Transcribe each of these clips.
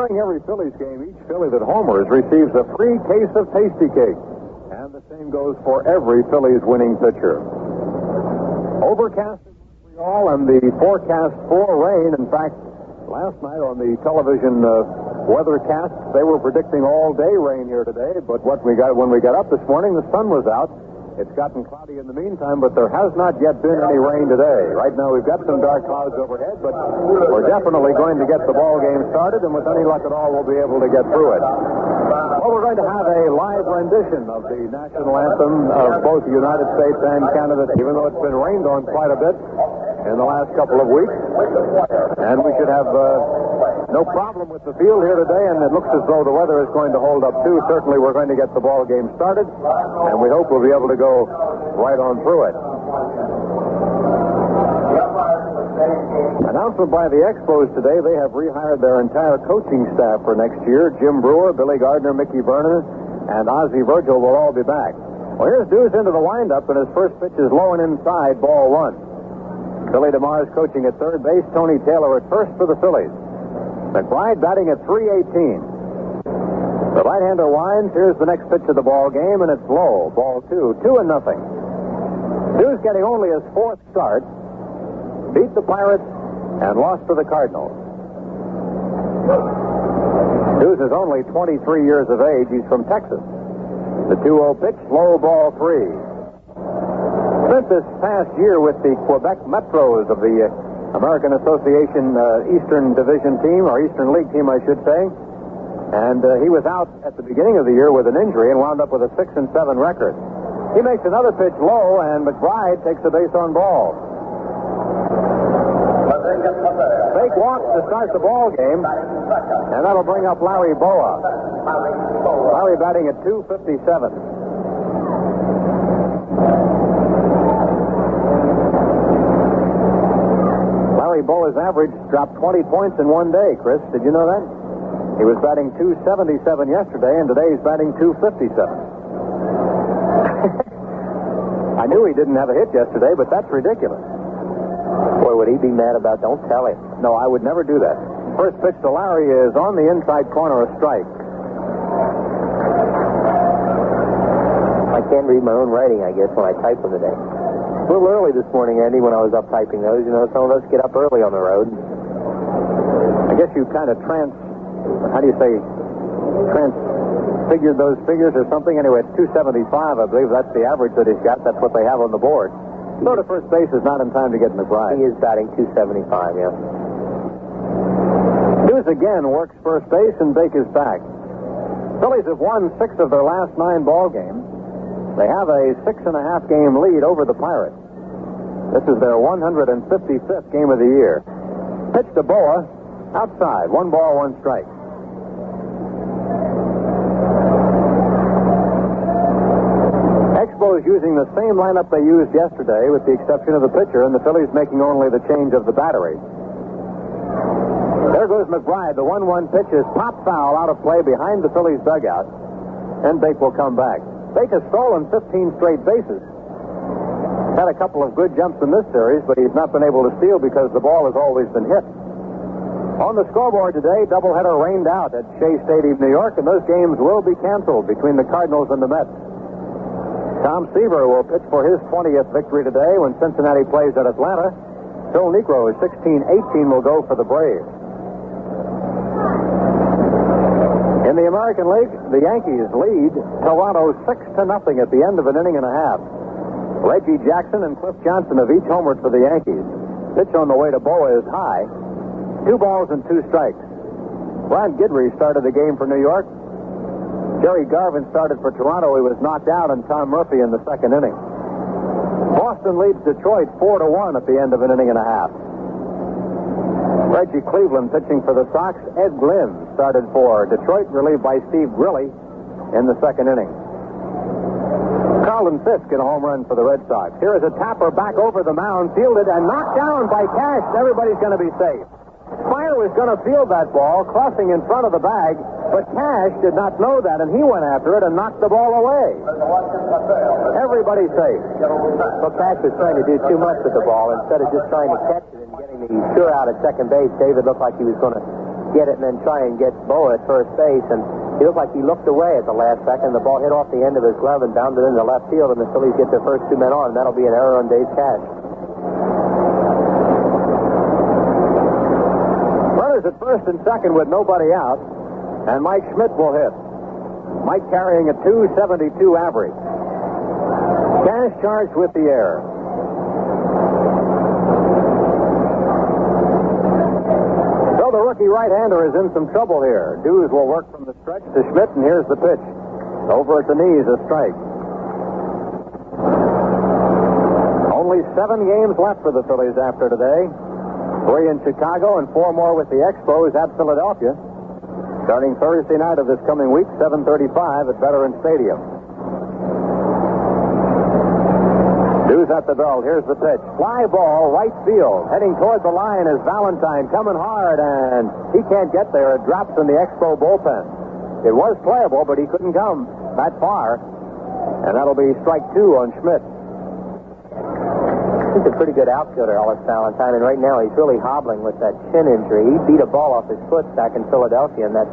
During every Phillies game, each Philly that homers receives a free case of Tasty Cake. And the same goes for every Phillies winning pitcher. Overcast in Montreal and the forecast for rain. In fact, last night on the television weathercast, they were predicting all-day rain here today. But when we got up this morning, the sun was out. It's gotten cloudy in the meantime, but there has not yet been any rain today. Right now, we've got some dark clouds overhead, but we're definitely going to get the ball game started, and with any luck at all, we'll be able to get through it. Well, we're going to have a live rendition of the national anthem of both the United States and Canada, even though it's been rained on quite a bit in the last couple of weeks. And we should have no problem with the field here today, and it looks as though the weather is going to hold up, too. Certainly, we're going to get the ball game started, and we hope we'll be able to go right on through it. Announcement by the Expos today, they have rehired their entire coaching staff for next year. Jim Brewer, Billy Gardner, Mickey Vernon, and Ozzie Virgil will all be back. Well, here's Dues into the windup, and his first pitch is low and inside, ball one. Billy DeMar is coaching at third base. Tony Taylor at first for the Phillies. McBride batting at .318. The right-hander winds. Here's the next pitch of the ball game, and it's low. Ball two. 2-0. Dues getting only his fourth start. Beat the Pirates and lost to the Cardinals. Dues is only 23 years of age. He's from Texas. The 2-0 pitch, low, ball three. Spent this past year with the Quebec Metros of the American Association Eastern Division team, or Eastern League team, I should say. And he was out at the beginning of the year with an injury and wound up with a 6-7 record. He makes another pitch low, and McBride takes a base on ball. Fake walks to start the ball game, and that'll bring up Larry Bowa. Larry batting at .257. Larry Bowa's average dropped 20 points in one day, Chris. Did you know that? He was batting .277 yesterday, and today he's batting .257. I knew he didn't have a hit yesterday, but that's ridiculous. Boy, would he be mad about? Don't tell him. No, I would never do that. First pitch to Larry is on the inside corner, a strike. I can't read my own writing, I guess, when I type them today. A little early this morning, Andy, when I was up typing those. You know, some of us get up early on the road. I guess you kind of transfigured those figures or something. Anyway, it's 275, I believe. That's the average that he's got. That's what they have on the board. So to first base is not in time to get McBride. He is batting .275, yeah. Dues again works first base, and Bake is back. Phillies have won 6 of their last 9 ball games. They have a 6.5 game lead over the Pirates. This is their 155th game of the year. Pitch to Bowa, outside. 1 ball, 1 strike. Expos using the same lineup they used yesterday, with the exception of the pitcher, and the Phillies making only the change of the battery. There goes McBride. The 1-1 pitch is pop foul out of play behind the Phillies dugout, and Bake will come back. Bake has stolen 15 straight bases. Had a couple of good jumps in this series, but he's not been able to steal because the ball has always been hit. On the scoreboard today, doubleheader rained out at Shea Stadium, New York, and those games will be canceled between the Cardinals and the Mets. Tom Seaver will pitch for his 20th victory today when Cincinnati plays at Atlanta. Phil Niekro's 16-18 will go for the Braves. In the American League, the Yankees lead Toronto 6-0 at the end of an inning and a half. Reggie Jackson and Cliff Johnson have each homered for the Yankees. Pitch on the way to Bowa is high. 2 balls and 2 strikes. Ron Guidry started the game for New York. Jerry Garvin started for Toronto. He was knocked out, and Tom Murphy in the second inning. Boston leads Detroit 4-1 at the end of an inning and a half. Reggie Cleveland pitching for the Sox. Ed Glynn started for Detroit, relieved by Steve Grilly in the second inning. Carlton Fisk in a home run for the Red Sox. Here is a tapper back over the mound, fielded and knocked down by Cash. Everybody's going to be safe. Speier was going to field that ball, crossing in front of the bag, but Cash did not know that, and he went after it and knocked the ball away. Everybody's safe. Well, Cash was trying to do too much with the ball. Instead of just trying to catch it and getting the sure out at second base, David looked like he was going to get it and then try and get Bowa at first base. And it looked like he looked away at the last second. The ball hit off the end of his glove and bounded into left field, and the Phillies get their first 2 men on, and that'll be an error on Dave's catch. Runners at first and second with nobody out, and Mike Schmidt will hit. Mike carrying a .272 average. Cash charged with the error. So the rookie right-hander is in some trouble here. Dues will work from the stretch to Schmidt, and here's the pitch. Over at the knees, a strike. Only 7 games left for the Phillies after today. 3 in Chicago and 4 more with the Expos at Philadelphia. Starting Thursday night of this coming week, 7:35 at Veterans Stadium. Dues at the belt. Here's the pitch. Fly ball, right field. Heading toward the line is Valentine, coming hard, and he can't get there. It drops in the Expo bullpen. It was playable, but he couldn't come that far. And that'll be strike 2 on Schmidt. He's a pretty good outfielder, Ellis Valentine, and right now he's really hobbling with that shin injury. He beat a ball off his foot back in Philadelphia in that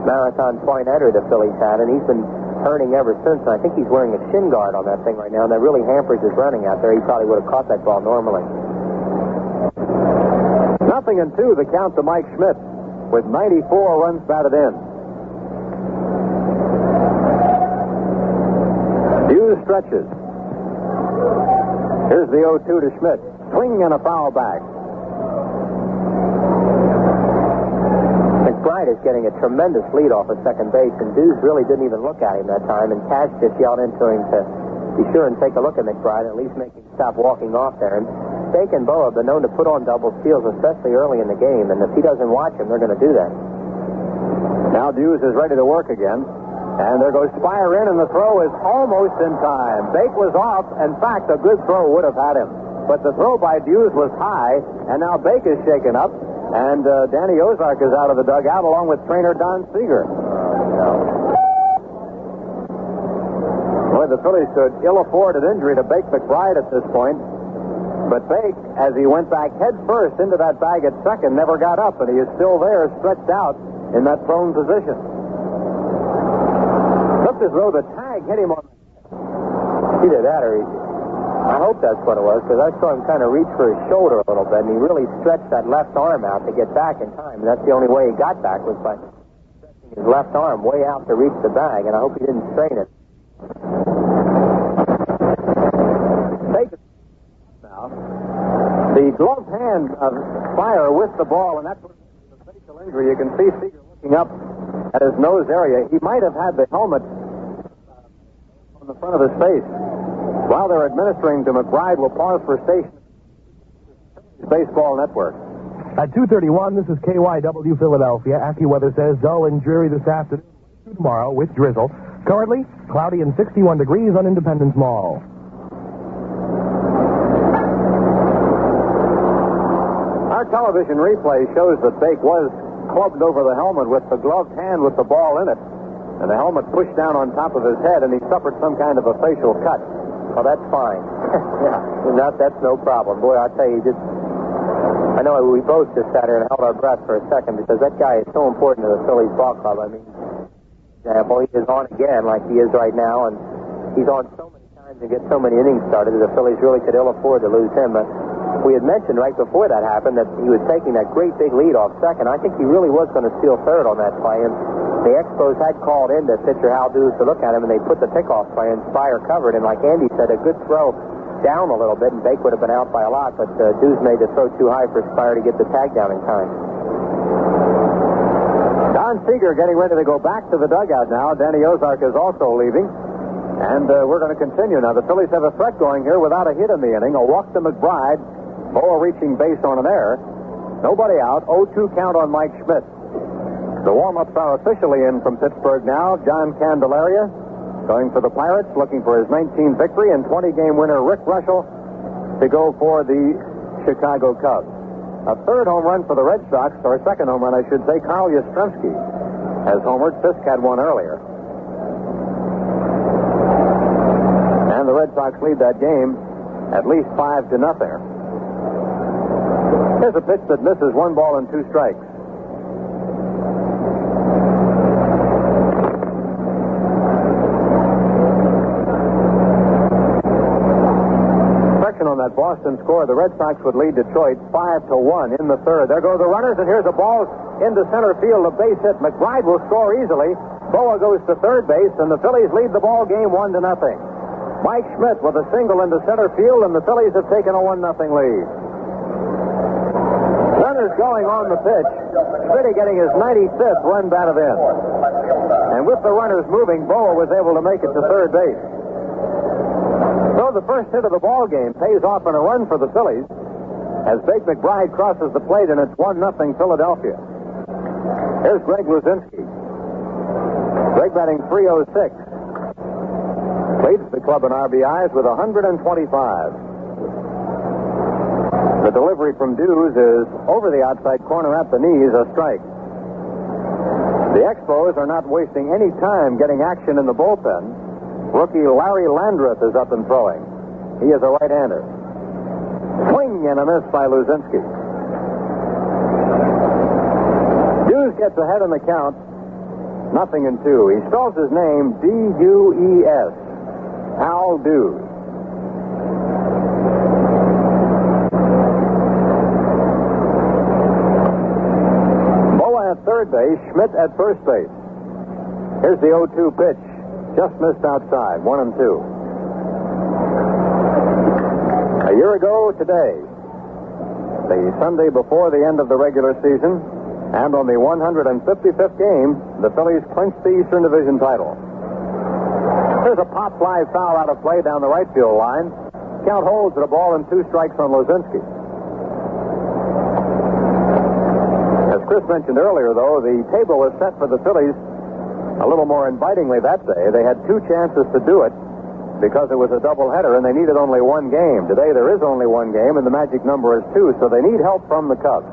marathon pointer the Phillies had, and he's been hurting ever since. And I think he's wearing a shin guard on that thing right now, and that really hampers his running out there. He probably would have caught that ball normally. 0-2, the count to Mike Schmidt with 94 runs batted in. Hughes stretches. Here's the 0-2 to Schmidt. Swing and a foul back. McBride is getting a tremendous lead off of second base, and Dues really didn't even look at him that time, and Cash just yelled into him to be sure and take a look at McBride, and at least make him stop walking off there. And Bake and Bowa have been known to put on double steals, especially early in the game, and if he doesn't watch him, they're going to do that. Now Dues is ready to work again. And there goes Speier in, and the throw is almost in time. Bake was off. In fact, a good throw would have had him. But the throw by Dues was high, and now Bake is shaken up, and Danny Ozark is out of the dugout along with trainer Don Seeger. Boy, the Phillies could ill afford an injury to Bake McBride at this point. But Bake, as he went back head first into that bag at second, never got up, and he is still there, stretched out in that prone position. As though the tag hit him on the head. Either that or I hope that's what it was, because I saw him kind of reach for his shoulder a little bit, and he really stretched that left arm out to get back in time. And that's the only way he got back was by stretching his left arm way out to reach the bag, and I hope he didn't strain it. Take it now. The gloved hand of Speier with the ball, and that's the facial injury. You can see Seeger looking up at his nose area. He might have had the helmet on the front of his face. While they're administering to McBride, we'll pause for station. Baseball Network. At 2:31, this is KYW Philadelphia. AccuWeather says dull and dreary this afternoon. Tomorrow with drizzle. Currently, cloudy and 61 degrees on Independence Mall. Our television replay shows that Bake was clubbed over the helmet with the gloved hand with the ball in it. And the helmet pushed down on top of his head, and he suffered some kind of a facial cut. Oh, that's fine. Yeah, that's no problem. Boy, I tell you, I know we both just sat here and held our breath for a second because that guy is so important to the Phillies ball club. I mean, for example, he is on again like he is right now, and he's on so many times and gets so many innings started that the Phillies really could ill afford to lose him. But we had mentioned right before that happened that he was taking that great big lead off second. I think he really was going to steal third on that play, and the Expos had called in to pitcher Hal Dues to look at him, and they put the pickoff play, and Speier covered. And like Andy said, a good throw down a little bit, and Bake would have been out by a lot, but Dues made the throw too high for Speier to get the tag down in time. Don Seeger getting ready to go back to the dugout now. Danny Ozark is also leaving. And we're going to continue now. The Phillies have a threat going here without a hit in the inning. A walk to McBride. Bowa reaching base on an error. Nobody out. 0-2 count on Mike Schmidt. The warm-ups are officially in from Pittsburgh now. John Candelaria going for the Pirates, looking for his 19th victory, and 20-game winner Rick Russell to go for the Chicago Cubs. A third home run for the Red Sox, or a second home run, I should say. Carl Yastrzemski has homered. Fisk had one earlier. And the Red Sox lead that game at least 5-0. Here's a pitch that misses 1 ball and 2 strikes. Boston scored, the Red Sox would lead Detroit 5-1 in the third. There go the runners, and here's a ball into center field. A base hit. McBride will score easily. Bowa goes to third base, and the Phillies lead the ball game 1-0. Mike Schmidt with a single into center field, and the Phillies have taken a 1-0 lead. Runners going on the pitch. Schmidt getting his 95th run batted in. And with the runners moving, Bowa was able to make it to third base. So the first hit of the ball game pays off in a run for the Phillies as Bake McBride crosses the plate, and it's 1-0 Philadelphia. Here's Greg Luzinski. Greg batting .306. Leads the club in RBIs with 125. The delivery from Dues is over the outside corner at the knees, a strike. The Expos are not wasting any time getting action in the bullpen. Rookie Larry Landreth is up and throwing. He is a right-hander. Swing and a miss by Luzinski. Dues gets ahead in the count. 0-2. He spells his name D-U-E-S. Hal Dues. Bowa at third base, Schmidt at first base. Here's the 0-2 pitch. Just missed outside, 1-2. A year ago today, the Sunday before the end of the regular season, and on the 155th game, the Phillies clinched the Eastern Division title. There's a pop fly foul out of play down the right field line. Count holds at a ball and 2 strikes on Luzinski. As Chris mentioned earlier, though, the table was set for the Phillies a little more invitingly that day. They had 2 chances to do it because it was a doubleheader, and they needed only 1 game. Today there is only 1 game, and the magic number is 2, so they need help from the Cubs.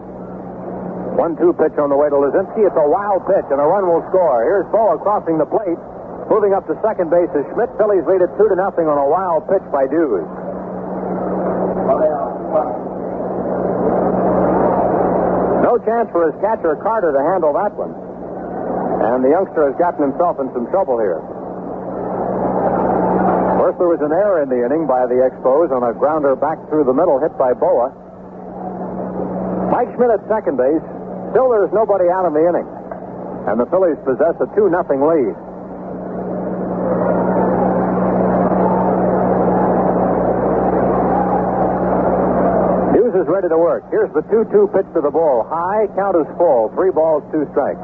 1-2 pitch on the way to Luzinski. It's a wild pitch, and a run will score. Here's Bowa crossing the plate. Moving up to second base is Schmidt. Phillies lead it 2-0 on a wild pitch by Dues. No chance for his catcher, Carter, to handle that one. And the youngster has gotten himself in some trouble here. First, there was an error in the inning by the Expos on a grounder back through the middle hit by Bowa. Mike Schmidt at second base. Still, there's nobody out in the inning. And the Phillies possess a 2-0 lead. Hughes is ready to work. Here's the 2-2 pitch to the ball. High, count is full. 3 balls, 2 strikes.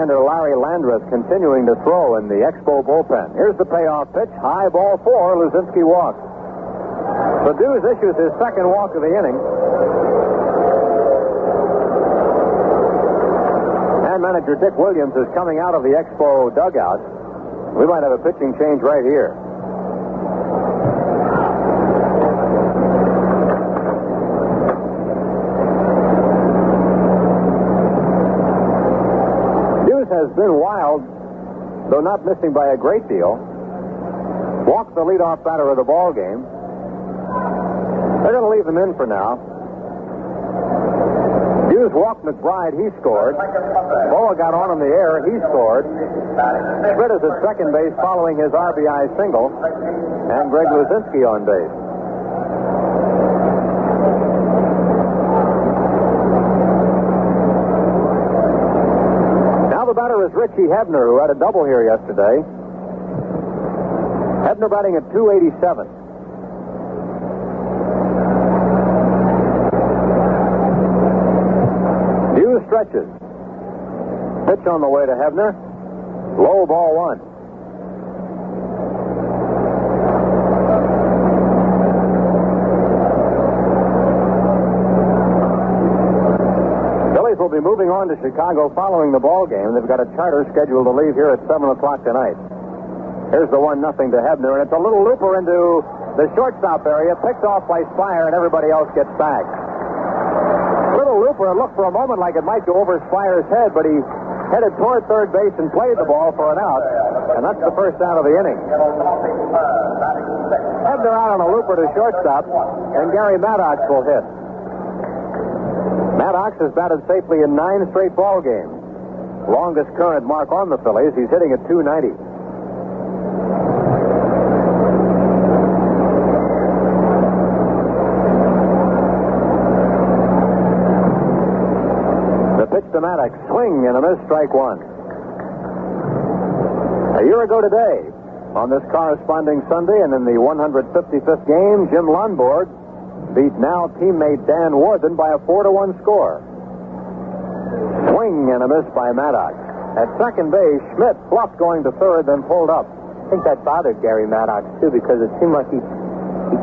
Larry Landreth continuing to throw in the Expo bullpen. Here's the payoff pitch. High, ball 4. Luzinski walks. So Dues issues his second walk of the inning. And manager Dick Williams is coming out of the Expo dugout. We might have a pitching change right here. Has been wild, though not missing by a great deal. Walked the leadoff batter of the ball game. They're going to leave him in for now. Hughes walked McBride. He scored. Bowa got on in the air. He scored. Schmidt is at second base following his RBI single. And Greg Luzinski on base. The batter is Richie Hebner, who had a double here yesterday. Hebner batting at .287. Hughes stretches. Pitch on the way to Hebner. Low, ball 1. Will be moving on to Chicago following the ball game. They've got a charter scheduled to leave here at 7 o'clock tonight. Here's the 1-0 to Hebner, and it's a little looper into the shortstop area, picked off by Speier, and everybody else gets back. Little looper, it looked for a moment like it might go over Speier's head, but he headed toward third base and played the ball for an out, and that's the first out of the inning. Hebner out on a looper to shortstop, and Garry Maddox will hit. Maddox has batted safely in 9 straight ball games. longest current mark on the Phillies. He's hitting at 290. The pitch to Maddox, swing and a miss, strike one. A year ago today, on this corresponding Sunday and in the 155th game, Jim Lonborg beat now teammate Dan Warden by a 4-1 score. Swing and a miss by Maddox. At second base, Schmidt bluffed going to third, then pulled up. I think that bothered Garry Maddox, too, because it seemed like he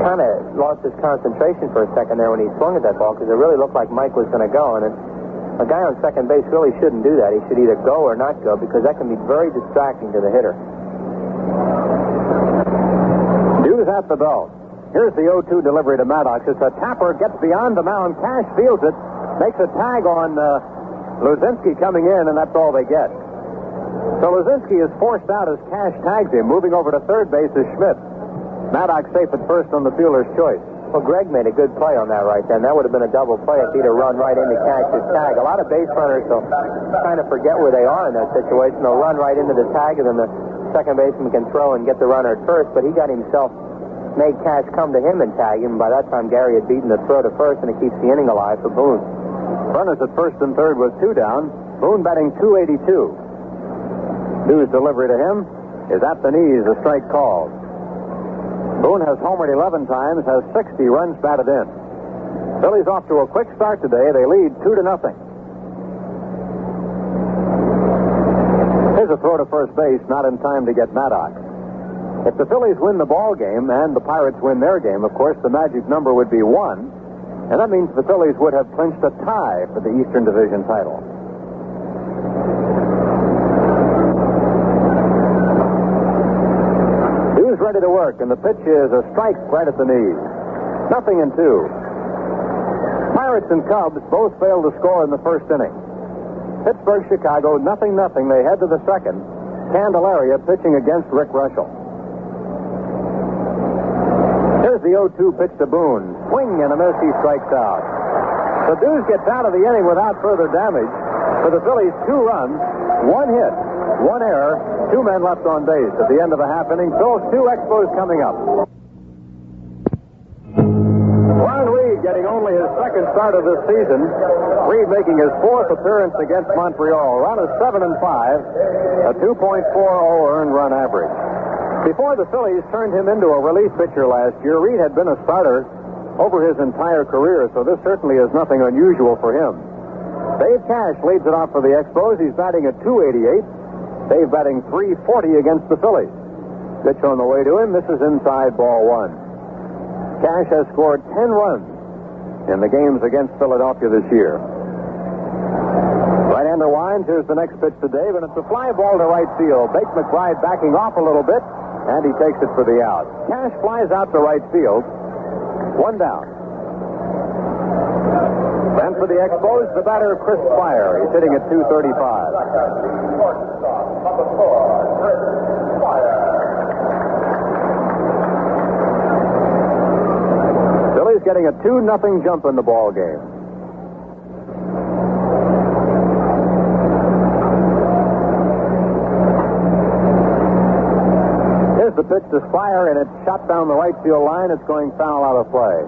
kind of lost his concentration for a second there when he swung at that ball, because it really looked like Mike was going to go. And a guy on second base really shouldn't do that. He should either go or not go, because that can be very distracting to the hitter. Dues at the belt. Here's the 0-2 delivery to Maddox. It's a tapper, gets beyond the mound. Cash fields it, makes a tag on Luzinski coming in, and that's all they get. So Luzinski is forced out as Cash tags him. Moving over to third base is Schmidt. Maddox safe at first on the fielder's choice. Well, Greg made a good play on that right then. That would have been a double play if he'd have run right into Cash's tag. A lot of base runners will kind of forget where they are in that situation. They'll run right into the tag, and then the second baseman can throw and get the runner at first, but he got himself made Cash come to him and tag him. By that time, Garry had beaten the throw to first, and it keeps the inning alive for Boone. Runners at first and third with 2 down. Boone batting .282. Dues delivery to him is at the knees, a strike called. Boone has homered 11 times, has 60 runs batted in. Phillies off to a quick start today. They lead 2-0. Here's a throw to first base, not in time to get Maddox. If the Phillies win the ball game and the Pirates win their game, of course, the magic number would be 1, and that means the Phillies would have clinched a tie for the Eastern Division title. Dues ready to work, and the pitch is a strike right at the knees. 0-2. Pirates and Cubs both failed to score in the first inning. Pittsburgh, Chicago, 0-0. They head to the second. Candelaria pitching against Rick Russell. Here's the 0-2 pitch to Boone. Swing and a miss, he strikes out. So Dues gets out of the inning without further damage. For the Phillies, 2 runs, 1 hit, 1 error, 2 men left on base. At the end of the half inning, Phil's 2 Expos coming up. Warren Reed getting only his second start of this season. Reed making his 4th appearance against Montreal. Run is 7-5, a 2.40 earned run average. Before the Phillies turned him into a relief pitcher last year, Reed had been a starter over his entire career, so this certainly is nothing unusual for him. Dave Cash leads it off for the Expos. He's batting at .288. Dave batting .340 against the Phillies. Pitch on the way to him. This is inside, ball 1. Cash has scored 10 runs in the games against Philadelphia this year. Right-hander winds. Here's the next pitch to Dave, and it's a fly ball to right field. Bake McBride backing off a little bit, and he takes it for the out. Cash flies out to right field. 1 down. Then for the Expos, the batter, Chris Speier. He's hitting at .235. Phillies getting a 2-0 jump in the ball game. Here's the pitch to Speier, and it's shot down the right field line. It's going foul out of play.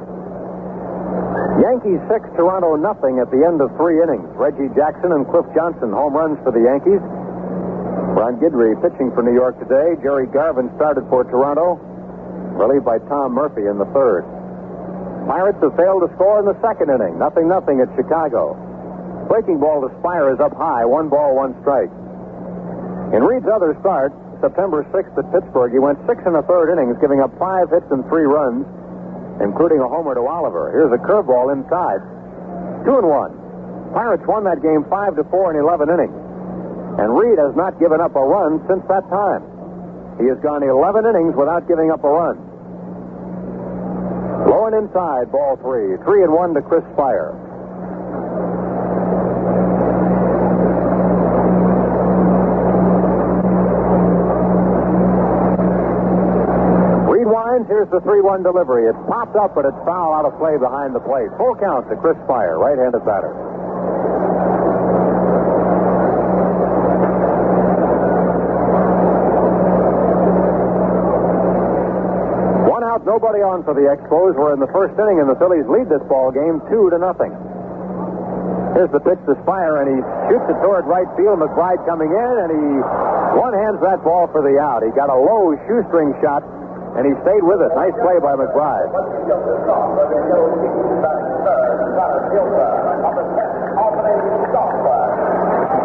Yankees 6, Toronto 0 at the end of 3 innings. Reggie Jackson and Cliff Johnson home runs for the Yankees. Ron Guidry pitching for New York today. Jerry Garvin started for Toronto, relieved by Tom Murphy in the 3rd. Pirates have failed to score in the 2nd inning. 0-0 at Chicago. Breaking ball to Speier is up high. 1 ball, 1 strike. In Reed's other start, September 6th at Pittsburgh, he went 6 1/3 innings, giving up 5 hits and 3 runs, including a homer to Oliver. Here's a curveball inside. 2-1. Pirates won that game 5-4 in 11 innings. And Reed has not given up a run since that time. He has gone 11 innings without giving up a run. Low and inside, ball 3. 3-1 to Chris Speier. Here's the 3-1 delivery. It's popped up, but it's foul out of play behind the plate. Full count to Chris Speier, right-handed batter. nobody on for the Expos. We're in the first inning, and the Phillies lead this ball game 2-0. Here's the pitch to Speier, and he shoots it toward right field. McBride coming in, and he one-hands that ball for the out. He got a low shoestring shot, and he stayed with it. Nice play by McBride.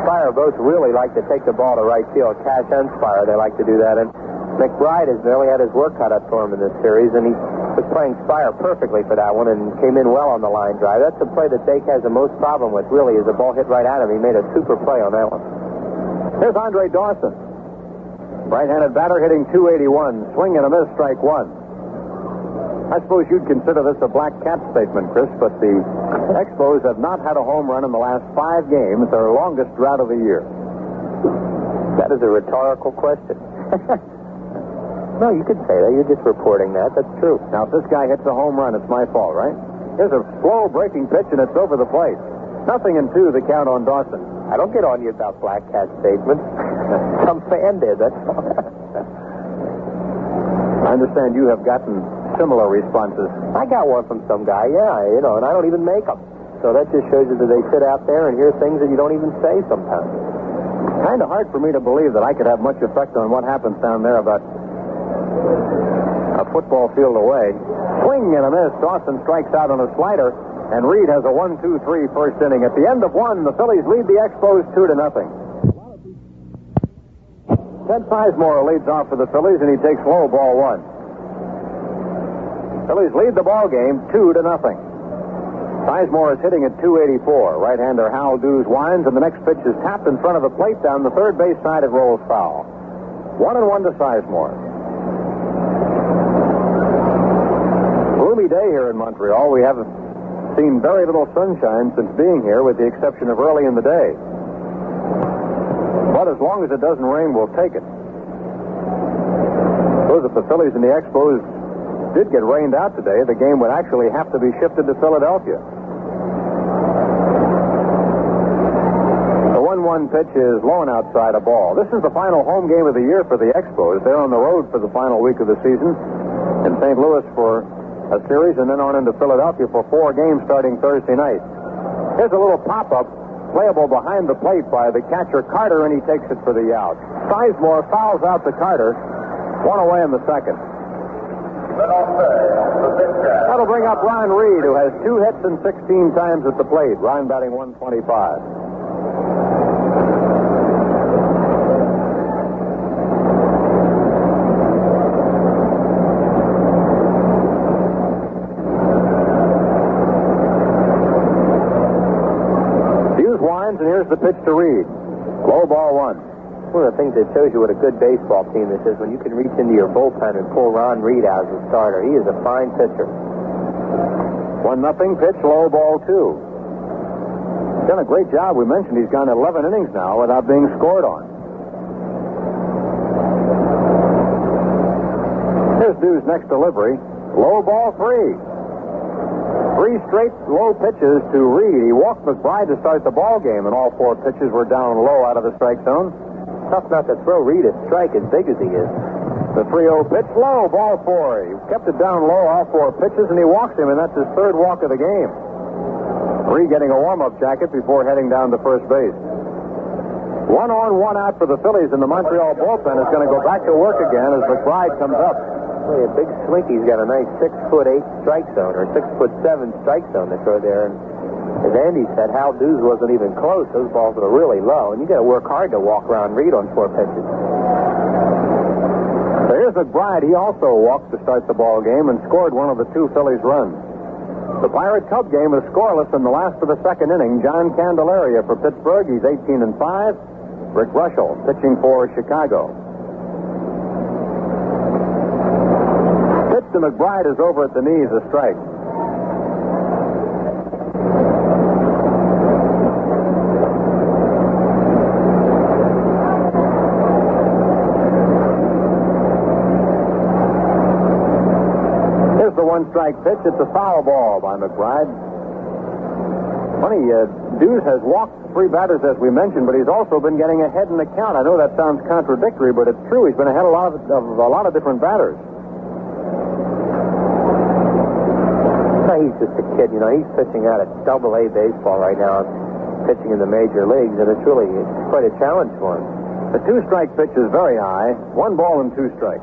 Speier both really like to take the ball to right field. Cash and Speier, they like to do that. And McBride has nearly had his work cut out for him in this series, and he was playing Speier perfectly for that one and came in well on the line drive. That's the play that Bake has the most problem with, really, is the ball hit right at him. He made a super play on that one. Here's Andre Dawson. Right-handed batter hitting .281. Swing and a miss, strike one. I suppose you'd consider this a black cat statement, Chris, but the Expos have not had a home run in the last 5 games, their longest drought of the year. That is a rhetorical question. No, you could say that. You're just reporting that. That's true. Now, if this guy hits a home run, it's my fault, right? Here's a slow breaking pitch, and it's over the plate. 0-2, the count on Dawson. I don't get on you about black cat statements. Some fan did, that's all. I understand you have gotten similar responses. I got one from some guy, yeah, and I don't even make them. So that just shows you that they sit out there and hear things that you don't even say sometimes. Kind of hard for me to believe that I could have much effect on what happens down there about a football field away. Swing and a miss. Dawson strikes out on a slider, and Reed has a 1-2-3 first inning. At the end of one, the Phillies lead the Expos 2-0. Ted Sizemore leads off for the Phillies, and he takes low, ball one. Phillies lead the ball game 2-0. Sizemore is hitting at .284. Right-hander Hal Dues winds, and the next pitch is tapped in front of the plate down the third base side. It rolls foul. 1-1 to Sizemore. Gloomy day here in Montreal. We haven't seen very little sunshine since being here, with the exception of early in the day. But as long as it doesn't rain, we'll take it. Suppose if the Phillies and the Expos did get rained out today, the game would actually have to be shifted to Philadelphia. The 1-1 pitch is low and outside a ball. This is the final home game of the year for the Expos. They're on the road for the final week of the season in St. Louis for a series, and then on into Philadelphia for 4 games starting Thursday night. Here's a little pop-up playable behind the plate by the catcher Carter, and he takes it for the out. Sizemore fouls out to Carter. 1 away in the second. That'll bring up Ron Reed, who has 2 hits and 16 times at the plate. Ron batting .125. And here's the pitch to Reed. Low, ball one. One of the things that shows you what a good baseball team this is, when you can reach into your bullpen and pull Ron Reed out as a starter. He is a fine pitcher. 1-0 pitch, low, ball two. He's done a great job. We mentioned he's gone 11 innings now without being scored on. Here's Dues' next delivery. Low, ball three. 3 straight low pitches to Reed. He walked McBride to start the ball game, and all 4 pitches were down low out of the strike zone. Tough not to throw Reed a strike as big as he is. The 3-0 pitch, low, ball 4. He kept it down low all 4 pitches, and he walks him, and that's his 3rd walk of the game. Reed getting a warm-up jacket before heading down to first base. 1 on, 1 out for the Phillies, and the Montreal bullpen is going to go back to work again as McBride comes up. Boy, a big Slinky's got a nice 6'8" strike zone, or 6'7" strike zone to throw there. And as Andy said, Hal Dues wasn't even close. Those balls are really low, and you got to work hard to walk around Reed on 4 pitches. So here's McBride. He also walked to start the ball game and scored one of the 2 Phillies runs. The Pirate Cub game is scoreless in the last of the second inning. John Candelaria for Pittsburgh. He's 18-5. Rick Russell pitching for Chicago. To McBride is over at the knees, a strike. Here's the 1-strike pitch. It's a foul ball by McBride. Funny, Dues has walked 3 batters, as we mentioned, but he's also been getting ahead in the count. I know that sounds contradictory, but it's true. He's been ahead of a lot of different batters. he's just a kid. You know, he's pitching out at Double-A baseball right now, pitching in the major leagues, and it's quite a challenge for him. The 2-strike pitch is very high. 1 ball and 2 strikes.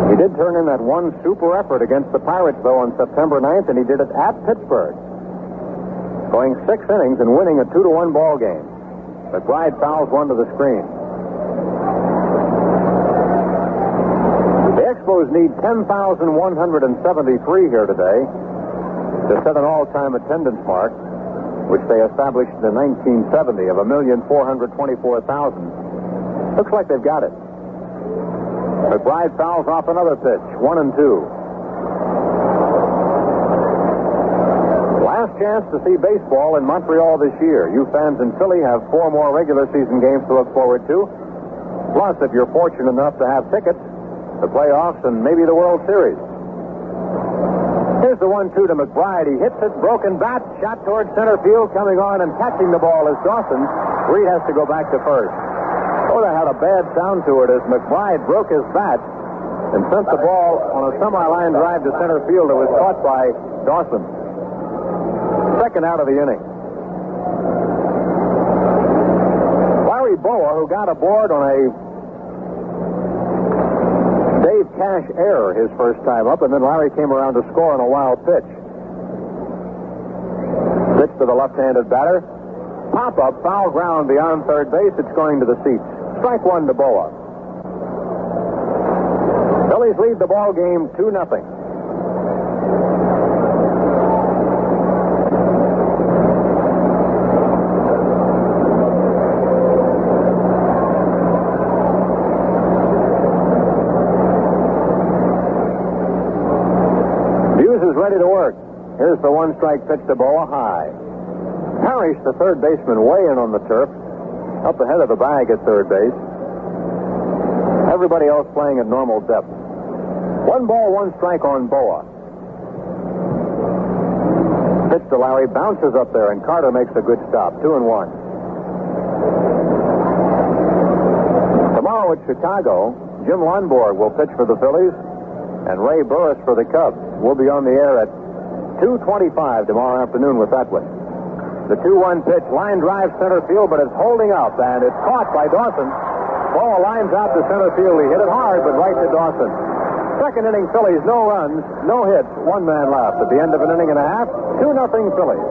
He did turn in that one super effort against the Pirates, though, on September 9th, and he did it at Pittsburgh, going 6 innings and winning a 2-1 ball game. McBride fouls one to the screen. The Expos need 10,173 here today to set an all-time attendance mark, which they established in 1970 of 1,424,000. Looks like they've got it. McBride fouls off another pitch, 1-2. Last chance to see baseball in Montreal this year. You fans in Philly have 4 more regular season games to look forward to. Plus, if you're fortunate enough to have tickets, the playoffs and maybe the World Series. Here's the 1-2 to McBride. He hits it, broken bat, shot toward center field, coming on and catching the ball is Dawson. Reed has to go back to first. Oh, that had a bad sound to it as McBride broke his bat and sent the ball on a semi-line drive to center field. It was caught by Dawson. Second out of the inning. Larry Bowa, who got aboard on a Dave Cash error his first time up, and then Larry came around to score on a wild pitch. Pitch to the left-handed batter. Pop-up, foul ground beyond third base. It's going to the seats. Strike 1 to Bowa. Phillies lead the ball game 2-0. Hughes is ready to work. Here's the 1-strike pitch to Bowa, high. Parrish, the third baseman, way in on the turf, up ahead of the bag at third base. Everybody else playing at normal depth. 1 ball, 1 strike on Bowa. Pitch to Larry, bounces up there, and Carter makes a good stop. 2-1. Tomorrow at Chicago, Jim Lonborg will pitch for the Phillies, and Ray Burris for the Cubs. We'll be on the air at 2:25 tomorrow afternoon with that one. The 2-1 pitch, line drive center field, but it's holding up, and it's caught by Dawson. Ball lines out to center field. He hit it hard, but right to Dawson. Second inning Phillies, no runs, no hits, 1 man left. At the end of an inning and a half, 2-0 Phillies.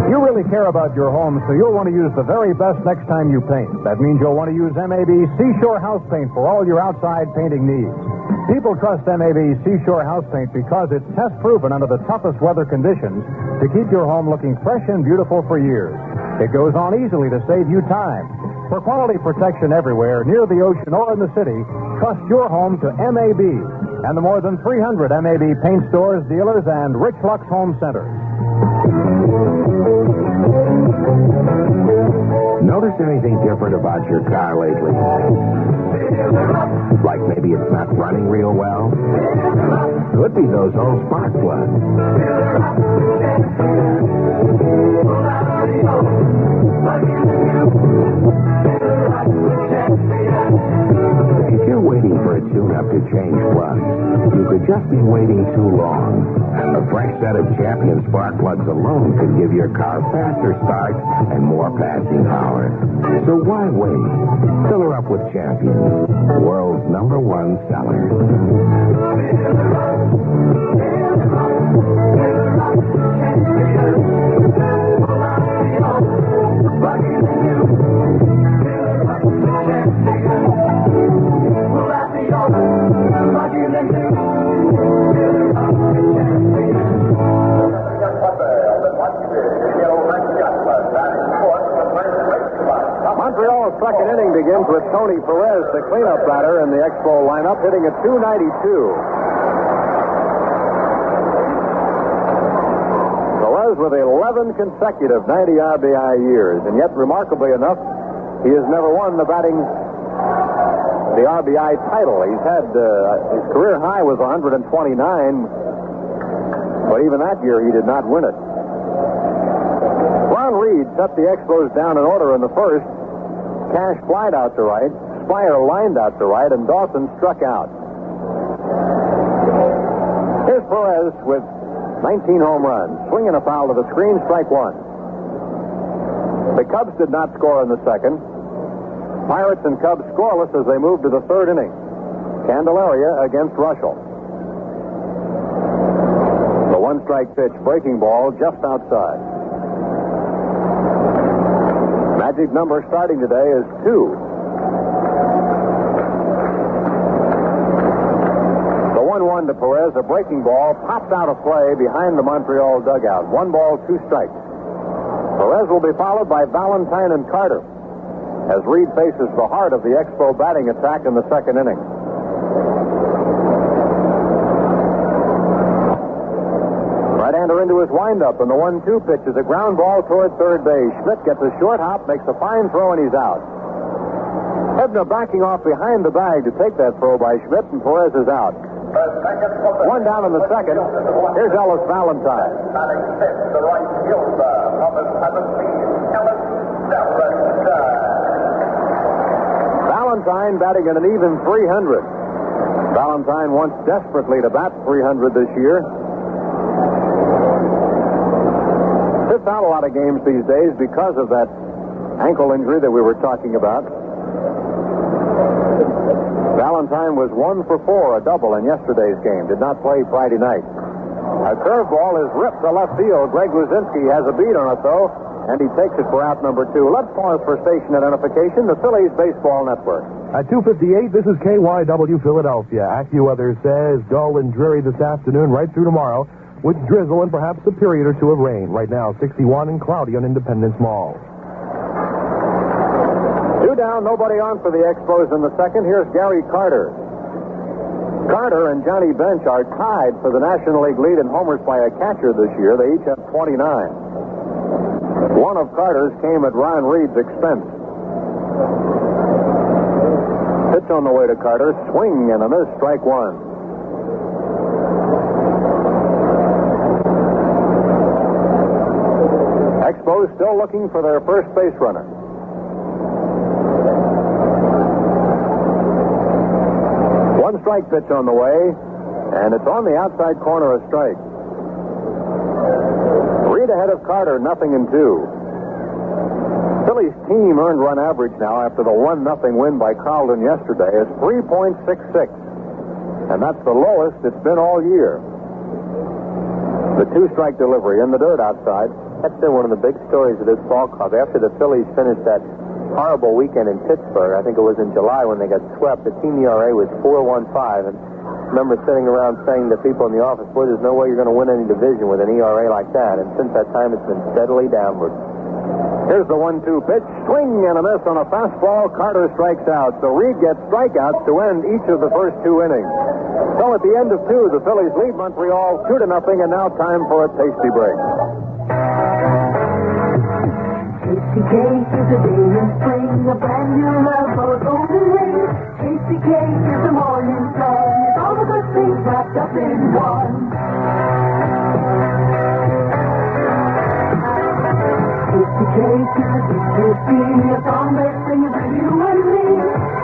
You really care about your home, so you'll want to use the very best next time you paint. That means you'll want to use MAB Seashore House Paint for all your outside painting needs. People trust MAB Seashore House Paint because it's test-proven under the toughest weather conditions to keep your home looking fresh and beautiful for years. It goes on easily to save you time. For quality protection everywhere, near the ocean or in the city, trust your home to MAB and the more than 300 MAB paint stores, dealers, and Rich Lux Home Centers. Notice anything different about your car lately? Like maybe it's not running real well? Could be those old spark plugs. If you're waiting for a tune-up to change plugs, you could just be waiting too long. A fresh set of Champion spark plugs alone could give your car faster starts and more passing power. So why wait? Fill her up with Champion, world's #1 seller. Montreal's second inning begins with Tony Perez, the cleanup batter in the Expo lineup, hitting a .292. Perez with 11 consecutive 90 RBI years, and yet, remarkably enough, he has never won the RBI title. He's had his career high was 129, but even that year he did not win it. Ron Reed set the Expos down in order in the first. Cash flied out to right, Speier lined out to right, and Dawson struck out. Perez with 19 home runs. Swinging a foul to the screen, strike one. The Cubs did not score in the second. Pirates and Cubs scoreless as they moved to the third inning. Candelaria against Russell. The one-strike pitch, breaking ball, just outside. Magic number starting today is 2. The 1-1 to Perez, a breaking ball, popped out of play behind the Montreal dugout. 1 ball, 2 strikes. Perez will be followed by Valentine and Carter as Reed faces the heart of the Expo batting attack in the second inning. Right-hander into his windup, and the 1-2 pitch is a ground ball toward third base. Schmidt gets a short hop, makes a fine throw, and he's out. Hebner backing off behind the bag to take that throw by Schmidt, and Perez is out. 1 down in the second. Here's Ellis Valentine. Batting fifth, the right fielder, number 17, Ellis Valentine. Valentine batting at an even 300. Valentine wants desperately to bat 300 this year. Sits out a lot of games these days because of that ankle injury that we were talking about. Valentine was 1 for 4, a double in yesterday's game. Did not play Friday night. A curveball is ripped to left field. Greg Luzinski has a beat on it, though, and he takes it for out number 2. Let's pause for station identification, the Phillies Baseball Network. At 2:58, this is KYW Philadelphia. AccuWeather says dull and dreary this afternoon, right through tomorrow, with drizzle and perhaps a period or two of rain. Right now, 61 and cloudy on Independence Mall. 2 down, nobody on for the Expos in the second. Here's Gary Carter. Carter and Johnny Bench are tied for the National League lead in homers by a catcher this year. They each have 29. One of Carter's came at Ron Reed's expense. Pitch on the way to Carter. Swing and a miss, strike 1. Expos still looking for their first base runner. One strike pitch on the way, and it's on the outside corner, a strike. Reed ahead of Carter, 0-2. Phillies team earned run average now after the 1-0 win by Carlton yesterday is 3.66, and that's the lowest it's been all year. The 2-strike delivery in the dirt outside. That's been one of the big stories of this ball club. After the Phillies finished that horrible weekend in Pittsburgh, I think it was in July when they got swept, the team ERA was 4.15, and I remember sitting around saying to people in the office, boy, there's no way you're going to win any division with an ERA like that, and since that time it's been steadily downward. Here's the 1-2 pitch, swing and a miss on a fastball. Carter strikes out, so Reed gets strikeouts to end each of the first 2 innings. So at the end of 2, the Phillies lead Montreal 2-0, and now time for a tasty break. Tasty cake is a day in spring, a brand new love or golden ring. Tasty cake is a morning sun, it's all the good things wrapped up in one. Tasty cake is a big tasty, a song that sings for you and me.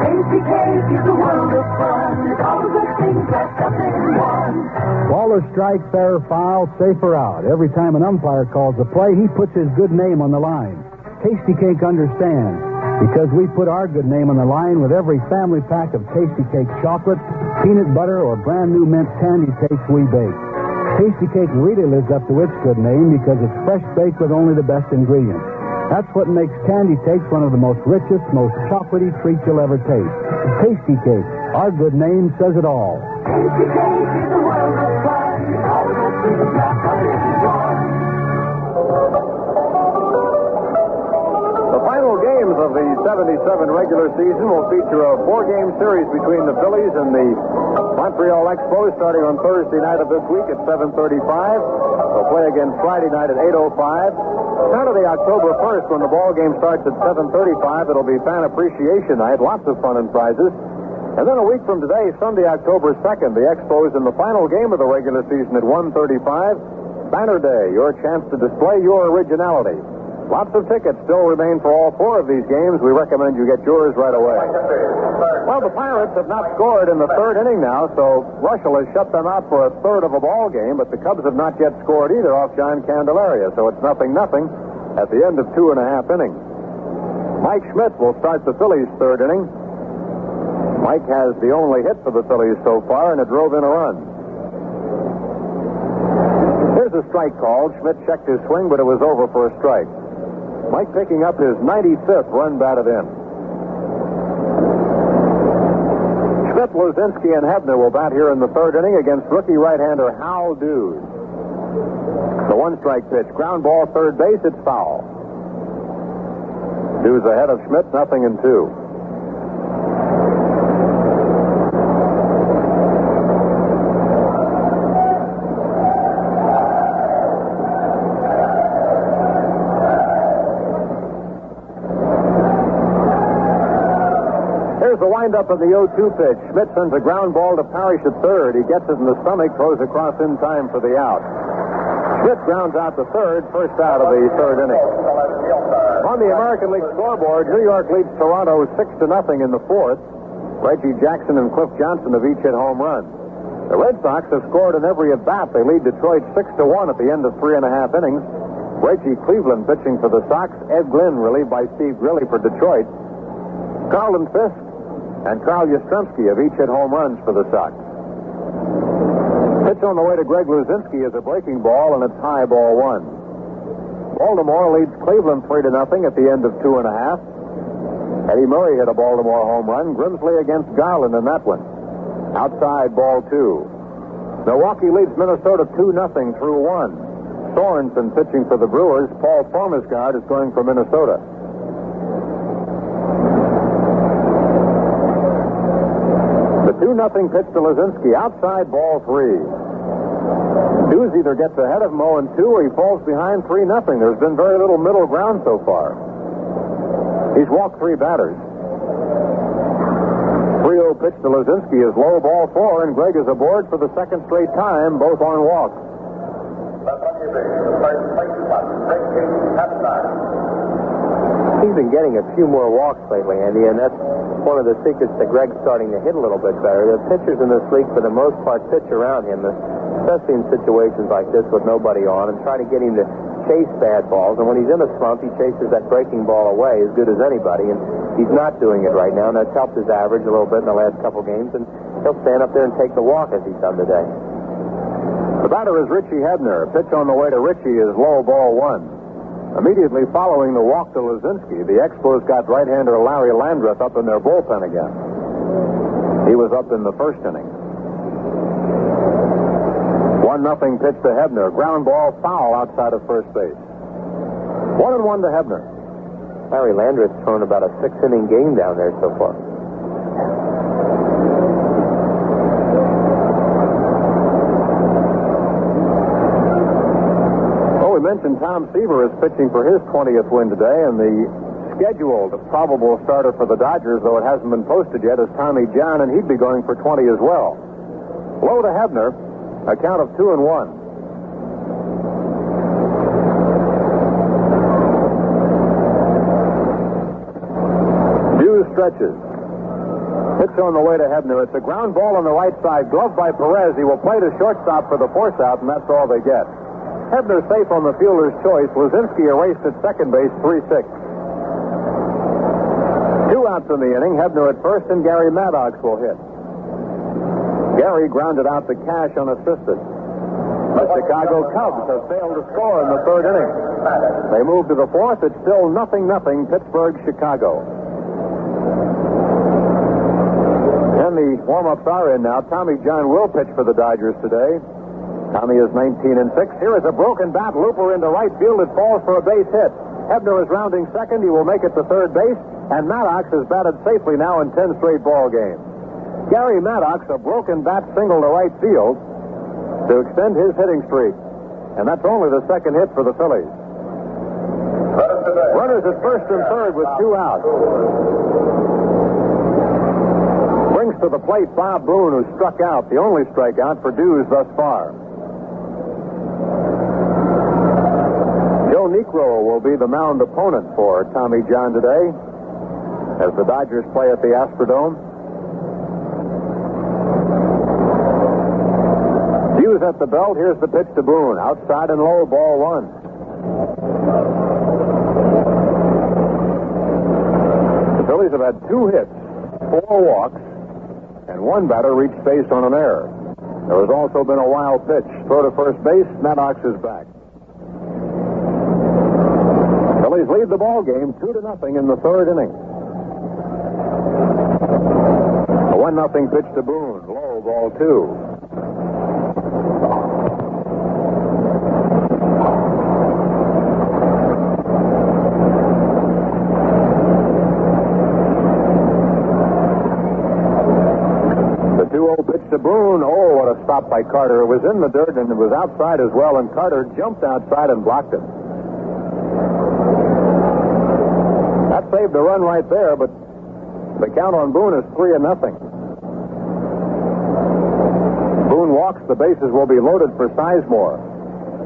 Tasty cake is a world of fun, it's all the good things wrapped up in one. Ball or strike, fair or foul, safe or out. Every time an umpire calls a play, he puts his good name on the line. Tasty Cake understands, because we put our good name on the line with every family pack of Tasty Cake chocolate, peanut butter, or brand new mint candy cakes we bake. Tasty Cake really lives up to its good name because it's fresh baked with only the best ingredients. That's what makes candy cakes one of the most richest, most chocolatey treats you'll ever taste. Tasty Cake, our good name says it all. Tasty Cake is a world of fun, all the good things wrapped up in one. The final games of the 77 regular season will feature a 4-game series between the Phillies and the Montreal Expos starting on Thursday night of this week at 7:35. They'll play again Friday night at 8:05. Saturday, October 1st, when the ball game starts at 7:35, it'll be Fan Appreciation Night. Lots of fun and prizes. And then a week from today, Sunday, October 2nd, the Expos in the final game of the regular season at 1:35. Banner Day, your chance to display your originality. Lots of tickets still remain for all 4 of these games. We recommend you get yours right away. Well, the Pirates have not scored in the 3rd inning now, so Russell has shut them out for a third of a ball game, but the Cubs have not yet scored either off John Candelaria, so it's 0-0 at the end of 2.5 innings. Mike Schmidt will start the Phillies' 3rd inning. Mike has the only hit for the Phillies so far, and it drove in a run. Here's a strike called. Schmidt checked his swing, but it was over for a strike. Mike picking up his 95th run batted in. Schmidt, Luzinski, and Hebner will bat here in the 3rd inning against rookie right-hander Hal Dues. The 1-strike pitch. Ground ball, 3rd base. It's foul. Dues ahead of Schmidt, 0-2. Here's the windup of the 0-2 pitch. Schmidt sends a ground ball to Parrish at 3rd. He gets it in the stomach, throws across in time for the out. Schmidt grounds out to 3rd, first out of the 3rd inning. On the American League scoreboard, New York leads Toronto 6-0 in the 4th. Reggie Jackson and Cliff Johnson have each hit home runs. The Red Sox have scored in every at-bat. They lead Detroit 6-1 at the end of 3.5 innings. Reggie Cleveland pitching for the Sox. Ed Glynn relieved by Steve Grilly for Detroit. Carlton Fisk and Carl Yastrzemski have each hit home runs for the Sox. Pitch on the way to Greg Luzinski is a breaking ball, and it's high, ball 1. Baltimore leads Cleveland 3-0 at the end of 2.5. Eddie Murray hit a Baltimore home run. Grimsley against Garland in that one. Outside, ball 2. Milwaukee leads Minnesota 2-0 through 1. Sorensen pitching for the Brewers. Paul Formesgard is going for Minnesota. The 2-0 pitch to Luzinski. Outside, ball 3. Dues either gets ahead of him 0-2 or he falls behind 3-0. There's been very little middle ground so far. He's walked 3 batters. 3-0 pitch to Luzinski is low, ball 4, and Greg is aboard for the 2nd straight time, both on walks. He's been getting a few more walks lately, Andy, and that's one of the secrets that Greg's starting to hit a little bit better. The pitchers in this league, for the most part, pitch around him, especially in situations like this with nobody on, and try to get him to chase bad balls. And when he's in a slump, he chases that breaking ball away as good as anybody, and he's not doing it right now, and that's helped his average a little bit in the last couple games, and he'll stand up there and take the walk as he's done today. The batter is Richie Hebner. Pitch on the way to Richie is low, ball 1. Immediately following the walk to Luzinski, the Expos got right-hander Larry Landreth up in their bullpen again. He was up in the 1st inning. 1-0 pitch to Hebner. Ground ball, foul outside of first base. 1-1 to Hebner. Larry Landreth's thrown about a 6-inning game down there so far. We mentioned Tom Seaver is pitching for his 20th win today, and the scheduled probable starter for the Dodgers, though it hasn't been posted yet, is Tommy John, and he'd be going for 20 as well. Low to Hebner, a count of 2-1. Dues stretches. Pitch on the way to Hebner. It's a ground ball on the right side, gloved by Perez. He will play to shortstop for the force out, and that's all they get. Hebner safe on the fielder's choice. Luzinski erased at second base, 3-6. 2 outs in the inning. Hebner at first, and Garry Maddox will hit. Garry grounded out to Cash unassisted. The Chicago Cubs have failed to score in the 3rd inning. They move to the 4th. It's still 0-0 Pittsburgh, Chicago. And the warm-ups are in now. Tommy John will pitch for the Dodgers today. Tommy is 19-6. Here is a broken bat. Looper into right field. It falls for a base hit. Hebner is rounding second. He will make it to third base. And Maddox has batted safely now in 10 straight ball games. Garry Maddox, a broken bat single to right field to extend his hitting streak. And that's only the 2nd hit for the Phillies. Runners at first and third with 2 outs. Brings to the plate Bob Boone, who struck out, the only strikeout for Dues thus far. Joe Nequist Negro will be the mound opponent for Tommy John today as the Dodgers play at the Astrodome. Hughes at the belt. Here's the pitch to Boone. Outside and low, ball one. The Phillies have had 2 hits, 4 walks, and 1 batter reached base on an error. There has also been a wild pitch. Throw to first base. Maddox is back. Phillies lead the ball game 2-0 in the 3rd inning. A 1-0 pitch to Boone. Low, ball 2. To Boone. Oh, what a stop by Carter. It was in the dirt and it was outside as well, and Carter jumped outside and blocked it. That saved the run right there, but the count on Boone is 3-0. Boone walks. The bases will be loaded for Sizemore.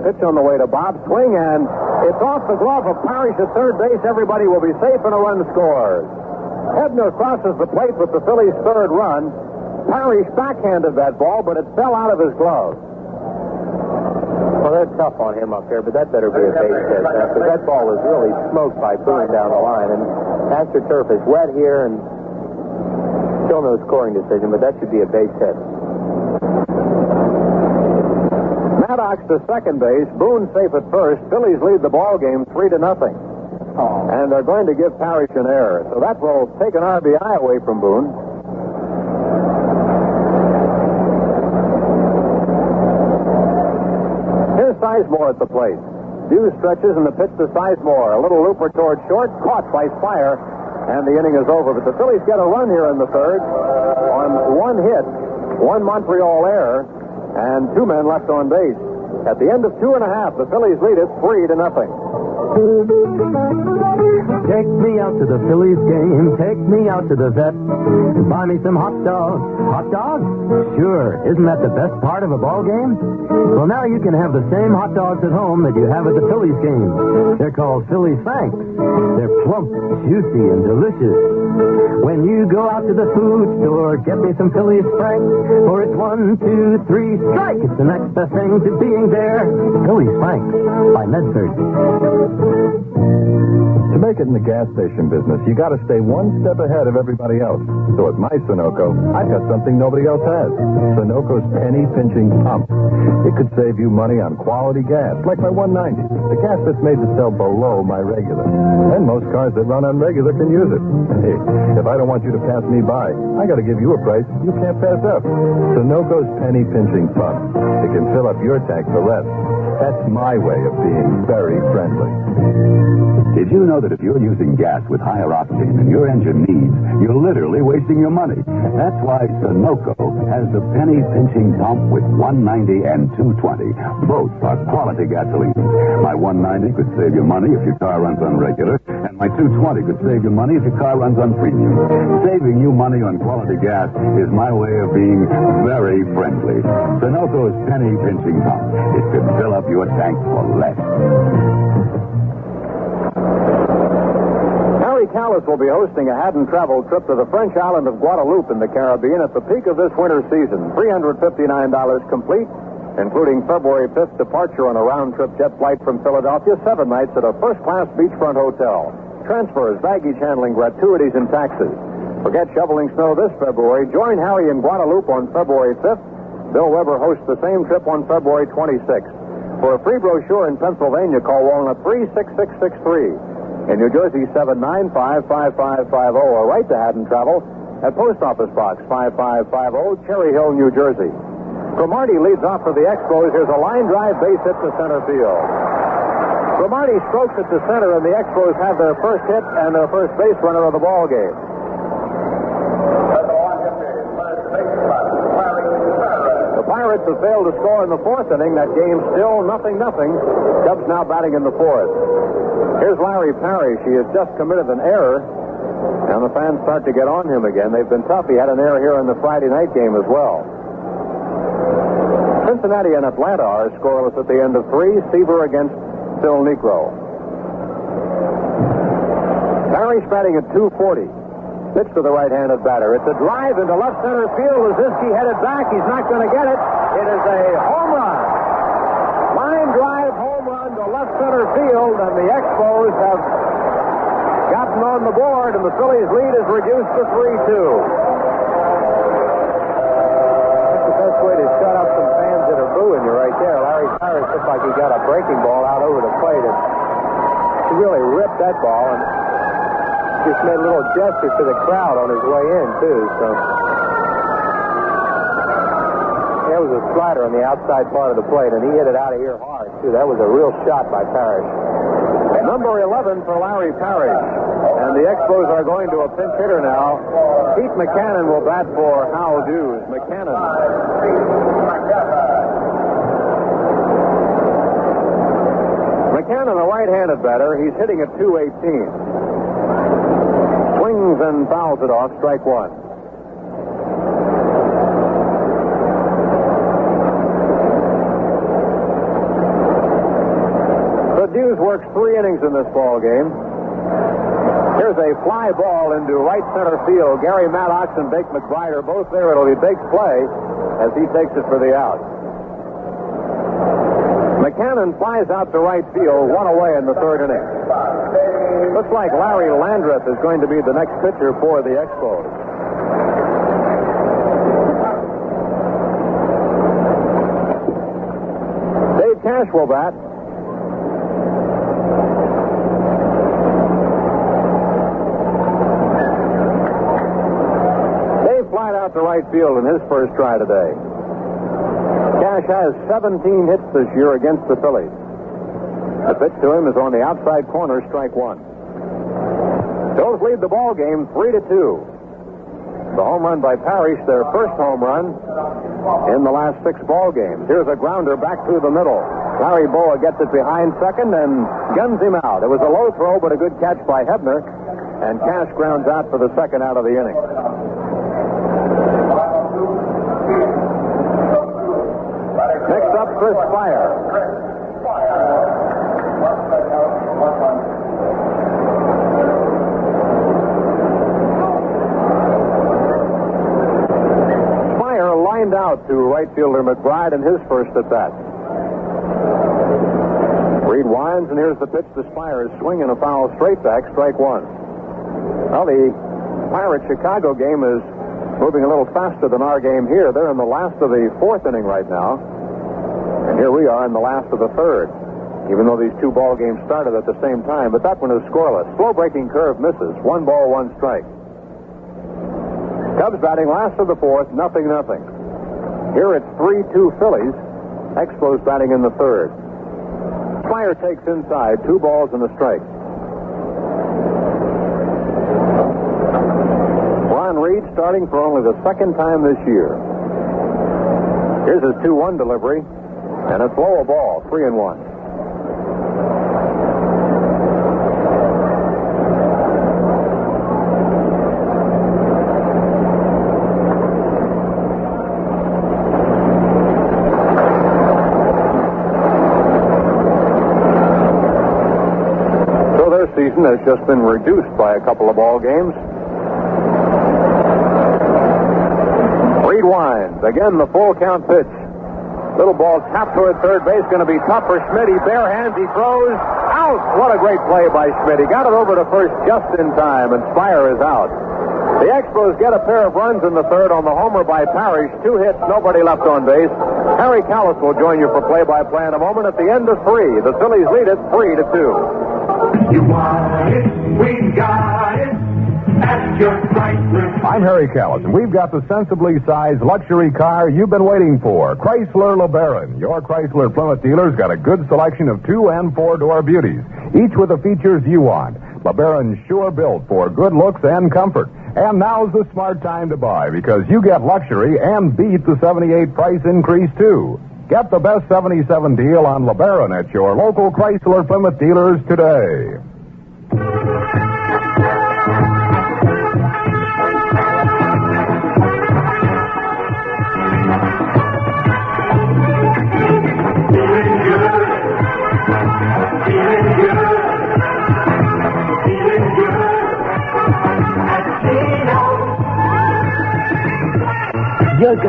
Pitch on the way to Bob. Swing, and it's off the glove of Parrish at third base. Everybody will be safe and a run scores. Hebner crosses the plate with the Phillies' 3rd run. Parrish backhanded that ball, but it fell out of his glove. Well, they're tough on him up here, but that better be a base hit, because that ball was really smoked by Boone down the line. And AstroTurf is wet here, and still no scoring decision, but that should be a base hit. Maddox to second base. Boone safe at first. Phillies lead the ball game 3-0. And they're going to give Parrish an error. So that will take an RBI away from Boone. Here's Sizemore at the plate. Hughes stretches and the pitch to Sizemore. A little looper toward short, caught by Speier, and the inning is over. But the Phillies get a run here in the 3rd on 1 hit, 1 Montreal error, and 2 men left on base. At the end of 2.5, the Phillies lead it 3-0. Take me out to the Phillies game. Take me out to the vet. Buy me some hot dogs. Hot dogs? Sure. Isn't that the best part of a ball game? Well, now you can have the same hot dogs at home that you have at the Phillies game. They're called Phillies Franks. They're plump, juicy, and delicious. When you go out to the food store, get me some Phillies Franks. For it's 1, 2, 3, strike! It's the next best thing to being there. Phillies Franks by MedSurg. To make it in the gas station business, you got to stay one step ahead of everybody else. So at my Sunoco, I've got something nobody else has. Sunoco's penny pinching pump. It could save you money on quality gas, like my 190, the gas that's made to sell below my regular. And most cars that run on regular can use it. Hey, if I don't want you to pass me by, I got to give you a price you can't pass up. Sunoco's penny pinching pump. It can fill up your tank for less. That's my way of being very friendly. Did you know that if you're using gas with higher octane than your engine needs, you're literally wasting your money? That's why Sunoco has the penny pinching pump with 190 and 220. Both are quality gasoline. My 190 could save you money if your car runs on regular, and my 220 could save you money if your car runs on premium. Saving you money on quality gas is my way of being very friendly. Sunoco's penny pinching pump. It can fill up your tank for less. Callis will be hosting a hadn't-traveled trip to the French island of Guadeloupe in the Caribbean at the peak of this winter season. $359 complete, including February 5th departure on a round-trip jet flight from Philadelphia, 7 nights at a first-class beachfront hotel. Transfers, baggage handling, gratuities, and taxes. Forget shoveling snow this February. Join Harry in Guadeloupe on February 5th. Bill Weber hosts the same trip on February 26th. For a free brochure in Pennsylvania, call Walnut 36663. In New Jersey, 795-5550, or write to Haddon Travel at Post Office Box 5550, Cherry Hill, New Jersey. Cromartie leads off for the Expos. Here's a line drive base hit to center field. Cromartie strokes it to center, and the Expos have their first hit and their first base runner of the ball game. The Pirates have failed to score in the 4th inning. That game still 0-0. Cubs now batting in the 4th. Here's Larry Parrish. He has just committed an error, and the fans start to get on him again. They've been tough. He had an error here in the Friday night game as well. Cincinnati and Atlanta are scoreless at the end of 3. Seaver against Phil Negro. Parrish batting at 240. Pitch to the right-handed batter. It's a drive into left center field. Luzinski headed back. He's not going to get it. It is a home run. Line drive home run to left center field, and the Expos have gotten on the board, and the Phillies' lead is reduced to 3-2. That's the best way to shut up some fans that are booing you right there. Larry Parrish looked like he got a breaking ball out over the plate, and he really ripped that ball, and just made a little gesture to the crowd on his way in, too. So there was a slider on the outside part of the plate, and he hit it out of here hard, too. That was a real shot by Parrish. Number 11 for Larry Parrish. And the Expos are going to a pinch hitter now. Pete McCannon will bat for Hal Dues. McCannon, a right-handed batter. He's hitting at 218. Swings and fouls it off, strike one. So Dues works 3 innings in this ball game. Here's a fly ball into right center field. Garry Maddox and Bake McBride are both there. It'll be Bake's play as he takes it for the out. McCannon flies out to right field, 1 away in the 3rd inning. Looks like Larry Landreth is going to be the next pitcher for the Expos. Dave Cash will bat. Dave flied out to right field in his first try today. Cash has 17 hits this year against the Phillies. The pitch to him is on the outside corner, strike one. Phillies lead the ball game 3-2. The home run by Parrish, their first home run in the last 6 ball games. Here's a grounder back through the middle. Larry Bowa gets it behind second and guns him out. It was a low throw, but a good catch by Hebner, and Cash grounds out for the second out of the inning. Next up, Chris Speier. Speier lined out to right fielder McBride in his first at bat. Reed winds, and here's the pitch to Speier. Swing and a foul straight back, strike one. Well, the Pirates-Chicago game is moving a little faster than our game here. They're in the last of the 4th inning right now. And here we are in the last of the 3rd, even though these 2 ball games started at the same time. But that one is scoreless. Slow breaking curve misses. 1 ball, 1 strike. Cubs batting last of the 4th, 0-0. Here it's 3-2 Phillies. Expos batting in the 3rd. Speier takes inside, 2 balls and a strike. Ron Reed starting for only the 2nd time this year. Here's his 2-1 delivery. And it's low a ball, 3-1. So their season has just been reduced by a couple of ball games. Reed winds. Again, the full count pitch. Little ball tapped toward third base. Going to be tough for Schmidt. He bare hands. He throws. Out. What a great play by Schmidt. He got it over to first just in time, and Speier is out. The Expos get a pair of runs in the 3rd on the homer by Parrish. 2 hits, nobody left on base. Harry Callis will join you for play-by-play in a moment. At the end of 3, the Phillies lead it 3-2. You want it, we've got it. At your Chrysler. I'm Harry Callis, and we've got the sensibly sized luxury car you've been waiting for. Chrysler LeBaron. Your Chrysler Plymouth dealer's got a good selection of 2- and 4-door beauties, each with the features you want. LeBaron's sure built for good looks and comfort. And now's the smart time to buy, because you get luxury and beat the 78 price increase, too. Get the best 77 deal on LeBaron at your local Chrysler Plymouth dealers today.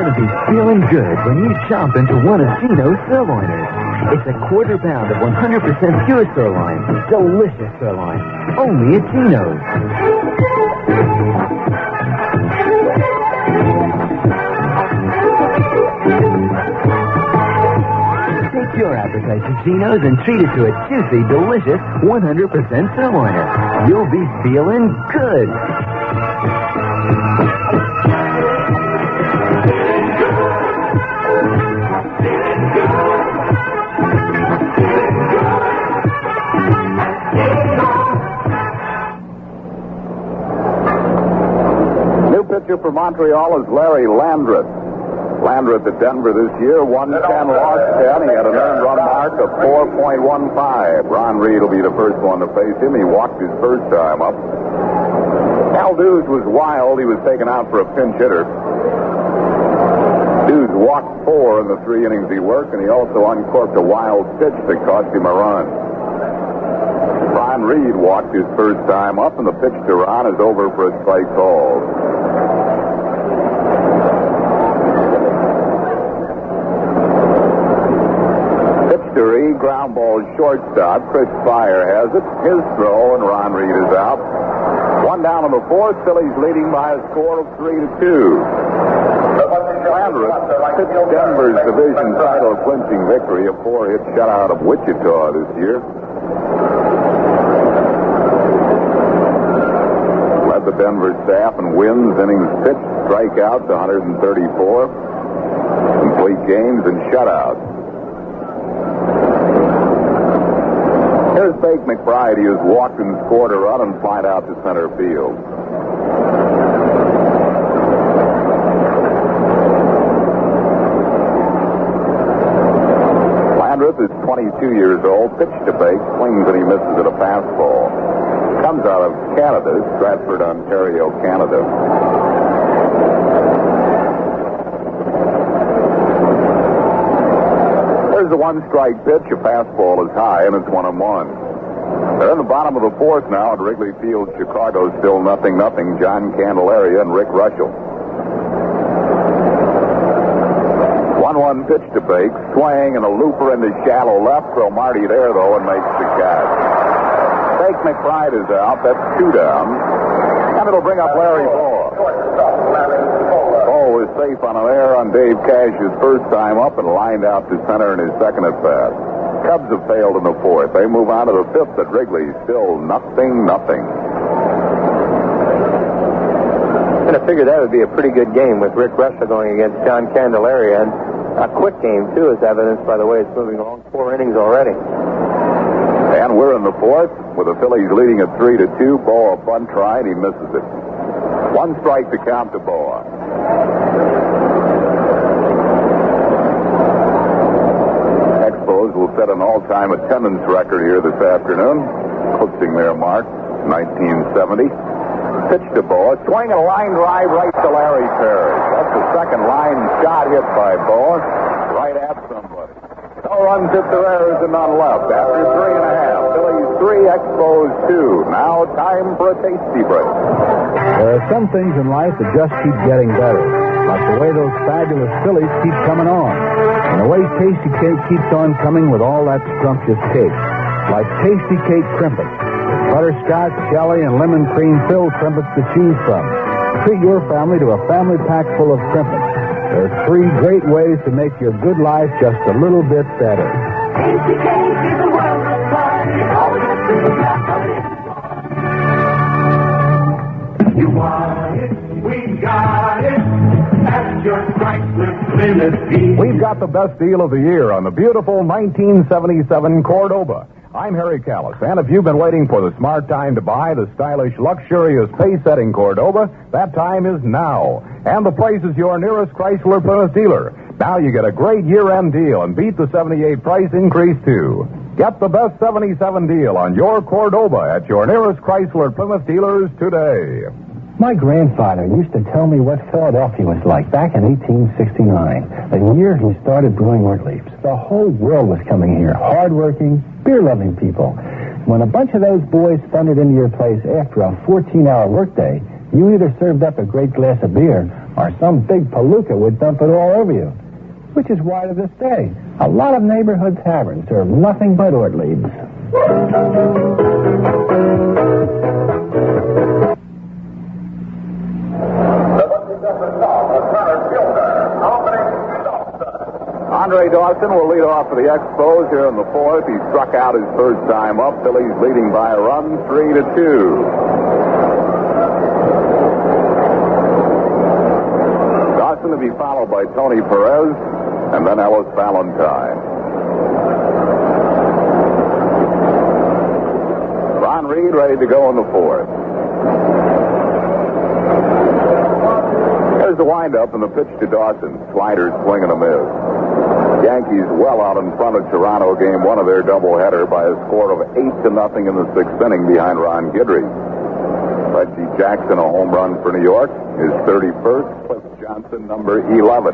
going to be feeling good when you jump into one of Geno's sirloiners. It's a quarter pound of 100% pure sirloin. Delicious sirloin. Only at Geno's. Take your appetite to Geno's and treat it to a juicy, delicious 100% sirloiner. You'll be feeling good. New pitcher for Montreal is Larry Landreth. Landreth at Denver this year, won 10, lost 10. He had an earned run mark of 4.15. Ron Reed will be the first one to face him. He walked his first time up. Hal Dues was wild. He was taken out for a pinch hitter. Dues walked 4 in the 3 innings he worked, and he also uncorked a wild pitch that cost him a run. Ron Reed walked his first time up, and the pitch to Ron is over for a strike call. Ground ball shortstop. Chris Speier has it. His throw, and Ron Reed is out. One down in the fourth. Phillies leading by a score of 3-2. Landreth pitched Denver's division title clinching victory, a 4-hit shutout of Wichita this year. Led the Denver staff in wins, innings pitched, strikeouts 134, complete games, and shutouts. Here's Bake McBride. He has walked and scored a run and flied out to center field. Landreth is 22 years old. Pitched to Bake, swings and he misses at a fastball. Comes out of Canada, Stratford, Ontario, Canada. There's the one-strike pitch. A fastball is high, and it's 1-1. They're in the bottom of the fourth now at Wrigley Field, Chicago. Still 0-0. John Candelaria and Rick Russell. 1-1 pitch to Bake. Swing and a looper into shallow left. Cromartie there, though, and makes the catch. Bake McBride is out. That's 2 down. And it'll bring up Larry Bowa. Bowa was safe on an error on Dave Cash's first time up and lined out to center in his second at bat. Cubs have failed in the fourth. They move on to the fifth at Wrigley. Still 0-0. I figured that would be a pretty good game with Rick Russell going against John Candelaria. And a quick game, too, as evidenced by the way it's moving along. 4 innings already. And we're in the fourth with the Phillies leading at 3-2. Bowa bunt try, and he misses it. 1 strike to count to Bowa. Expos will set an all-time attendance record here this afternoon, eclipsing their mark, 1970. Pitch to Bowa, swing a line drive right to Larry Parrish. That's the second line shot hit by Bowa, right at somebody. No runs hit the errors and none left. After 3.5, Phillies 3, Expos 2. Now time for a tasty break. There are some things in life that just keep getting better, like the way those fabulous Phillies keep coming on, and the way Tasty Cake keeps on coming with all that scrumptious cake, like Tasty Cake Crimpets. Butterscotch, jelly, and lemon cream filled crimpets to choose from. Treat your family to a family pack full of crimpets. There are 3 great ways to make your good life just a little bit better. Tasty Cake is a world of fun. It's always a good stuff. You want it, we got it. At your Chrysler Plymouth Beach. We've got the best deal of the year on the beautiful 1977 Cordoba. I'm Harry Callis, and if you've been waiting for the smart time to buy the stylish, luxurious, pace-setting Cordoba, that time is now. And the place is your nearest Chrysler Plymouth dealer. Now you get a great year-end deal and beat the 78 price increase, too. Get the best 77 deal on your Cordoba at your nearest Chrysler Plymouth dealers today. My grandfather used to tell me what Philadelphia was like back in 1869, the year he started brewing Ortlieb's. The whole world was coming here, hard-working, beer-loving people. When a bunch of those boys thundered into your place after a 14-hour workday, you either served up a great glass of beer or some big palooka would dump it all over you. Which is why to this day, a lot of neighborhood taverns serve nothing but Ortlieb's. Andre Dawson will lead off for the Expos here in the fourth. He struck out his first time up. Phillies leading by a run, 3-2. Dawson to be followed by Tony Perez and then Ellis Valentine. Ron Reed ready to go in the fourth. There's the windup and the pitch to Dawson. Slider swing and a miss. Yankees well out in front of Toronto, game one of their doubleheader by a score of 8-0 in the sixth inning behind Ron Guidry. Reggie Jackson a home run for New York, his 31st. Cliff Johnson number 11.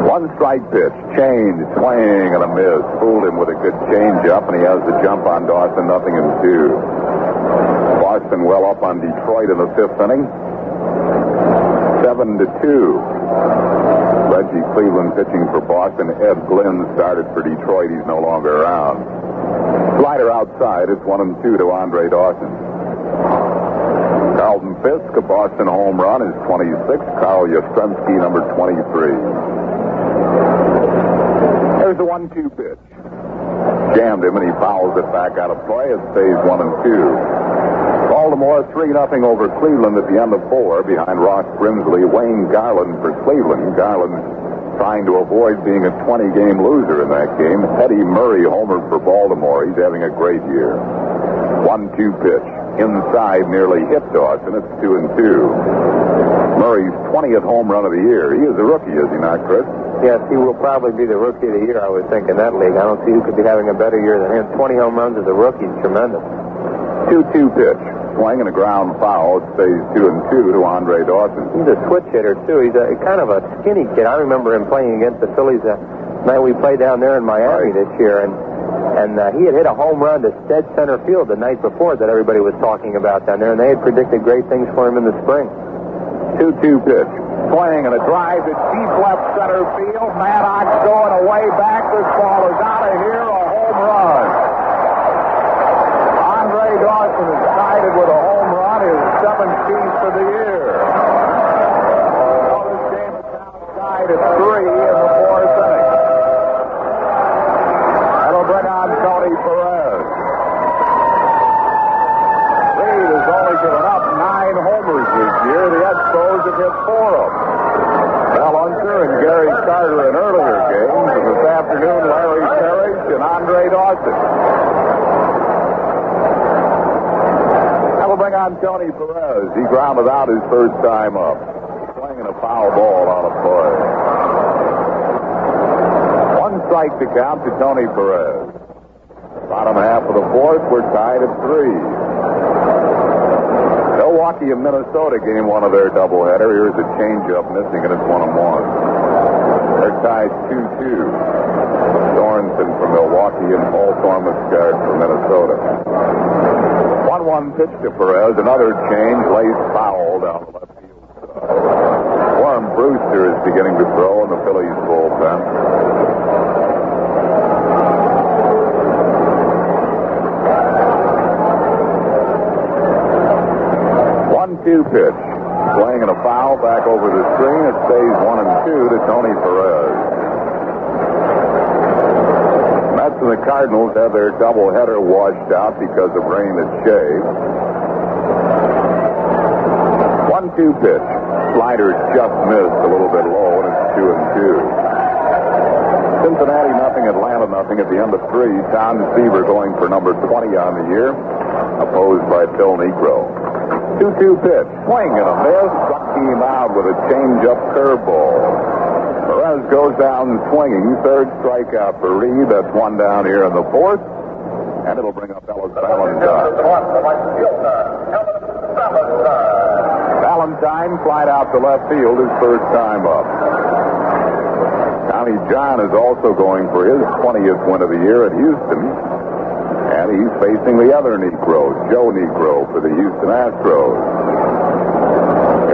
One strike pitch, change, swing and a miss. Fooled him with a good change-up, and he has the jump on Dawson, 0-2. Boston well up on Detroit in the fifth inning, 7-2. Reggie Cleveland pitching for Boston. Ed Glynn started for Detroit. He's no longer around. Slider outside. It's 1-2 to Andre Dawson. Carlton Fisk, a Boston home run, is 26. Carl Yastrzemski, number 23. There's the 1-2 pitch. Jammed him, and he fouls it back out of play. It stays 1-2. Baltimore 3-0 over Cleveland at the end of four behind Ross Grimsley. Wayne Garland for Cleveland. Garland trying to avoid being a 20-game loser in that game. Eddie Murray homered for Baltimore. He's having a great year. 1-2 pitch. Inside nearly hit Dawson. It's 2-2. Murray's 20th home run of the year. He is a rookie, is he not, Chris? Yes, he will probably be the rookie of the year, I would think, in that league. I don't see who could be having a better year than him. 20 home runs as a rookie is tremendous. 2-2 pitch. Swing and a ground foul. It stays 2-2 to Andre Dawson. He's a switch hitter, too. He's a kind of a skinny kid. I remember him playing against the Phillies the night we played down there in Miami this year, and he had hit a home run to Stade center field the night before that everybody was talking about down there, and they had predicted great things for him in the spring. 2-2 pitch. Swing and a drive to deep left center field. Maddox going away back. This ball is out of here. A home run. Andre Dawson is tied with a home run. His 17th for the year. This game is now tied at 3 in the fourth inning. That'll bring on Tony Perez. Reed has only given up 9 homers this year. The Expos have hit 4 of them. Mel Unser and Gary Carter in earlier games, and this afternoon Larry Parrish and Andre Dawson. That'll bring on Tony Perez. He grounded out his first time up, swinging a foul ball out of play. 1 strike to count to Tony Perez. Bottom half of the fourth, we're tied at 3. Milwaukee and Minnesota game one of their doubleheader. Here's a changeup missing, and it's 1-1. They're tied 2-2. Sorensen for Milwaukee and Paul Thormesgaard for Minnesota. 1-1 pitch to Perez. Another change, lays foul down the left field side. Warren Brewster is beginning to throw in the Phillies bullpen. 1-2 pitch. Swing and a foul back over the screen. It stays 1-2 to Tony Perez. Mets and the Cardinals have their doubleheader washed out because of rain at Shea. 1-2 pitch. Slider just missed a little bit low, and it's 2-2. Cincinnati nothing, Atlanta nothing at the end of 3. Tom Seaver going for number 20 on the year, opposed by Phil Niekro. 2-2 pitch. Swing and a miss. Struck him out with a change-up curveball. Perez goes down swinging. 3rd strikeout for Reed. That's 1 down here in the 4th. And it'll bring up Ellis Valentine. Valentine flied out to left field his first time up. Tommy John is also going for his 20th win of the year at Houston. And he's facing the other Negro, Joe Negro, for the Houston Astros.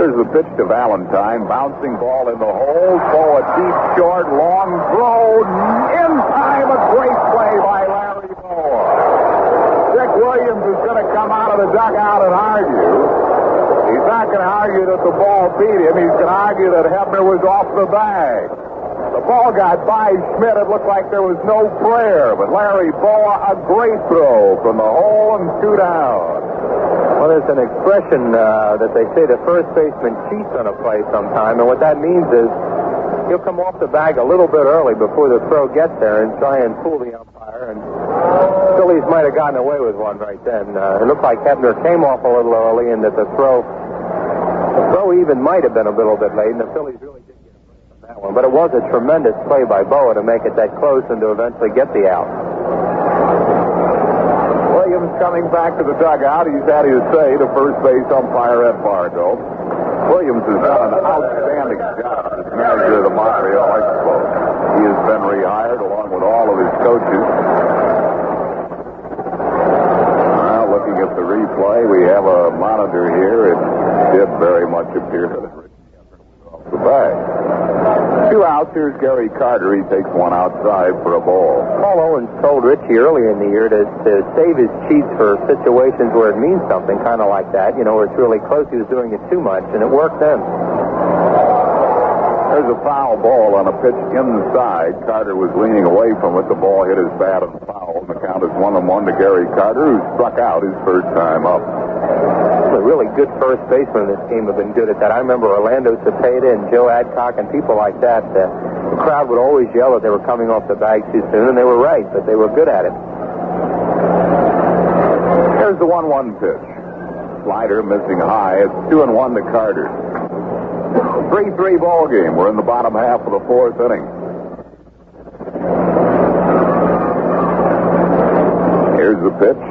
Here's the pitch to Valentine. Bouncing ball in the hole. Throw a deep, short, long throw. In time, a great play by Larry Bowa. Dick Williams is going to come out of the dugout and argue. He's not going to argue that the ball beat him. He's going to argue that Hebner was off the bag. The ball got by Schmidt. It looked like there was no prayer. But Larry Bowa, a great throw from the hole and 2 down. Well, there's an expression that they say the first baseman cheats on a play sometime, and what that means is he'll come off the bag a little bit early before the throw gets there and try and fool the umpire, and Phillies might have gotten away with one right then. It looked like Hebner came off a little early and that the throw even might have been a little bit late, and the Phillies really did get away from that one. But it was a tremendous play by Bowa to make it that close and to eventually get the out. Williams coming back to the dugout. He's had his say to first base umpire Ed Fargo. Williams has done an outstanding job as manager of the Montreal Expos. He has been rehired along with all of his coaches. Now, looking at the replay, we have a monitor here. It did very much appear that Richie Hebner was off the bag. 2 outs. Here's Gary Carter. He takes one outside for a ball. Paul Owens told Richie earlier in the year to save his cheats for situations where it means something, kind of like that, where it's really close. He was doing it too much, and it worked then. There's a foul ball on a pitch inside. Carter was leaning away from it. The ball hit his bat and foul. And the count is 1-1 to Gary Carter, who struck out his first time up. The really good first basemen in this team have been good at that. I remember Orlando Cepeda and Joe Adcock and people like that. The crowd would always yell that they were coming off the bag too soon, and they were right, but they were good at it. Here's the 1-1 pitch. Slider missing high. It's 2-1 to Carter. 3-3 ball game. We're in the bottom half of the 4th inning. Here's the pitch.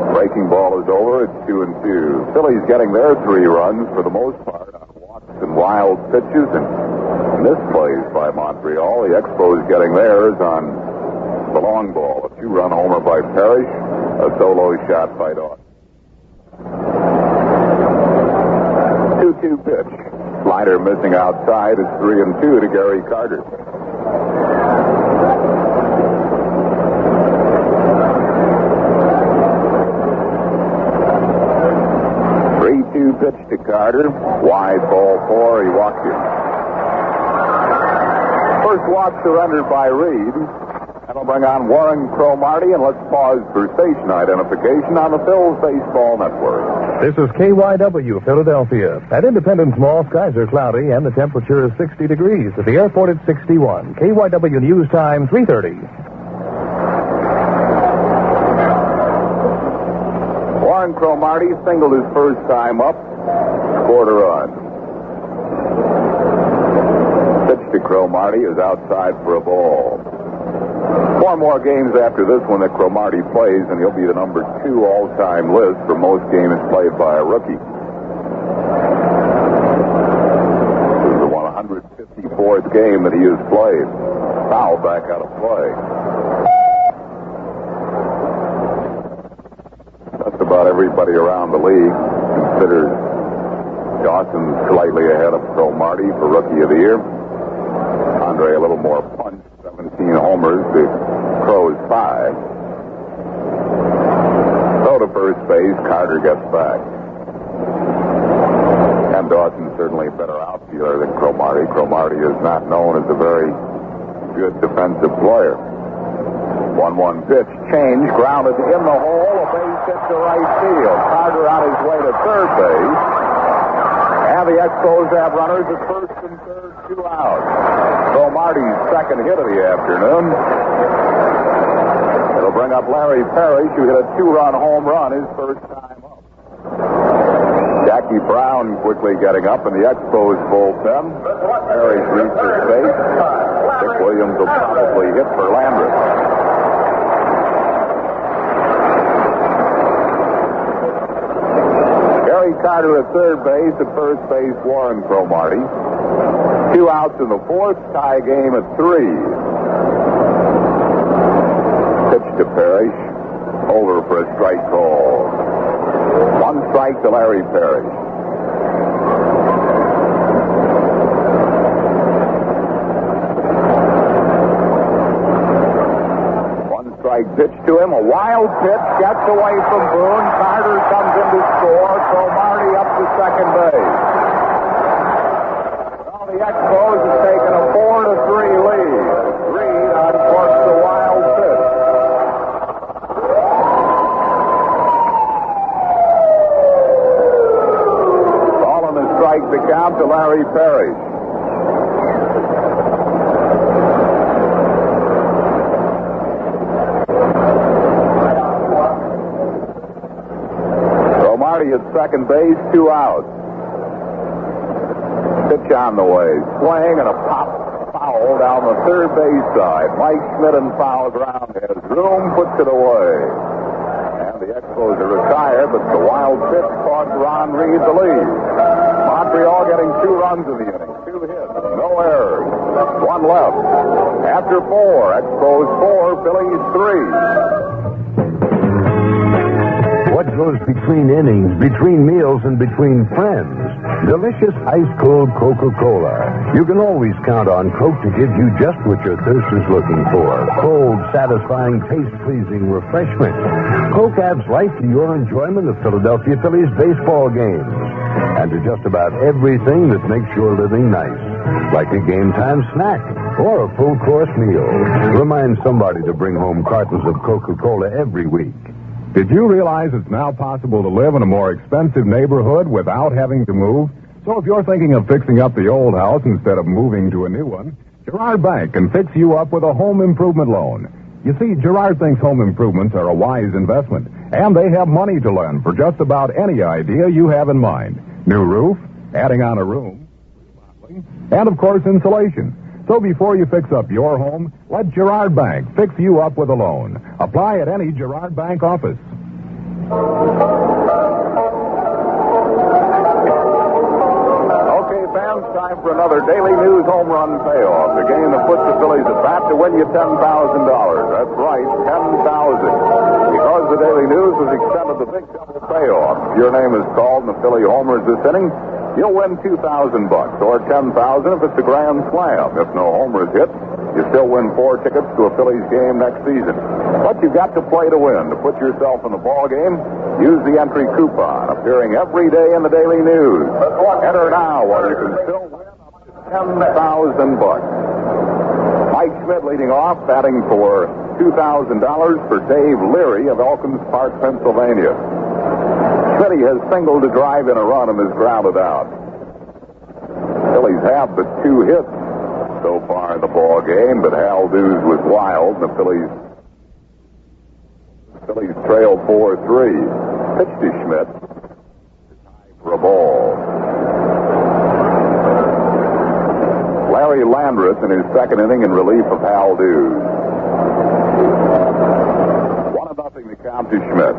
Breaking ball is over. It's 2-2. Phillies getting their 3 runs for the most part on walks and wild pitches and misplays by Montreal. The Expos getting theirs on the long ball. A 2-run homer by Parrish. A solo shot by Dawson. 2-2 pitch. Slider missing outside. It's 3-2 to Gary Carter. Pitch to Carter. Wide ball 4. He walked it. First walk surrendered by Reed. That'll bring on Warren Cromartie, and let's pause for station identification on the Phil's Baseball Network. This is KYW, Philadelphia. At Independence Mall, skies are cloudy, and the temperature is 60 degrees. At the airport, it's 61. KYW News Time, 3:30. Warren Cromartie singled his first time up, scored a run. Pitch to Cromartie is outside for a ball. 4 more games after this one that Cromartie plays, and he'll be the number 2 all-time list for most games played by a rookie. This is the 154th game that he has played. Foul back out of play. Just about everybody around the league considers Dawson slightly ahead of Cromartie for Rookie of the Year. Andre a little more punch, 17 homers. The Crows 5. Throw to first base. Carter gets back. And Dawson certainly a better outfielder than Cromartie. Cromartie is not known as a very good defensive player. 1-1 pitch. Change. Grounded in the hole. A base hit to right field. Carter on his way to third base. And the Expos have runners at first and third, 2 outs. Cromartie's second hit of the afternoon. It'll bring up Larry Parrish, who hit a 2-run home run his first time up. Jackie Brown quickly getting up in the Expos bullpen. Parrish reaches base. Dick Williams will probably hit for Landry. Carter at third base. At first base, Warren Cromartie. 2 outs in the 4th. Tie game at 3. Pitch to Parrish. Over for a strike call. 1 strike to Larry Parrish. strike pitch to him. A wild pitch gets away from Boone. Carter comes in to score. Cromartie up to second base. Well, the Expos have taken a 4-3 lead. Reed uncorks the wild pitch. Calling the strike to count to Larry Parrish. At second base, 2 outs. Pitch on the way. Swing and a pop foul down the third base side. Mike Schmidt in foul ground has room, puts it away. And the Expos are retired, but the wild pitch cost Ron Reed the lead. Montreal getting 2 runs in the inning. 2 hits, no errors. 1 left. After 4, Expos 4, Phillies 3. What goes between innings, between meals, and between friends? Delicious ice-cold Coca-Cola. You can always count on Coke to give you just what your thirst is looking for. Cold, satisfying, taste-pleasing refreshment. Coke adds life to your enjoyment of Philadelphia Phillies baseball games. And to just about everything that makes your living nice. Like a game-time snack or a full-course meal. Remind somebody to bring home cartons of Coca-Cola every week. Did you realize it's now possible to live in a more expensive neighborhood without having to move? So if you're thinking of fixing up the old house instead of moving to a new one, Girard Bank can fix you up with a home improvement loan. You see, Girard thinks home improvements are a wise investment, and they have money to lend for just about any idea you have in mind. New roof, adding on a room, remodeling, and of course insulation. So before you fix up your home, let Girard Bank fix you up with a loan. Apply at any Girard Bank office. Okay, fans, time for another Daily News home run payoff. The game that puts the Phillies at bat to win you $10,000. That's right, $10,000. Because the Daily News has extended the big double payoff. If your name is called in the Philly homers this inning, you'll win $2,000 or $10,000 if it's a grand slam. If no homers hit, you still win 4 tickets to a Phillies game next season. But you've got to play to win. To put yourself in the ball game, use the entry coupon appearing every day in the Daily News. Enter now while you can still win up to $10,000. Mike Schmidt leading off, batting for $2,000 for Dave Leary of Elkins Park, Pennsylvania. Schmidt has singled to drive in a run and has grounded out. Phillies have but 2 hits so far in the ball game, but Hal Dues was wild, and the Phillies trail 4-3. Pitch to Schmidt for a ball. Larry Landreth in his second inning in relief of Hal Dues. 1-0 to count to Schmidt.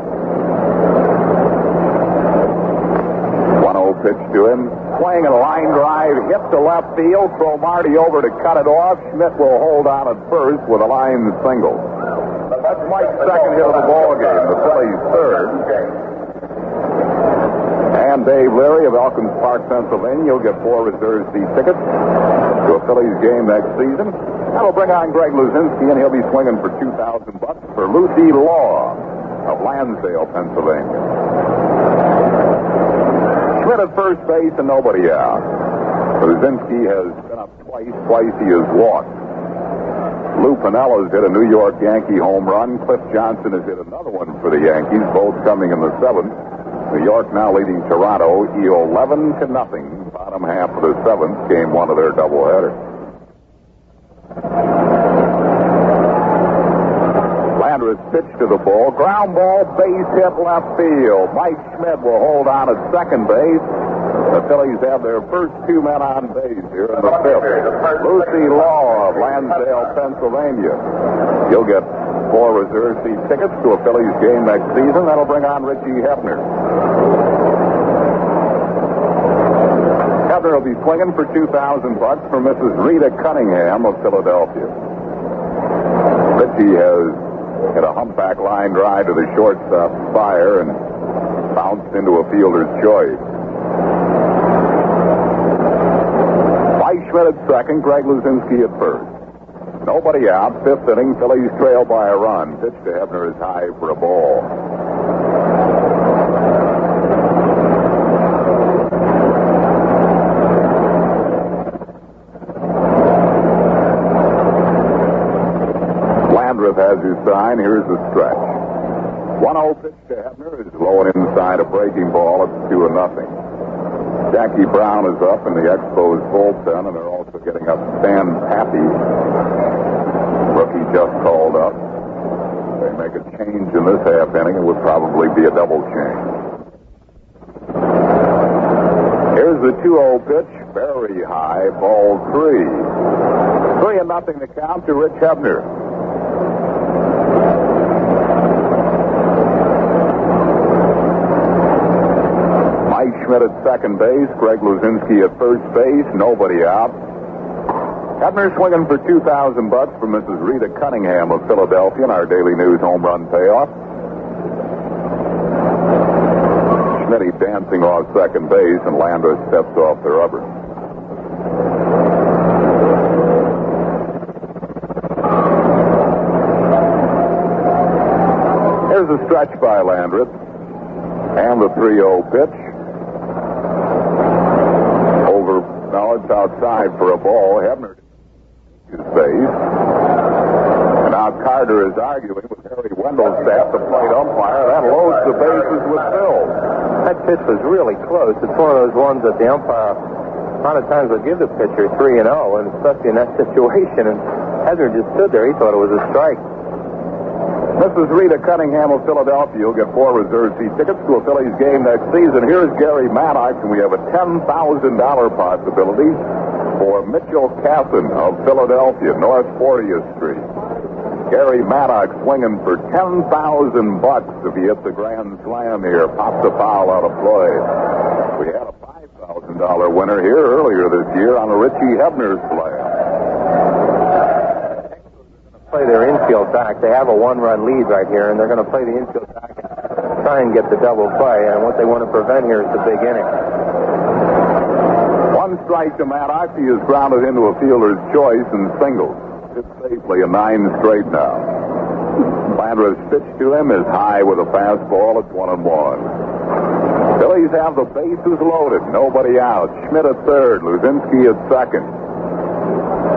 1-0 pitch to him. Swing and a line drive, hit to left field. Cromartie over to cut it off. Schmidt will hold on at first with a line single. That's Mike's second hit of the ball game. The Phillies' third. And Dave Leary of Elkins Park, Pennsylvania, you'll get 4 reserve seat tickets to a Phillies game next season. That'll bring on Greg Luzinski, and he'll be swinging for $2,000 for Lucy Law of Lansdale, Pennsylvania. Schmidt at first base and nobody out. Luzinski has been up twice. Twice he has walked. Lou Pinella's hit a New York Yankee home run. Cliff Johnson has hit another one for the Yankees, both coming in the 7th. New York now leading Toronto 11-0. Bottom half of the 7th, game 1 of their doubleheader. Landreth pitch to the ball. Ground ball, base hit left field. Mike Schmidt will hold on at second base. The Phillies have their first 2 men on base here in the 5th. Lucy Law of Lansdale, Pennsylvania. You'll get 4 reserve seat tickets to a Phillies game next season. That'll bring on Richie Hebner. Hebner will be swinging for $2,000 for Mrs. Rita Cunningham of Philadelphia. Richie has hit a humpback line drive to the shortstop Speier and bounced into a fielder's choice. Mike Schmidt at second, Greg Luzinski at first. Nobody out. Fifth inning. Phillies trail by a run. Pitch to Hebner is high for a ball. Landreth has his sign. Here's the stretch. 1-0 pitch to Hebner is low and inside a breaking ball. It's 2-0. Jackie Brown is up in the Expos bullpen, and they're also getting up Stan Pappy. Rookie just called up. They make a change in this half inning. It would probably be a double change. Here's the 2-0 pitch. Very high. Ball 3. 3-0 to count to Rich Hebner. Mike Schmidt at second base. Greg Luzinski at first base. Nobody out. Hebner swinging for $2,000 for Mrs. Rita Cunningham of Philadelphia in our Daily News home run payoff. Schmidt dancing off second base, and Landreth steps off the rubber. Here's a stretch by Landreth. And the 3-0 pitch. It's outside for a ball. Hebner his base. And now Carter is arguing with Harry Wendelstadt, the plate umpire. That loads the bases with Phil. That pitch was really close. It's one of those ones that the umpire a lot of times will give the pitcher 3-0, and especially in that situation. And Hebner just stood there. He thought it was a strike. Mrs. Rita Cunningham of Philadelphia will get 4 reserve seat tickets to a Phillies game next season. Here's Garry Maddox, and we have a $10,000 possibility for Mitchell Casson of Philadelphia, North 40th Street. Garry Maddox swinging for $10,000 if he hits a grand slam here. Pops a foul out of play. We had a $5,000 winner here earlier this year on a Richie Hebner slam. Play their infield back. They have a 1-run lead right here, and they're going to play the infield back and try and get the double play. And what they want to prevent here is the big inning. 1 strike to Maddox. He is grounded into a fielder's choice and singles. Hits safely a 9 straight now. Landreth's pitch to him is high with a fastball. It's 1-1. Phillies have the bases loaded. Nobody out. Schmidt at third. Luzinski at second.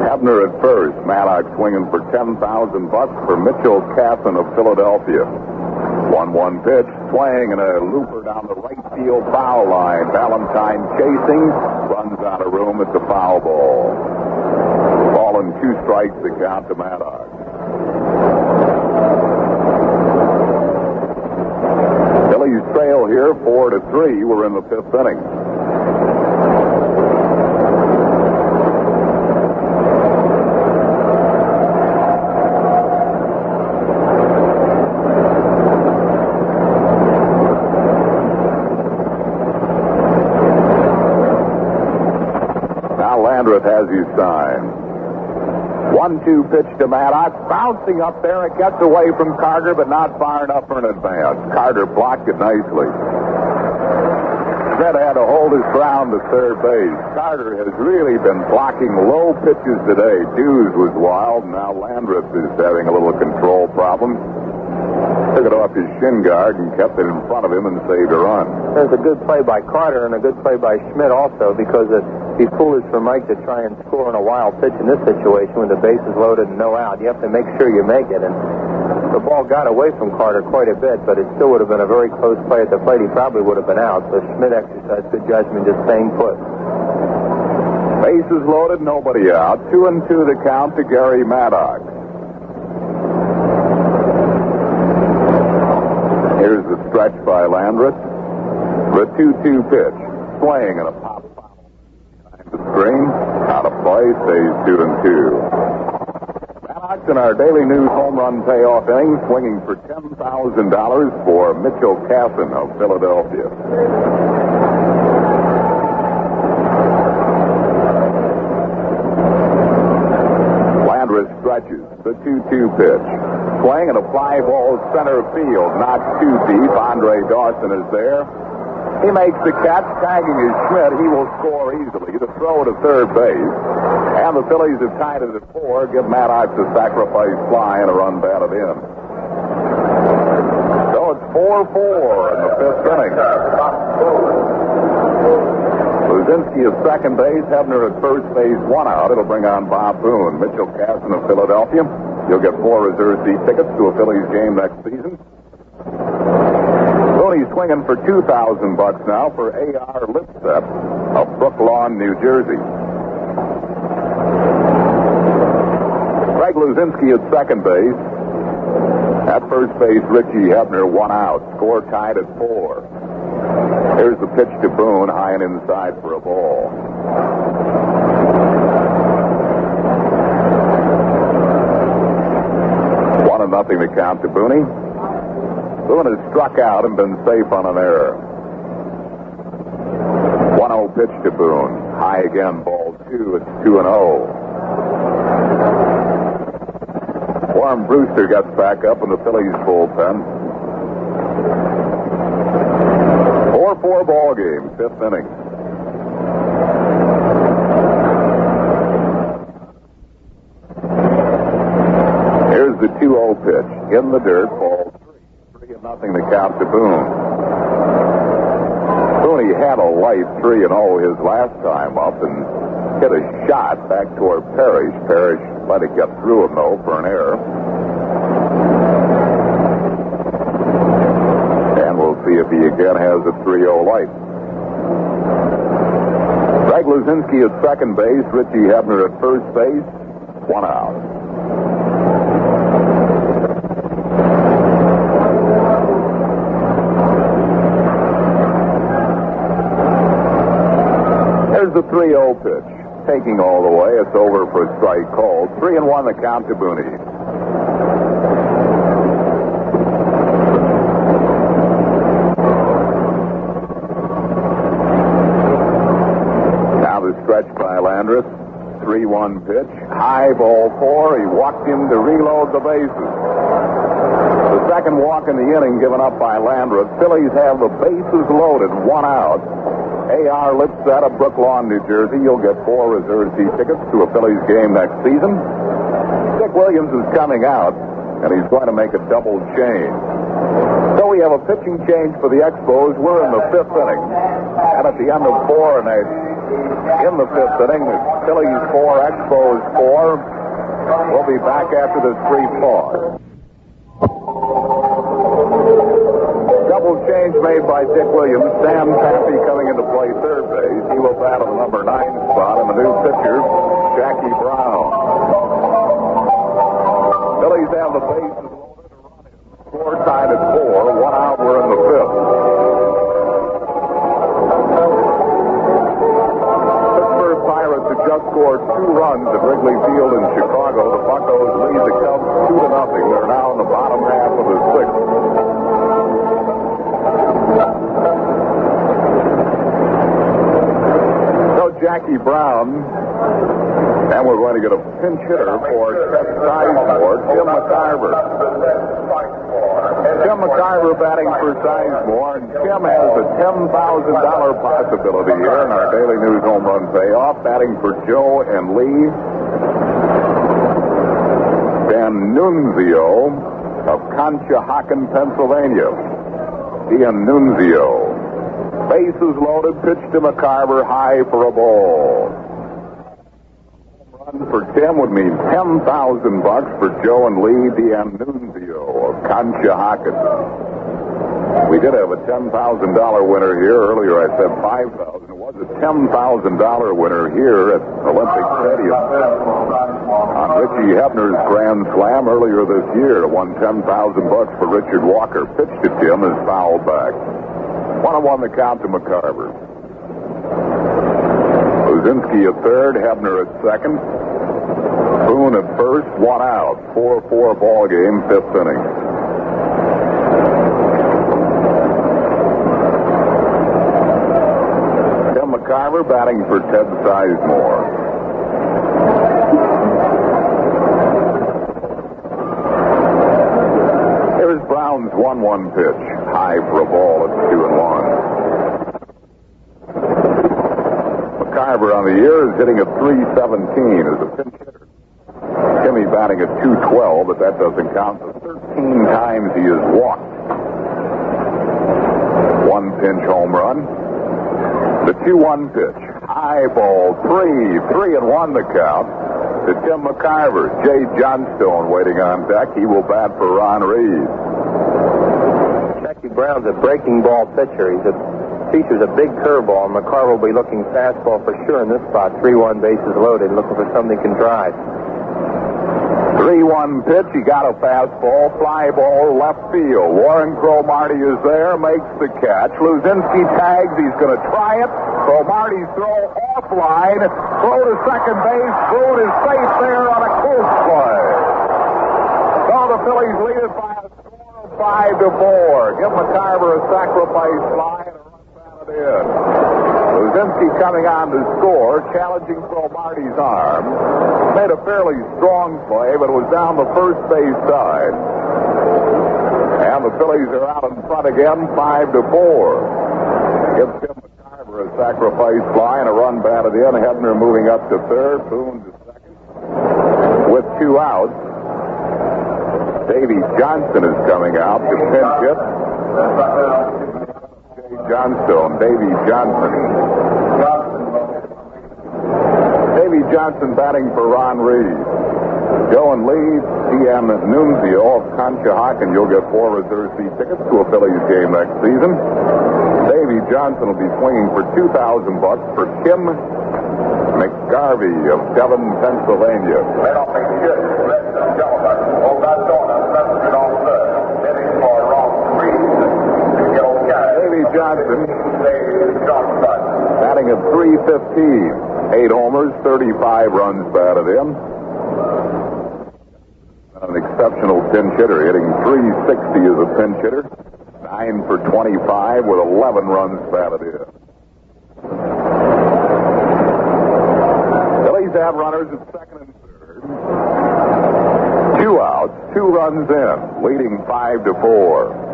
Hebner at first. Maddox swinging for $10,000 for Mitchell Casson of Philadelphia. 1-1 pitch. Swing and a looper down the right field foul line. Valentine chasing. Runs out of room. It's a foul ball. Ball and 2 strikes to count to Maddox. Phillies trail here 4-3. We're in the 5th inning. Landreth has his sign. 1-2 pitch to Maddox. Bouncing up there. It gets away from Carter, but not far enough for an advance. Carter blocked it nicely. Schmidt had to hold his ground to third base. Carter has really been blocking low pitches today. Dues was wild. Now Landreth is having a little control problem. Took it off his shin guard and kept it in front of him and saved a run. There's a good play by Carter and a good play by Schmidt also, because it'd be foolish for Mike to try and score on a wild pitch in this situation when the base is loaded and no out. You have to make sure you make it. And the ball got away from Carter quite a bit, but it still would have been a very close play at the plate. He probably would have been out. So Schmidt exercised good judgment just staying put. Bases loaded, nobody out. 2-2 the count to Garry Maddox. Here's the stretch by Landreth. The 2-2 pitch. Swing and a pop foul behind the screen. Out of play, stays 2-2. Maddox in our Daily News home run payoff inning, swinging for $10,000 for Mitchell Casson of Philadelphia. Landreth stretches. The 2-2 pitch. Swing and a fly ball center field. Not too deep. Andre Dawson is there. He makes the catch, tagging his Schmidt. He will score easily. The throw to third base. And the Phillies have tied it at 4. Give Maddox a sacrifice fly and a run batted in. So it's 4-4 in the 5th inning. Luzinski at second base. Hebner at first base. 1 out. It'll bring on Bob Boone. Mitchell Casson of Philadelphia. You'll get 4 reserve seat tickets to a Phillies game next season. He's swinging for $2,000 now for A.R. Lipset of Brooklawn, New Jersey. Greg Luzinski at second base. At first base, Richie Hebner, 1 out. Score tied at 4. Here's the pitch to Boone, high and inside for a ball. One and nothing to count to Boone. Boone has struck out and been safe on an error. 1-0 pitch to Boone. High again, ball 2. It's 2-0. Warren Brewster gets back up in the Phillies bullpen. 4-4 ball game, 5th inning. Here's the 2-0 pitch. In the dirt, ball 3-0 to count to Boone. Boone had a light 3-0 his last time up and hit a shot back toward Parrish. Parrish let it get through him, though, for an error. And we'll see if he again has a 3-0 light. Greg Luzinski at second base. Richie Hebner at first base. 1 out. The 3-0 pitch. Taking all the way. It's over for a strike called. 3-1 the count to Boone. Now the stretch by Landreth. 3-1 pitch. High, ball 4. He walked in to reload the bases. The second walk in the inning given up by Landreth. Phillies have the bases loaded. 1 out. A.R. Lipset of Brooklawn, New Jersey. You'll get 4 reserve seat tickets to a Phillies game next season. Dick Williams is coming out, and he's going to make a double change. So we have a pitching change for the Expos. We're in the 5th inning. And at the end of 4 and 8, in the 5th inning, it's Phillies 4, Expos 4. We'll be back after this brief pause. Double change made by Dick Williams. Sam Taffy coming into play third base. He will bat on the number 9 spot, and the new pitcher, Jackie Brown. Phillies have the bases loaded to run in. Score tied at 4. 1 out. We're in the 5th. Pittsburgh Pirates have just scored 2 runs at Wrigley Field in Chicago. The Buccos lead the Cubs 2-0. They're now in the bottom half of the 6th. Jackie Brown, and we're going to get a pinch hitter for Ted Sizemore, Tim McIver. Tim McIver batting for Sizemore, and Tim has a $10,000 possibility here in our Daily News Home Run Payoff, batting for Joe and Lee. Dan Nunzio of Conshohocken, Pennsylvania. Ian Nunzio. Bases loaded, pitch to McIver, high for a ball. Run for Tim would mean $10,000 for Joe and Lee D'Annunzio of Conshohocken. We did have a $10,000 winner here. Earlier I said $5,000. It was a $10,000 winner here at Olympic Stadium. On Richie Hebner's Grand Slam earlier this year, won $10,000 for Richard Walker. Pitch to Tim is fouled back. 1-1 the count to McIver. Luzinski at third, Hebner at second. Boone at first, 1 out. 4-4 ball game, 5th inning. Tim McIver batting for Ted Sizemore. Here's Brown's 1-1 pitch. High for a ball. It's 2-1. McIver on the year is hitting at .317 as a pinch hitter. Timmy batting at .212, but that doesn't count. The 13 times he has walked. One pinch home run. The 2-1 pitch. High ball, 3-1 the count to Tim McIver. Jay Johnstone waiting on deck. He will bat for Ron Reed. Jackie Brown's a breaking ball pitcher. He features a big curveball, and McIver will be looking fastball for sure in this spot. 3-1 bases loaded, looking for something he can drive. 3-1 pitch. He got a fastball. Fly ball left field. Warren Cromartie is there. Makes the catch. Luzinski tags. He's going to try it. Cromartie's throw offline. Throw to second base. Boone is safe there on a close play. So the Phillies lead it by a score of 5-4. Give McIver a sacrifice fly and a run batted in. Luzinski coming on to score, challenging Cromartie's arm. Made a fairly strong play, but it was down the first base side. And the Phillies are out in front again, 5-4. Gives Tim McIver a sacrifice fly and a run batted in. Hebner moving up to third, Boone to second. With 2 outs, Davey Johnson is coming out to pinch hit. Jay Johnstone, Davey Johnson. Davey Johnson batting for Ron Reed. Joe and Lee, T.M. Nunzio of Conshohocken. You'll get 4 reserve seat tickets to a Phillies game next season. Davey Johnson will be swinging for $2,000 for Kim McGarvey of Devon, Pennsylvania. Davey Johnson batting at .315. 8 homers, 35 runs batted in. An exceptional pinch hitter, hitting .360 as a pinch hitter. 9 for 25 with 11 runs batted in. Phillies have runners at second and third. 2 outs, 2 runs in, leading 5-4.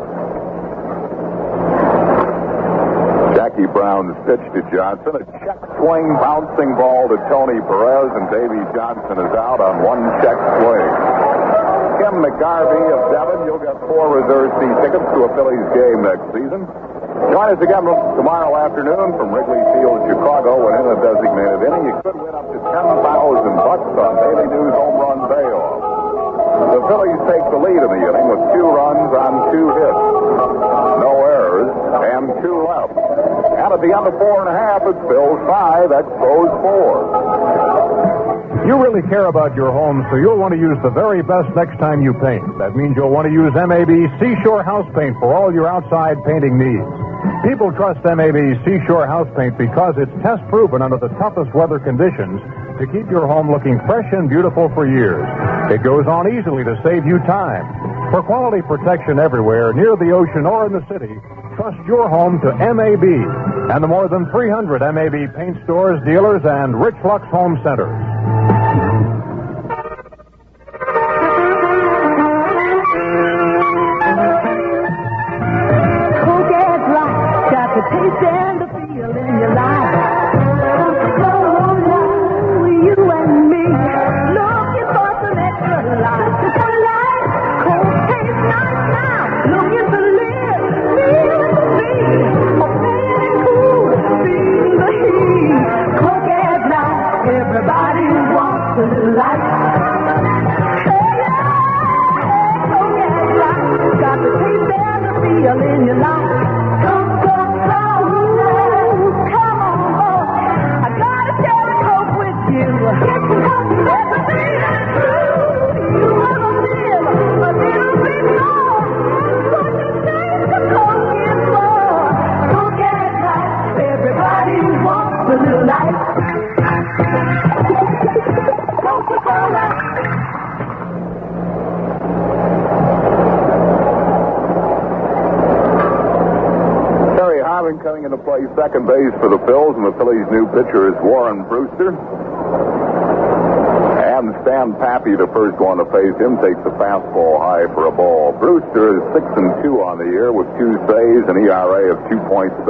Jackie Brown's pitch to Johnson. A check swing, bouncing ball to Tony Perez, and Davey Johnson is out on 1 check swing. Kim McGarvey of Devon, you'll get 4 reserve seat tickets to a Phillies game next season. Join us again tomorrow afternoon from Wrigley Field, Chicago, when in a designated inning. You could win up to $10,000 on Daily News Home Run Payoff. The Phillies take the lead in the inning with 2 runs on 2 hits. No errors, and 2 left. And at the end of 4.5, it's Phil's 5, Expos 4. You really care about your home, so you'll want to use the very best next time you paint. That means you'll want to use MAB Seashore House Paint for all your outside painting needs. People trust MAB Seashore House Paint because it's test-proven under the toughest weather conditions to keep your home looking fresh and beautiful for years. It goes on easily to save you time. For quality protection everywhere, near the ocean or in the city, trust your home to MAB and the more than 300 MAB paint stores, dealers, and Rich Lux Home Centers. Taste and the feel in your life. So you and me looking for some extra life. Just one life, cold taste nice now. Looking to live, feel the beat, or feeling cool, feel the heat. Cold gas life, everybody wants a little life. Hey, cold gas life, got the taste and the feel in your life. Coming into play second base for the Phils, and the Phillies' new pitcher is Warren Brewster. And Stan Pappy, the first one to face him, takes the fastball high for a ball. Brewster is 6-2 on the year with 2 saves, an ERA of 2.77.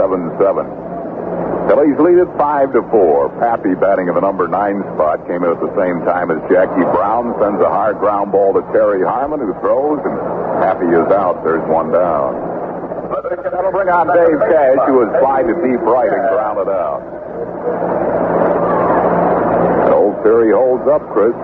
Phillies lead at 5-4. Pappy batting in the number 9 spot came in at the same time as Jackie Brown. Sends a hard ground ball to Terry Harmon, who throws, and Pappy is out. There's one down. That'll bring on Dave Cash, who was fly to deep right and grounded out. And old theory holds up, Chris.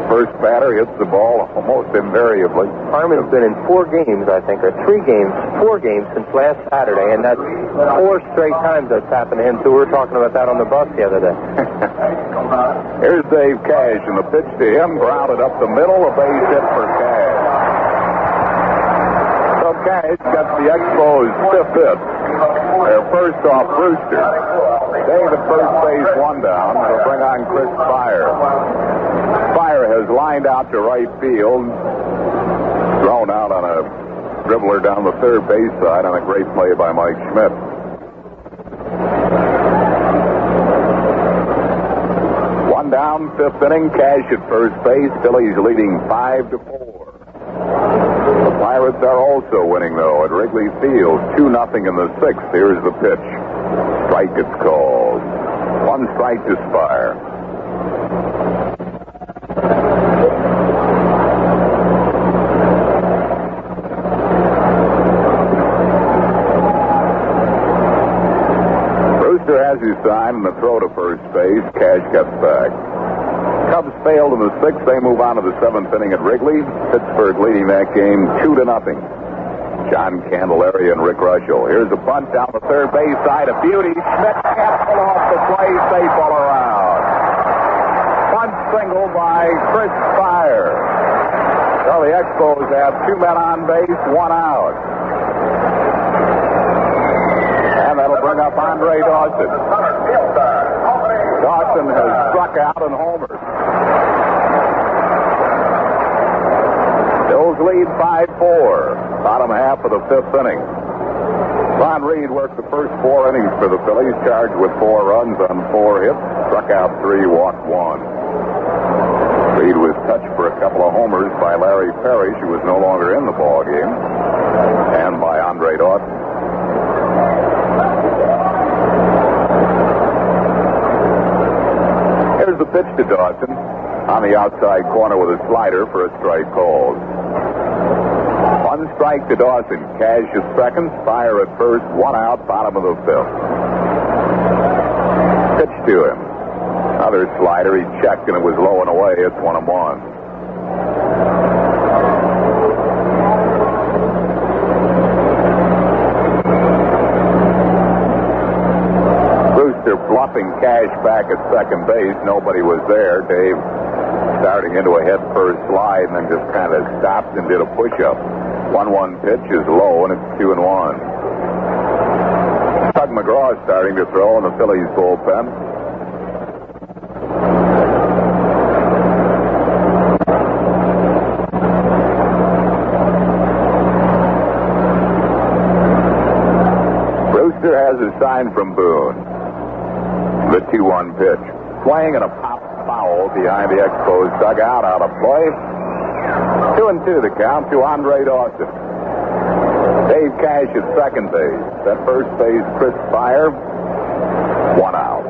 First batter hits the ball almost invariably. Harmon's been in 4 games, I think, or 4 games since last Saturday, and that's 4 straight times that's happened to him, too. We were talking about that on the bus the other day. Here's Dave Cash, and the pitch to him, grounded up the middle, a base hit for Cash. So Cash gets the Expos' 5th hit. Their first off Brewster. Dave at first base, 1 down. They'll bring on Chris Speier. Speier has lined out to right field, thrown out on a dribbler down the third base side on a great play by Mike Schmidt. One down, 5th inning. Cash at first base. Phillies leading 5-4. The Pirates are also winning, though, at Wrigley Field, 2-0 in the 6th. Here's the pitch. Strike it's called. 1 strike to Speier. Brewster has his sign and the throw to first base. Cash gets back. Cubs failed in the 6th. They move on to the 7th inning at Wrigley. Pittsburgh leading that game 2-0. John Candelaria and Rick Russell. Here's a bunt down the third base side. A beauty. Schmidt can't pull off the play. Safe all around. Bunt single by Chris Speier. So the Expos have 2 men on base, 1 out. And that'll bring up Andre Dawson. Dawson has struck out and homered. Bills lead 5-4. Bottom half of the 5th inning. Ron Reed worked the first 4 innings for the Phillies, charged with 4 runs on 4 hits, struck out 3, walked 1. Reed was touched for a couple of homers by Larry Parrish, who was no longer in the ball game, and by Andre Dawson. Here's the pitch to Dawson on the outside corner with a slider for a strike called. 1 strike to Dawson. Cash at second, Speier at first, 1 out, bottom of the 5th. Pitch to him. Another slider. He checked and it was low and away. It's 1-1. Brewster bluffing Cash back at second base. Nobody was there. Dave starting into a head-first slide and then just kind of stopped and did a push-up. 1-1 pitch is low, and it's 2-1. Tug McGraw is starting to throw in the Phillies bullpen. Brewster has a sign from Boone. The 2-1 pitch. Swing and a pop foul behind the Expos dugout, out of play. 2-2 the count to Andre Dawson. Dave Cash at second base. At first base, Chris Speier. 1 out.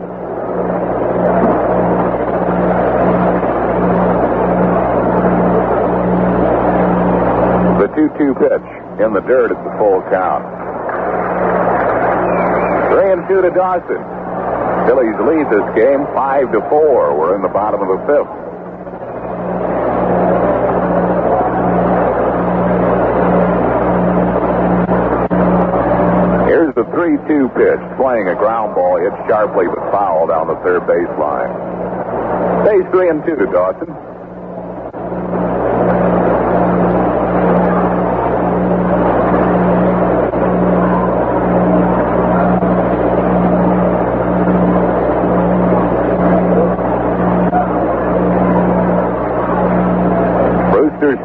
The 2-2 pitch in the dirt at the full count. 3-2 to Dawson. Phillies lead this game 5-4. We're in the bottom of the 5th. Here's the 3-2 pitch. Swing, a ground ball hit sharply but foul down the third baseline. Stays 3-2 to Dawson.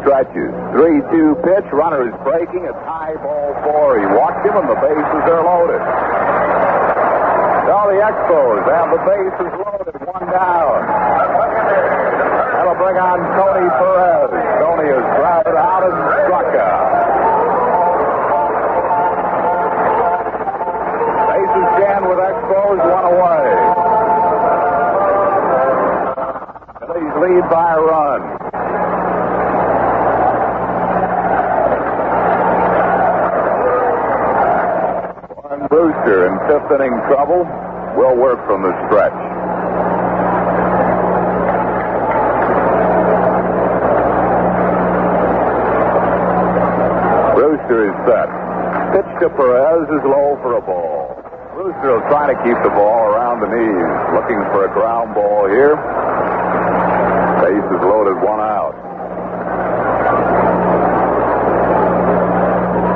Stretches. 3-2 pitch. Runner is breaking. It's high ball 4. He walked him and the bases are loaded. Now the Expos have the bases loaded. 1 down. That'll bring on Tony Perez. Tony is grounded out and struck out. try a run. Warren Brewster in fifth inning trouble will work from the stretch. Brewster is set. Pitch to Perez is low for a ball. Brewster will try to keep the ball around the knees. Looking for a ground ball here. Base is loaded, 1 out.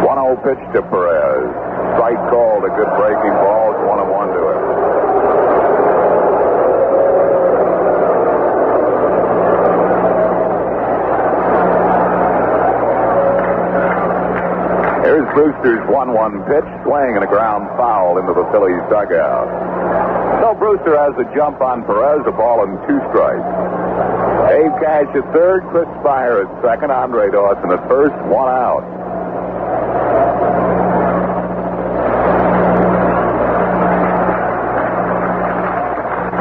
1-0 pitch to Perez. Strike called, a good breaking ball. It's 1-1 to him. Here's Brewster's 1-1 pitch, swing and a ground foul into the Phillies dugout. So Brewster has a jump on Perez, a ball and 2 strikes. Dave Cash at third, Chris Speier at second, Andre Dawson at first, 1 out.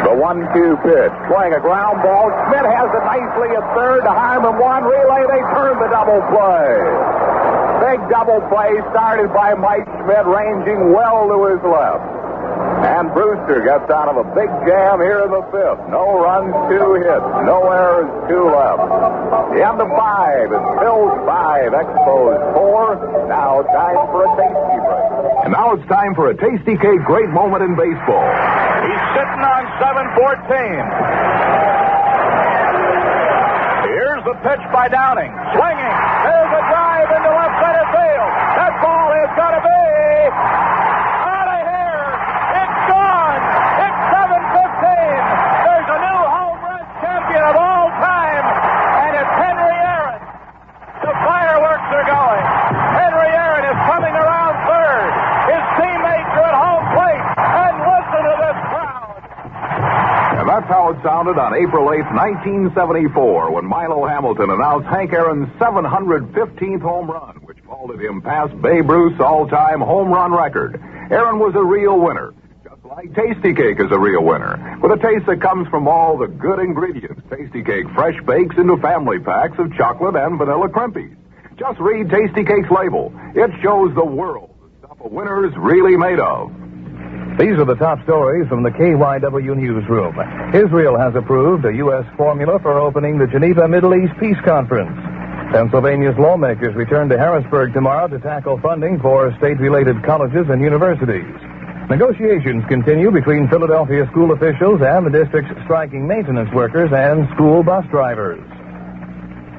The 1-2 pitch, swing a ground ball. Schmidt has it nicely at third. To Harmon 1 relay. They turn the double play. Big double play started by Mike Schmidt, ranging well to his left. And Brewster gets out of a big jam here in the fifth. No runs, 2 hits. No errors, 2 left. The end of 5. It's Phillies 5, Expos 4. Now time for a tasty break. And now it's time for a tasty cake great moment in baseball. He's sitting on 7-14. Here's the pitch by Downing. Swinging. There's a drive into left center field. That ball is going to be out of here. It's gone. It's 7-15. There's a new home run champion of all time, and it's Henry Aaron. The fireworks are going. Henry Aaron is coming around third. His teammates are at home plate. And listen to this crowd. And that's how it sounded on April 8th, 1974, when Milo Hamilton announced Hank Aaron's 715th home run, which vaulted him past Babe Ruth's all-time home run record. Aaron was a real winner, just like Tasty Cake is a real winner, with a taste that comes from all the good ingredients. Tasty Cake fresh bakes into family packs of chocolate and vanilla crimpies. Just read Tasty Cake's label. It shows the world the stuff a winner's really made of. These are the top stories from the KYW newsroom. Israel has approved a U.S. formula for opening the Geneva Middle East Peace Conference. Pennsylvania's lawmakers return to Harrisburg tomorrow to tackle funding for state-related colleges and universities. Negotiations continue between Philadelphia school officials and the district's striking maintenance workers and school bus drivers.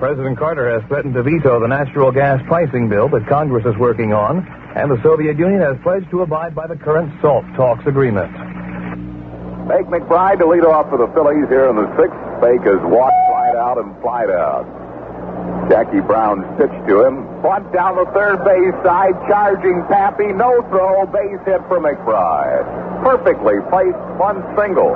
President Carter has threatened to veto the natural gas pricing bill that Congress is working on, and the Soviet Union has pledged to abide by the current SALT talks agreement. Bake McBride to lead off for the Phillies here in the 6th. Bake has walked, flied out, and flied out. Jackie Brown's pitch to him. Bunt down the third base side, charging Pappy. No throw, base hit for McBride. Perfectly placed bunt single.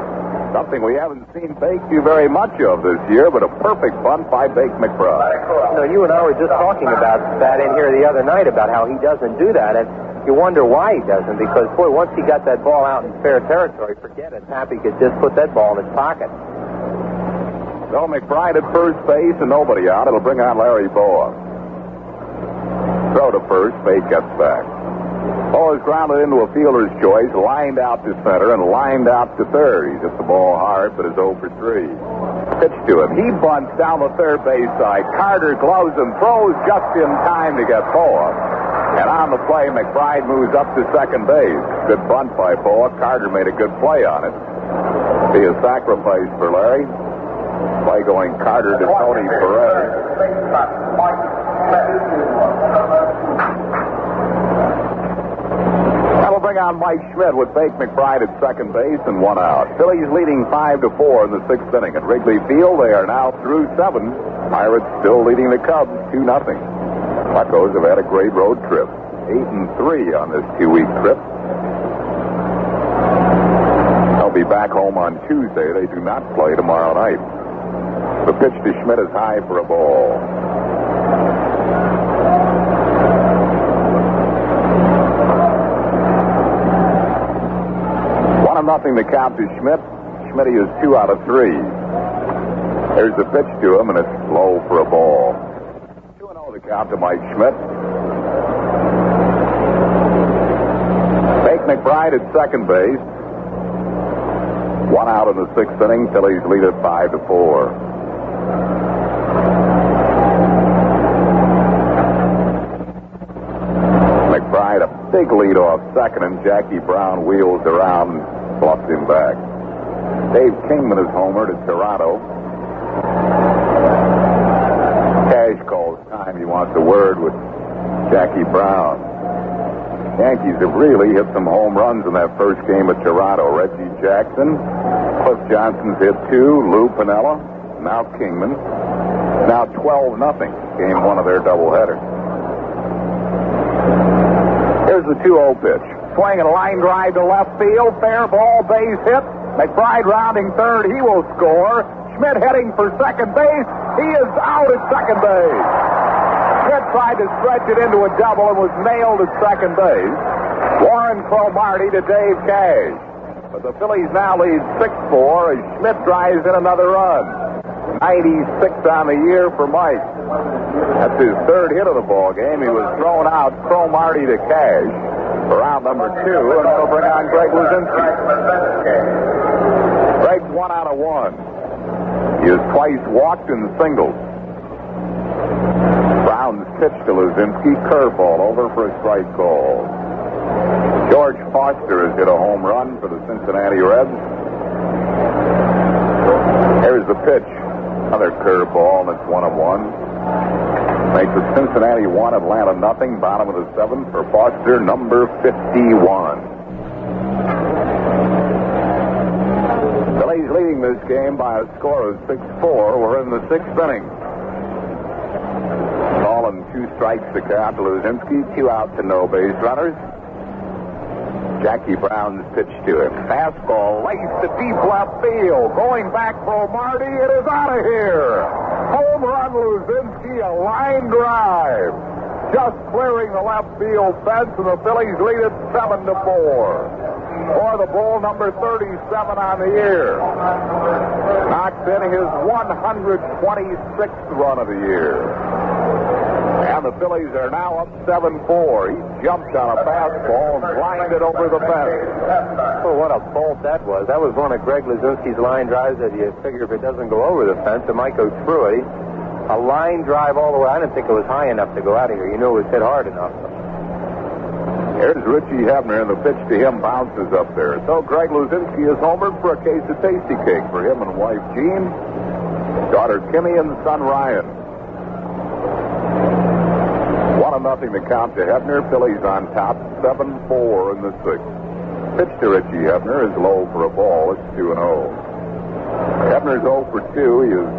Something we haven't seen Bake do very much of this year, but a perfect bunt by Bake McBride. You know, you and I were just talking about that in here the other night about how he doesn't do that, and you wonder why he doesn't, because, boy, once he got that ball out in fair territory, forget it. Pappy could just put that ball in his pocket. So McBride at first base and nobody out. It'll bring on Larry Bowa. Throw to first, Bake gets back. Bowa is grounded into a fielder's choice, lined out to center, and lined out to third. He hits the ball hard, but is 0 for 3. Pitch to him. He bunts down the third base side. Carter gloves and throws just in time to get Bowa. And on the play, McBride moves up to second base. Good bunt by Bowa. Carter made a good play on it. Be a sacrifice for Larry. Play going Carter to Tony Perez. That'll bring on Mike Schmidt with Bake McBride at second base and 1 out. Phillies leading 5-4 in the 6th inning. At Wrigley Field, they are now through 7. Pirates still leading the Cubs 2-0. Buccos have had a great road trip. 8-3 on this 2-week trip. They'll be back home on Tuesday. They do not play tomorrow night. The pitch to Schmidt is high for a ball. 1-0 the count to Schmidt. Schmidt is 2 out of 3. There's the pitch to him, and it's low for a ball. 2-0 the count to Mike Schmidt. Bake McBride at second base. 1 out in the 6th inning. Phillies lead it 5-4. McBride a big lead off second, and Jackie Brown wheels around, bluffs him back. Dave Kingman is homered at Toronto. Cash calls time. He wants a word with Jackie Brown. Yankees have really hit some home runs in that first game at Toronto. Reggie Jackson, Cliff Johnson's hit 2, Lou Piniella, now Kingman. Now 12-0. Game 1 of their doubleheader. Here's the 2-0 pitch. Swing and a line drive to left field. Fair ball, base hit. McBride rounding third. He will score. Schmidt heading for second base. He is out at second base. Schmidt tried to stretch it into a double and was nailed at second base. Warren Cromartie to Dave Cash. But the Phillies now lead 6-4 as Schmidt drives in another run. 96 on the year for Mike. That's his third hit of the ball game. He was thrown out. Cromartie to Cash for round number 2, and that'll bring on Greg Luzinski. Greg's 1 out of 1. He has twice walked and singled. Brown's pitch to Luzinski, curveball over for a strike call. George Foster has hit a home run for the Cincinnati Reds. Here's the pitch. Another curveball, and it's 1-1. Makes it Cincinnati 1, Atlanta 0. Bottom of the 7th for Foster, number 51. Phillies leading this game by a score of 6-4. We're in the 6th inning. Ball and 2 strikes to count to Luzinski. 2 out to no base runners. Jackie Brown's pitch to him. Fastball laced to deep left field. Going back for Marty. It is out of here. Home run Luzinski, a line drive. Just clearing the left field fence, and the Phillies lead it 7-4. For the Bull, number 37 on the year. Knocks in his 126th run of the year. And the Phillies are now up 7-4. He jumped on a fastball and blinded over the fence. Oh, what a bolt that was. That was one of Greg Luzinski's line drives that you figure if it doesn't go over the fence, it might go through it. A line drive all the way. I didn't think it was high enough to go out of here. You knew it was hit hard enough. Here's Richie Hebner, and the pitch to him bounces up there. So Greg Luzinski is homered for a case of tasty cake for him and wife Jean, daughter Kimmy, and son Ryan. 1-0 the count to Hebner. Phillies on top, 7-4 in the 6th. Pitch to Richie Hebner is low for a ball. It's 2-0. Hebner's 0 for 2. He is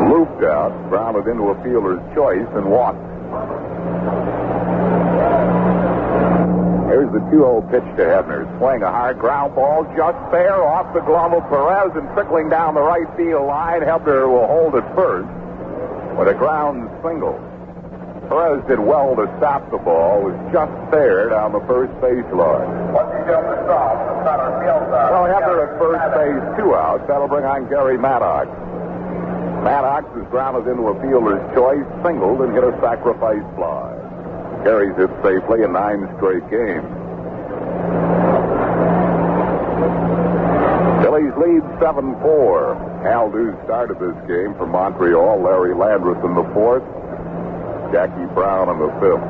looped out, grounded into a fielder's choice, and walked. Here's the 2-0 pitch to Hebner. Swing a hard ground ball just there off the glove of Perez and trickling down the right field line. Hebner will hold it first with a ground single. Perez did well to stop the ball. Was just there down the first base line. What's he doing to stop? The center field. Well, Hebner at first base, 2 outs. That'll bring on Garry Maddox. Maddox is grounded into a fielder's choice, singled, and hit a sacrifice fly. Garry's hit safely in 9 straight games. Phillies lead 7-4. Hal Dues started this game for Montreal. Larry Landreth in the 4th. Jackie Brown in the 5th.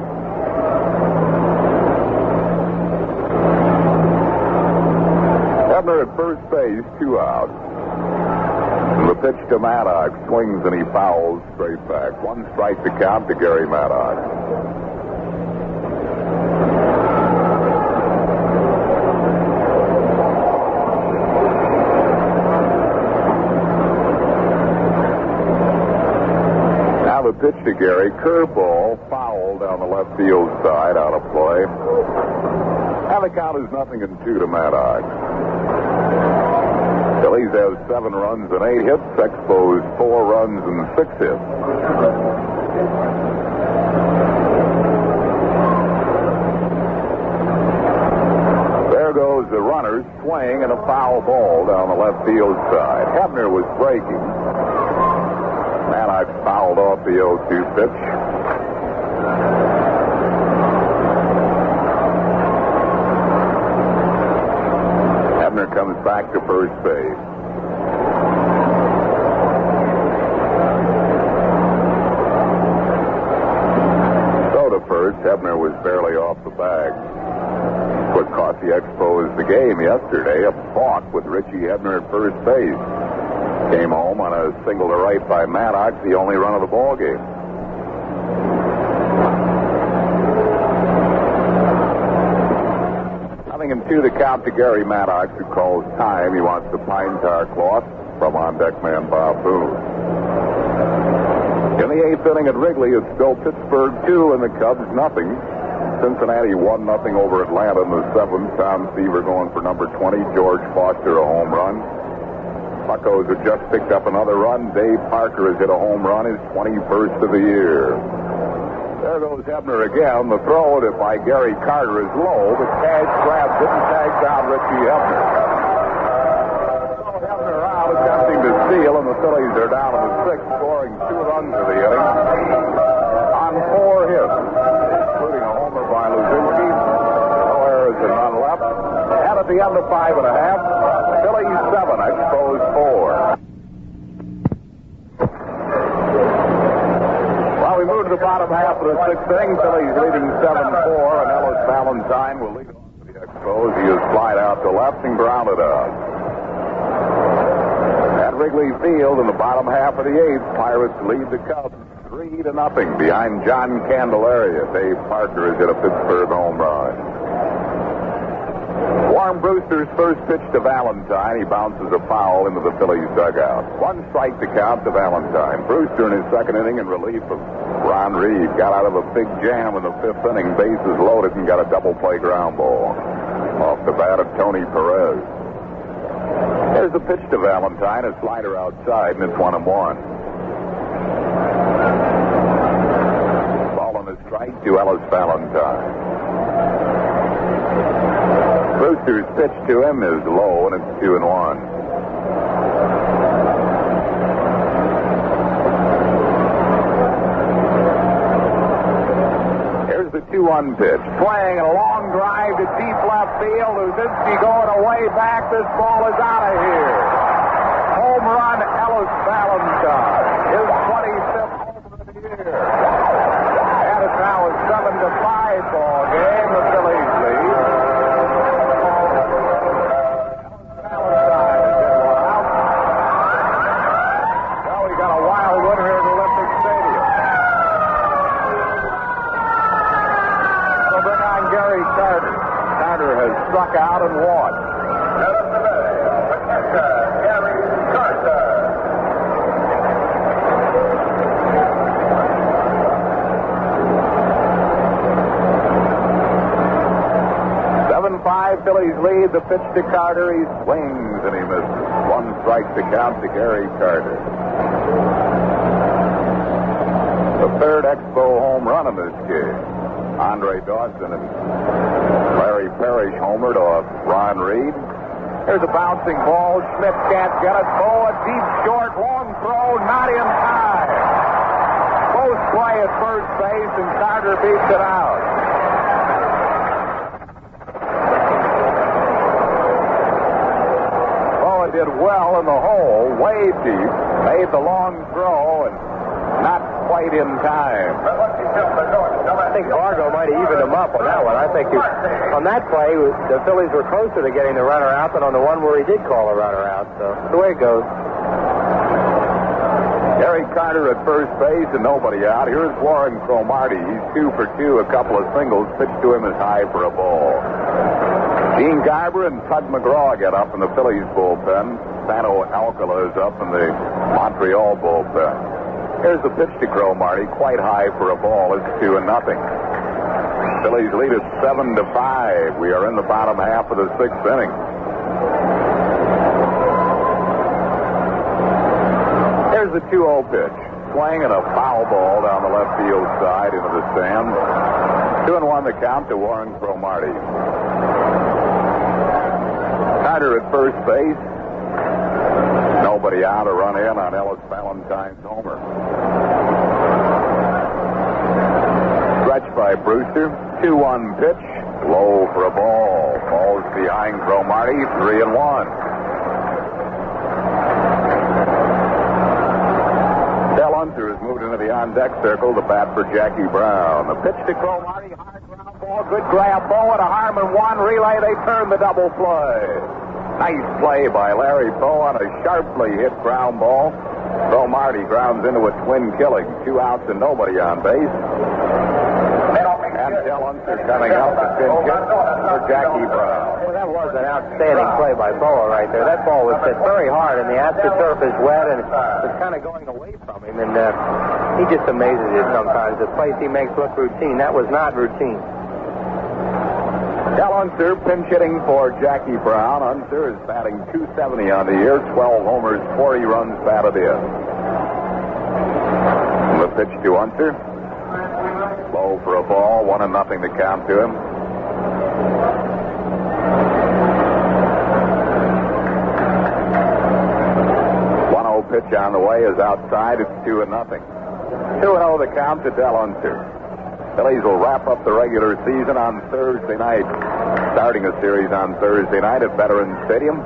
Hebner at first base, 2 outs. And the pitch to Maddox swings and he fouls straight back. 1 strike to count to Garry Maddox. The pitch to Garry, curveball, foul down the left field side, out of play. And the count is 0-2 to Maddox. Phillies have 7 runs and 8 hits. Expos 4 runs and 6 hits. There goes the runner. Hebner swing and a foul ball down the left field side. Hebner was breaking. Maddox fouled off the 0-2 pitch. Hebner comes back to first base. So to first, Hebner was barely off the bag. What cost the Expos the game yesterday, a balk with Richie Hebner at first base. Came home on a single to right by Maddox, the only run of the ball game. Nothing in two, the count to Garry Maddox, who calls time. He wants the pine tar cloth from on-deck man Bob Boone. In the 8th inning at Wrigley, it's still Pittsburgh 2 and the Cubs nothing. Cincinnati 1-0 over Atlanta in the 7th. Tom Seaver going for number 20. George Foster a home run. Buccos have just picked up another run. Dave Parker has hit a home run, his 21st of the year. There goes Hebner again. The throw by Gary Carter is low, but Cash grab didn't tag down Richie Hebner. Hebner out attempting to steal, and the Phillies are down in the 6th, scoring 2 runs for the inning on 4 hits, including a homer by Luzinski. No errors and none left. And at the end of 5 1/2, Phillies 7, Expos 4. Well, we move to the bottom half of the 6th inning. Phillies leading 7-4, and Ellis Valentine will lead off for the Expos. He is flied out to left and grounded out. At Wrigley Field in the bottom half of the 8th, Pirates lead the Cubs 3-0 behind John Candelaria. Dave Parker has hit a Pittsburgh home run. Warren Brewster's first pitch to Valentine. He bounces a foul into the Phillies dugout. 1 strike to count to Valentine. Brewster in his 2nd inning in relief of Ron Reed got out of a big jam in the 5th inning. Bases loaded and got a double play ground ball off the bat of Tony Perez. There's the pitch to Valentine. A slider outside, and it's 1-1. Ball on a strike to Ellis Valentine. Brewster's pitch to him is low, and it's 2-1. Here's the 2-1 pitch. Swing and a long drive to deep left field. Luzinski going away back. This ball is out of here. Home run, Ellis Valentine. His 25th homer of the year. And it's now a 7-5 ball game. The Phillies lead. Carter has struck out and walked. Garry Carter. 7-5, Phillies lead. The pitch to Carter. He swings and he misses. 1 strike to count to Garry Carter. The 3rd Expo home run in this game. Andre Dawson and Larry Parrish homered off Ron Reed. Here's a bouncing ball. Schmidt can't get it. Bowa deep short, long throw, not in time. Both play at first base, and Carter beats it out. Bowa did well in the hole, way deep, made the long throw, and not quite in time. I think Vargo might have evened him up on that one. I think on that play, the Phillies were closer to getting the runner out than on the one where he did call a runner out. So that's the way it goes. Garry Carter at first base and nobody out. Here's Warren Cromartie. He's 2 for 2, a couple of singles. Pitched to him is high for a ball. Gene Garber and Tug McGraw get up in the Phillies bullpen. Santo Alcala is up in the Montreal bullpen. Here's the pitch to Cromartie, quite high for a ball. It's 2-0. Phillies lead at 7-5. We are in the bottom half of the 6th inning. Here's the 2-0 pitch. Swing and a foul ball down the left field side into the stands. 2-1 the count to Warren Cromartie. Carter at first base. Nobody out, a run in on Ellis Valentine's homer. Stretch by Brewster. 2-1 pitch. Low for a ball. Falls behind Cromartie. 3-1. Del Unser has moved into the on-deck circle to bat for Jackie Brown. The pitch to Cromartie. Hard ground ball. Good grab. Bowa to Harmon. One relay. They turn the double play. Nice play by Larry Bowa on a sharply hit ground ball. Cromartie grounds into a twin killing. 2 outs and nobody on base. And Del Unser coming out to pinch hit for Jackie Brown. Well, that was an outstanding play by Bowa right there. That ball was hit very hard, and the AstroTurf is wet, and it's kind of going away from him. And he just amazes you sometimes. The plays he makes look routine. That was not routine. Del Unser pinch hitting for Jackie Brown. Unser is batting .270 on the year, 12 homers, 40 runs batted in. And the pitch to Unser. Low for a ball, 1-0 to count to him. 1-0 pitch on the way is outside. It's 2-0. 2-0 the count to Del Unser. Phillies will wrap up the regular season on Thursday night, starting a series on Thursday night at Veterans Stadium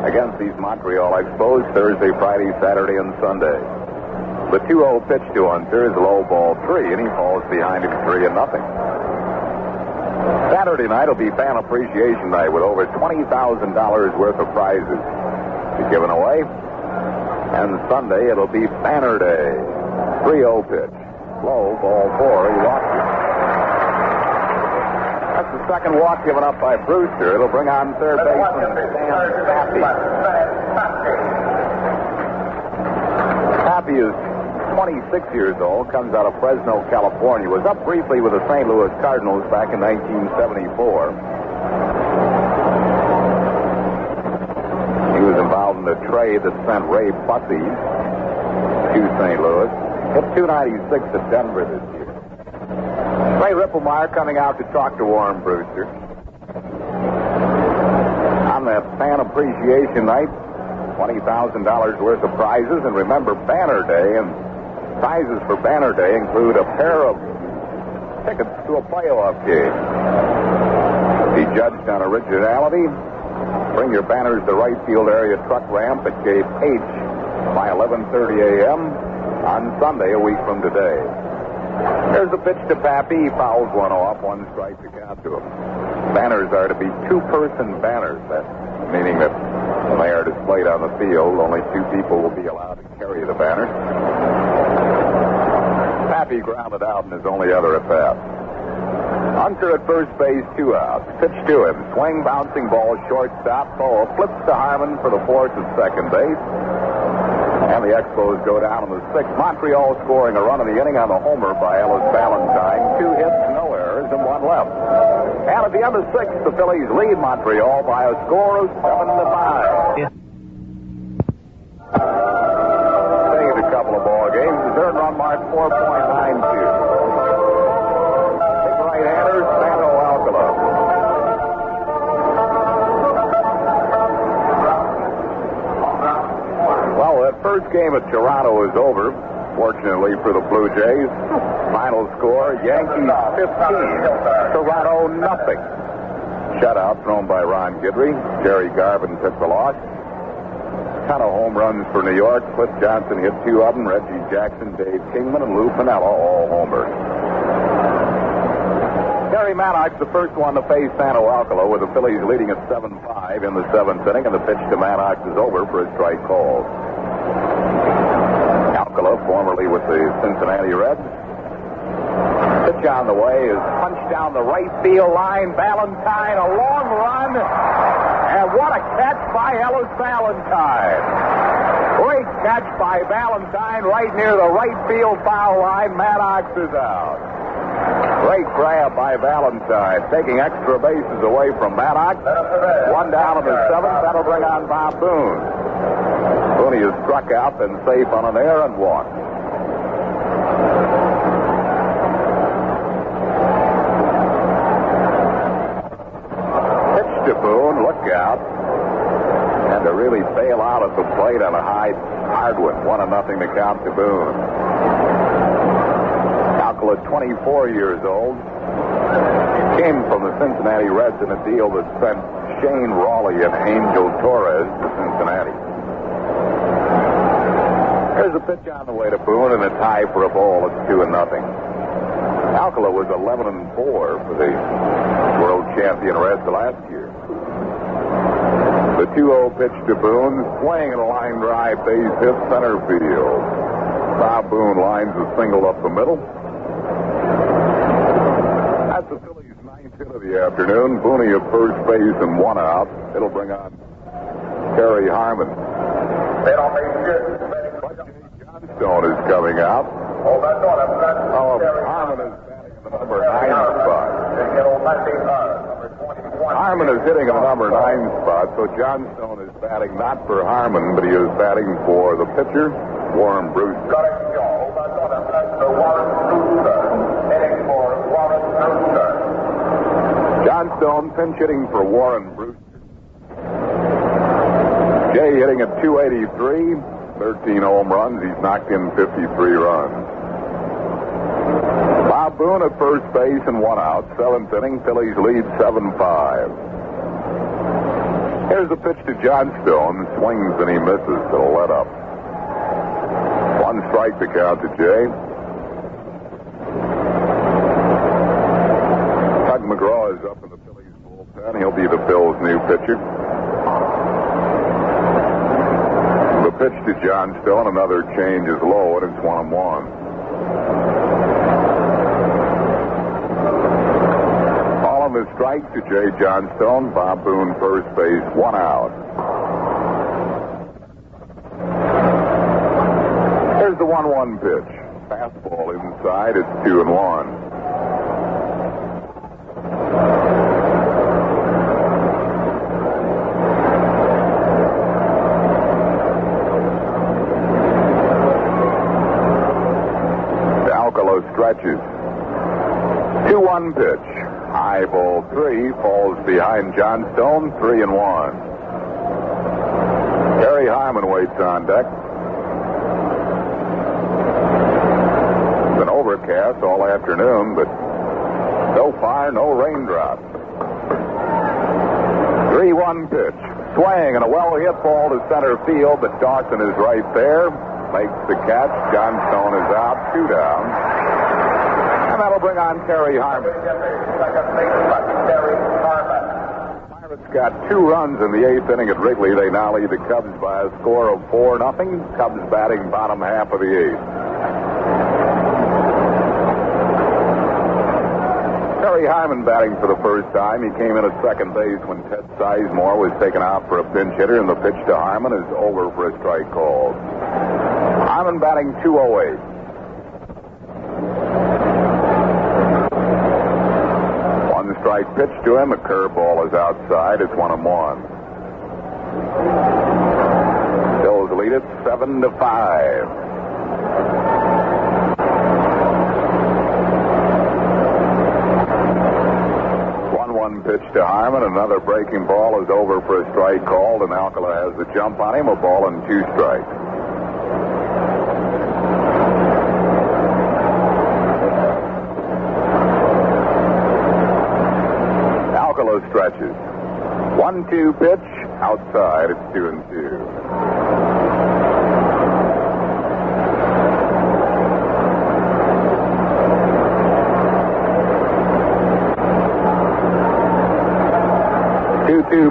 against these Montreal Expos, Thursday, Friday, Saturday, and Sunday. The 2-0 pitch to Unser is low ball 3, and he falls behind him 3-0. Saturday night will be Fan Appreciation Night with over $20,000 worth of prizes to be given away. And Sunday it'll be Banner Day. 3-0 pitch. Low ball 4. He walks it. That's the second walk given up by Brewster. It'll bring on third baseman Stan Pappy. Pappy is 26 years old, comes out of Fresno, California. Was up briefly with the St. Louis Cardinals back in 1974. He was involved in the trade that sent Ray Bussey to St. Louis. Hit .296 at Denver this year. Ray Ripplemeyer coming out to talk to Warren Brewster. On that Fan Appreciation Night, $20,000 worth of prizes. And remember, Banner Day, and prizes for Banner Day include a pair of tickets to a playoff game. Be judged on originality. Bring your banners to right field area truck ramp at Gate H by 11:30 a.m. on Sunday, a week from today. There's a pitch to Pappy. He fouls one off, 1 strike to count to him. Banners are to be 2-person banners, meaning that when they are displayed on the field, only 2 people will be allowed to carry the banner. Pappy grounded out in his only other at-bat. Unser at first base, 2 outs. Pitch to him. Swing, bouncing ball, shortstop. Bowa flips to Harmon for the fourth at second base. And the Expos go down in the 6th. Montreal scoring a run in the inning on the homer by Ellis Valentine. 2 hits, no errors, and 1 left. And at the end of 6th, the Phillies lead Montreal by a score of 7-5. Yeah. Saved a couple of ball games. The third run mark 4.92. Big right-hander, Santo Alcala. Well, that first game at Toronto is over, fortunately for the Blue Jays. Final score, Yankees 15, Toronto nothing. Shutout thrown by Ron Guidry. Jerry Garvin took the loss. Ton of home runs for New York. Cliff Johnson hit 2 of them. Reggie Jackson, Dave Kingman, and Lou Piniella all homers. Garry Maddox, the first one to face Santo Alcala, with the Phillies leading at 7-5 in the 7th inning, and the pitch to Maddox is over for a strike call. Alcala, formerly with the Cincinnati Reds. Pitch on the way is punched down the right field line. Valentine, a long run. And what a catch by Ellis Valentine. Great catch by Valentine right near the right field foul line. Maddox is out. Great grab by Valentine, taking extra bases away from Maddox. 1 down in the 7th. That'll bring on Bob Boone. Boone is struck out, then safe on an error and walked. Pitch to Boone. Look out. the plate on a hard one. 1-0 to count to Boone. Alcala, 24 years old. Came from the Cincinnati Reds in a deal that sent Shane Rawley and Angel Torres to Cincinnati. There's a pitch on the way to Boone and a tie for a ball. It's 2-0. Alcala was 11-4 for the world champion Reds last year. The 2-0 pitch to Boone, swing and a line drive, base hit center field. Bob Boone lines a single up the middle. That's the Phillies' 9th hit of the afternoon. Boone at first base and 1 out. It'll bring on Terry Harmon. Johnstone is coming out. Harmon is batting in the number 9 spot. Harmon is hitting in the number 9 spot, so Johnstone is batting not for Harmon, but he is batting for the pitcher, Warren Brewster. Johnstone pinch hitting for Warren Brewster. Jay hitting at 283, 13 home runs. He's knocked in 53 runs. Bob Boone at first base and 1 out. 7th inning, Phillies lead 7-5. Here's the pitch to Johnstone. Swings and he misses. It'll let up. 1 strike to count to Jay. Tug McGraw is up in the Phillies bullpen. He'll be the Phil's new pitcher. The pitch to Johnstone. Another change is low, and it's 1-1. The strike to Jay Johnstone. Bob Boone first base, 1 out. Here's the 1-1 pitch. Fastball inside. It's 2-1. Alcala stretches. 2-1 pitch. High ball 3, falls behind Johnstone, 3-1. Terry Harmon waits on deck. It's been overcast all afternoon, but so far, no raindrops. 3-1 pitch. Swing and a well-hit ball to center field, but Dawson is right there. Makes the catch. Johnstone is out, 2 down. And that'll bring on Terry Harmon. Pirates got 2 runs in the 8th inning at Wrigley. They now lead the Cubs by a score of 4-0. Cubs batting bottom half of the 8th. Terry Harmon batting for the first time. He came in at second base when Ted Sizemore was taken out for a pinch hitter, and the pitch to Harmon is over for a strike called. Harmon batting 208. Strike pitch to him. A curveball is outside. It's 1-1. Phillies lead it 7-5. Pitch to Harmon. Another breaking ball is over for a strike called, and Alcala has the jump on him. A ball and 2 strikes. Alcala stretches. 1-2 pitch outside. It's 2-2.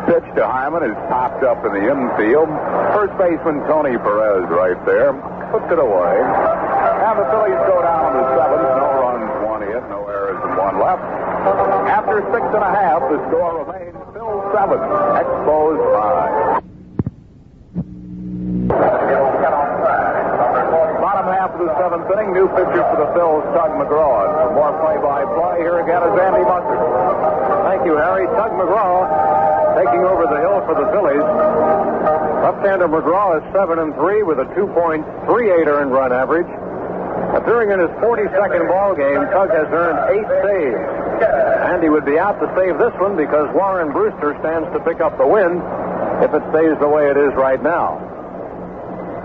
Pitch to Hyman is popped up in the infield. First baseman Tony Perez right there. Puts it away. And the Phillies go down to 7. No runs, 1 hit, no errors, and 1 left. After 6 1/2, the score remains Phillies 7, Expos 5. Bottom half of the 7th inning, new pitcher for the Phillies, Tug McGraw. And for more play-by-play, here again is Andy Buster. Thank you, Harry. Tug McGraw taking over the hill for the Phillies. Left-hander McGraw is 7-3 with a 2.38 earned run average. Appearing in his 42nd ball game, Tug has earned 8 saves. And he would be out to save this one because Warren Brewster stands to pick up the win if it stays the way it is right now.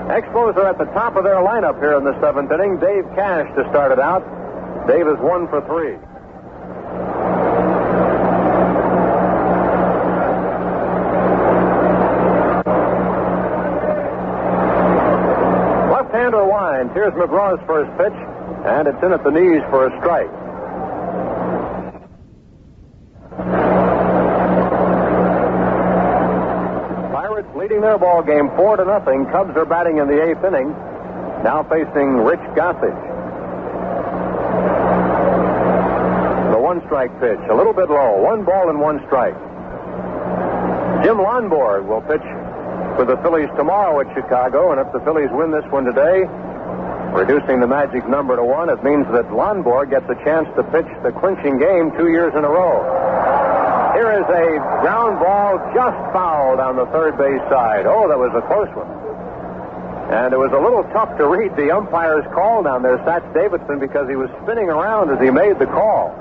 Expos are at the top of their lineup here in the seventh inning. Dave Cash to start it out. Dave is 1 for 3. Left-hander winds. Here's McGraw's first pitch, and it's in at the knees for a strike. Leading their ball game 4-0. Cubs are batting in the 8th inning. Now facing Rich Gossage. The 1-strike pitch, a little bit low. 1 ball and 1 strike. Jim Lonborg will pitch for the Phillies tomorrow at Chicago, and if the Phillies win this one today, reducing the magic number to 1, it means that Lonborg gets a chance to pitch the clinching game 2 years in a row. Here is a ground ball just fouled on the third base side. Oh, that was a close one. And it was a little tough to read the umpire's call down there, Satch Davidson, because he was spinning around as he made the call.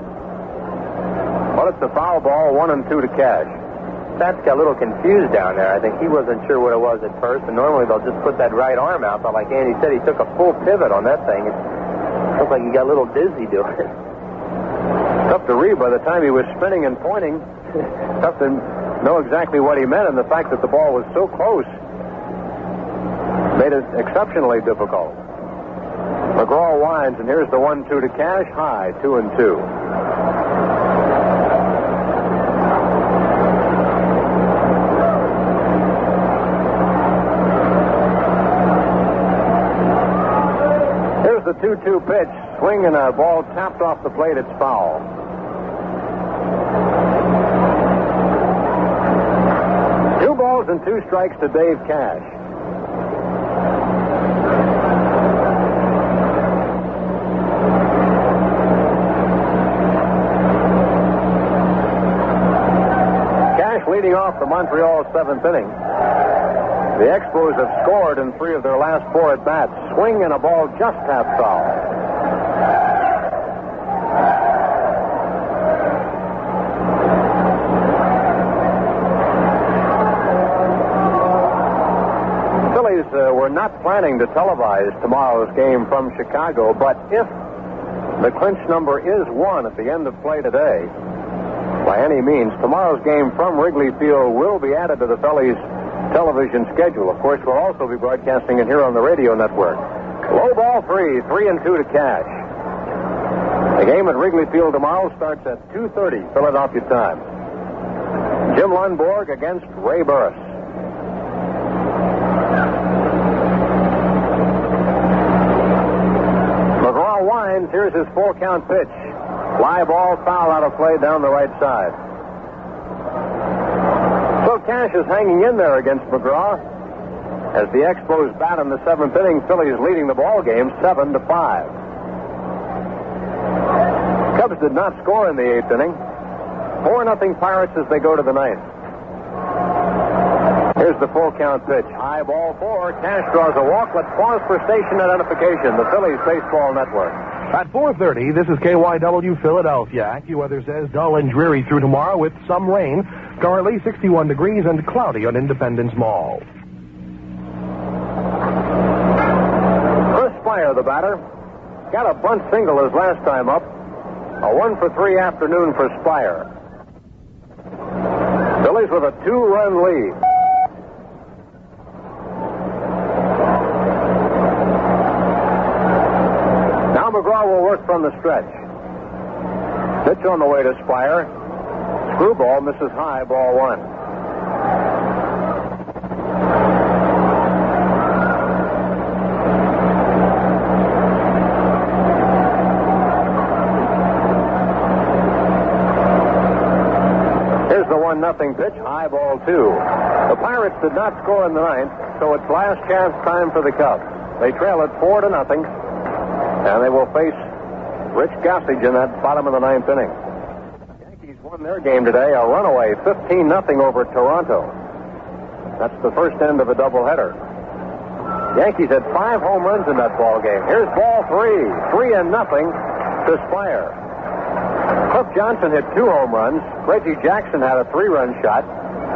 But it's a foul ball, 1 and 2 to Cash. Satch got a little confused down there. I think he wasn't sure what it was at first, and normally they'll just put that right arm out. But like Andy said, he took a full pivot on that thing. It looked like he got a little dizzy doing it. Tough to read by the time he was spinning and pointing. Tough to know exactly what he meant, and the fact that the ball was so close made it exceptionally difficult. McGraw winds, and here's the 1-2 to Cash. High, 2 and 2. Here's the 2-2 pitch. Swing and a ball tapped off the plate. It's foul. And 2 strikes to Dave Cash. Cash leading off the Montreal 7th inning. The Expos have scored in 3 of their last 4 at-bats. Swing and a ball just tapped foul. We're not planning to televise tomorrow's game from Chicago, but if the clinch number is 1 at the end of play today, by any means, tomorrow's game from Wrigley Field will be added to the Phillies television schedule. Of course, we'll also be broadcasting it here on the radio network. Low ball 3, 3 and 2 to Cash. The game at Wrigley Field tomorrow starts at 2:30 Philadelphia time. Jim Lonborg against Ray Burris. Here's his full count pitch. Fly ball, foul out of play down the right side. So Cash is hanging in there against McGraw. As the Expos bat in the 7th inning, Phillies leading the ball game 7-5. Cubs did not score in the 8th inning. 4-0 Pirates as they go to the 9th. Here's the full count pitch. High ball 4. Cash draws a walk. Let's pause for station identification. The Phillies Baseball Network. At 4:30, this is KYW Philadelphia. AccuWeather says dull and dreary through tomorrow with some rain. Currently 61 degrees and cloudy on Independence Mall. Chris Speier, the batter, got a bunt single his last time up. A 1 for 3 afternoon for Speier. Phillies with a 2-run lead. McGraw will work from the stretch. Pitch on the way to Speier. Screwball misses high, ball 1. Here's the 1-0 pitch, high, ball 2. The Pirates did not score in the 9th, so it's last chance time for the Cubs. They trail it 4-0. And they will face Rich Gossage in that bottom of the 9th inning. Yankees won their game today, a runaway 15-0 over Toronto. That's the first end of a doubleheader. Yankees had 5 home runs in that ball game. Here's ball 3, 3-0 to Speier. Cliff Johnson hit 2 home runs. Reggie Jackson had a 3-run shot.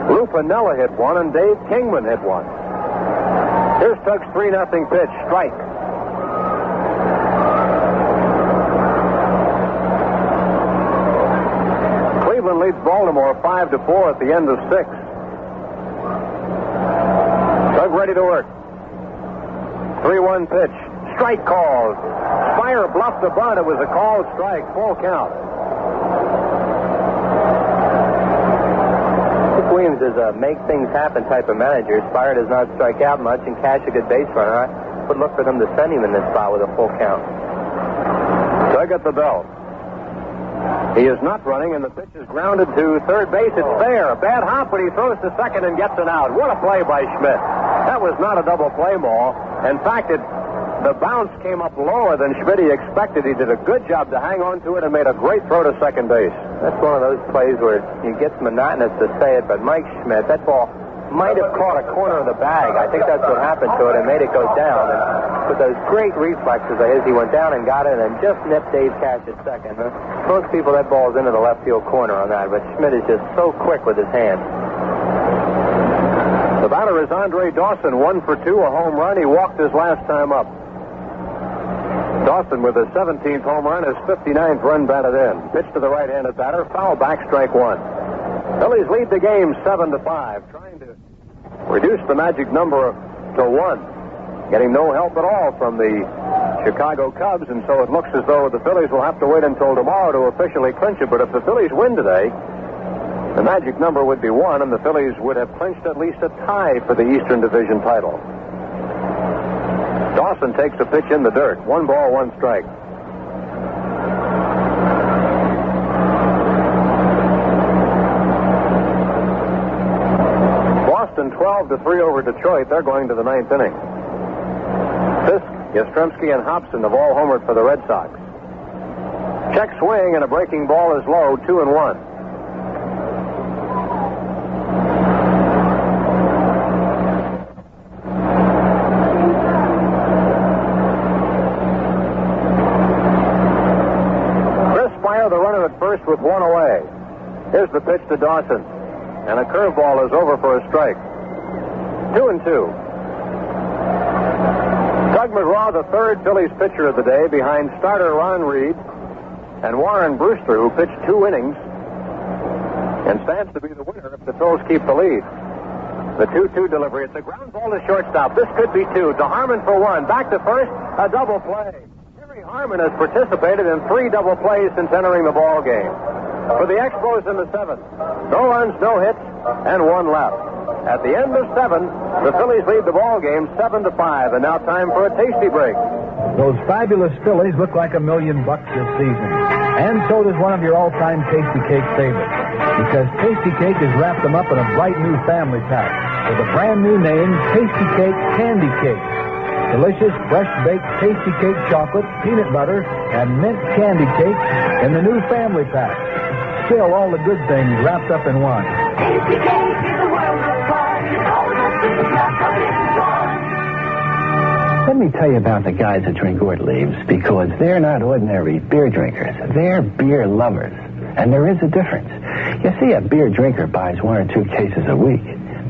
Lou Piniella hit 1, and Dave Kingman hit 1. Here's Tug's 3-0 pitch. Strike. Cleveland leads Baltimore 5-4 at the end of 6. Tug ready to work. 3-1 pitch. Strike called. Speier bluffed the bunt. It was a called strike. Full count. Williams is a make-things-happen type of manager. Speier does not strike out much and cash a good base runner. I would look for them to send him in this spot with a full count. Tug at the belt. He is not running, and the pitch is grounded to third base. It's fair. A bad hop, but he throws to second and gets it out. What a play by Schmidt. That was not a double play ball. In fact, the bounce came up lower than Schmidt expected. He did a good job to hang on to it and made a great throw to second base. That's one of those plays where it gets monotonous to say it, but Mike Schmidt, that ball might have caught a corner of the bag. I think that's what happened to it and made it go down. And with those great reflexes of his, he went down and got it and just nipped Dave Cash at second. Most people, that ball's into the left field corner on that, but Schmidt is just so quick with his hands. The batter is Andre Dawson, 1 for 2, a home run. He walked his last time up. Dawson with his 17th home run, his 59th run batted in. Pitch to the right-handed batter, foul back, strike 1. Phillies lead the game 7-5, trying to reduce the magic number to 1. Getting no help at all from the Chicago Cubs, and so it looks as though the Phillies will have to wait until tomorrow to officially clinch it. But if the Phillies win today, the magic number would be 1, and the Phillies would have clinched at least a tie for the Eastern Division title. Dawson takes a pitch in the dirt. 1 ball, 1 strike. Boston 12-3 over Detroit. They're going to the 9th inning. Fisk, Yastrzemski, and Hobson have all homered for the Red Sox. Check swing, and a breaking ball is low, 2-1. The runner at first with 1 away. Here's the pitch to Dawson, and a curveball is over for a strike. 2-2. Doug McGraw, the third Phillies pitcher of the day, behind starter Ron Reed and Warren Brewster, who pitched 2 innings and stands to be the winner if the Phils keep the lead. The 2-2 delivery. It's a ground ball to shortstop. This could be 2. To Harmon for 1. Back to first. A double play. Harmon has participated in 3 double plays since entering the ball game. For the Expos in the 7th, no runs, no hits, and 1 left. At the end of 7, the Phillies lead the ball game 7-5, and now time for a tasty break. Those fabulous Phillies look like $1 million this season, and so does one of your all-time Tasty Cake favorites, because Tasty Cake has wrapped them up in a bright new family pack with a brand new name, Tasty Cake Candy Cake. Delicious, fresh-baked Tasty Cake chocolate, peanut butter, and mint candy cake in the new family pack. Still, all the good things wrapped up in one. Tasty Cake is a world of fun. All the things wrapped up in one. Let me tell you about the guys that drink Ortlieb's, because they're not ordinary beer drinkers. They're beer lovers. And there is a difference. You see, a beer drinker buys 1 or 2 cases a week,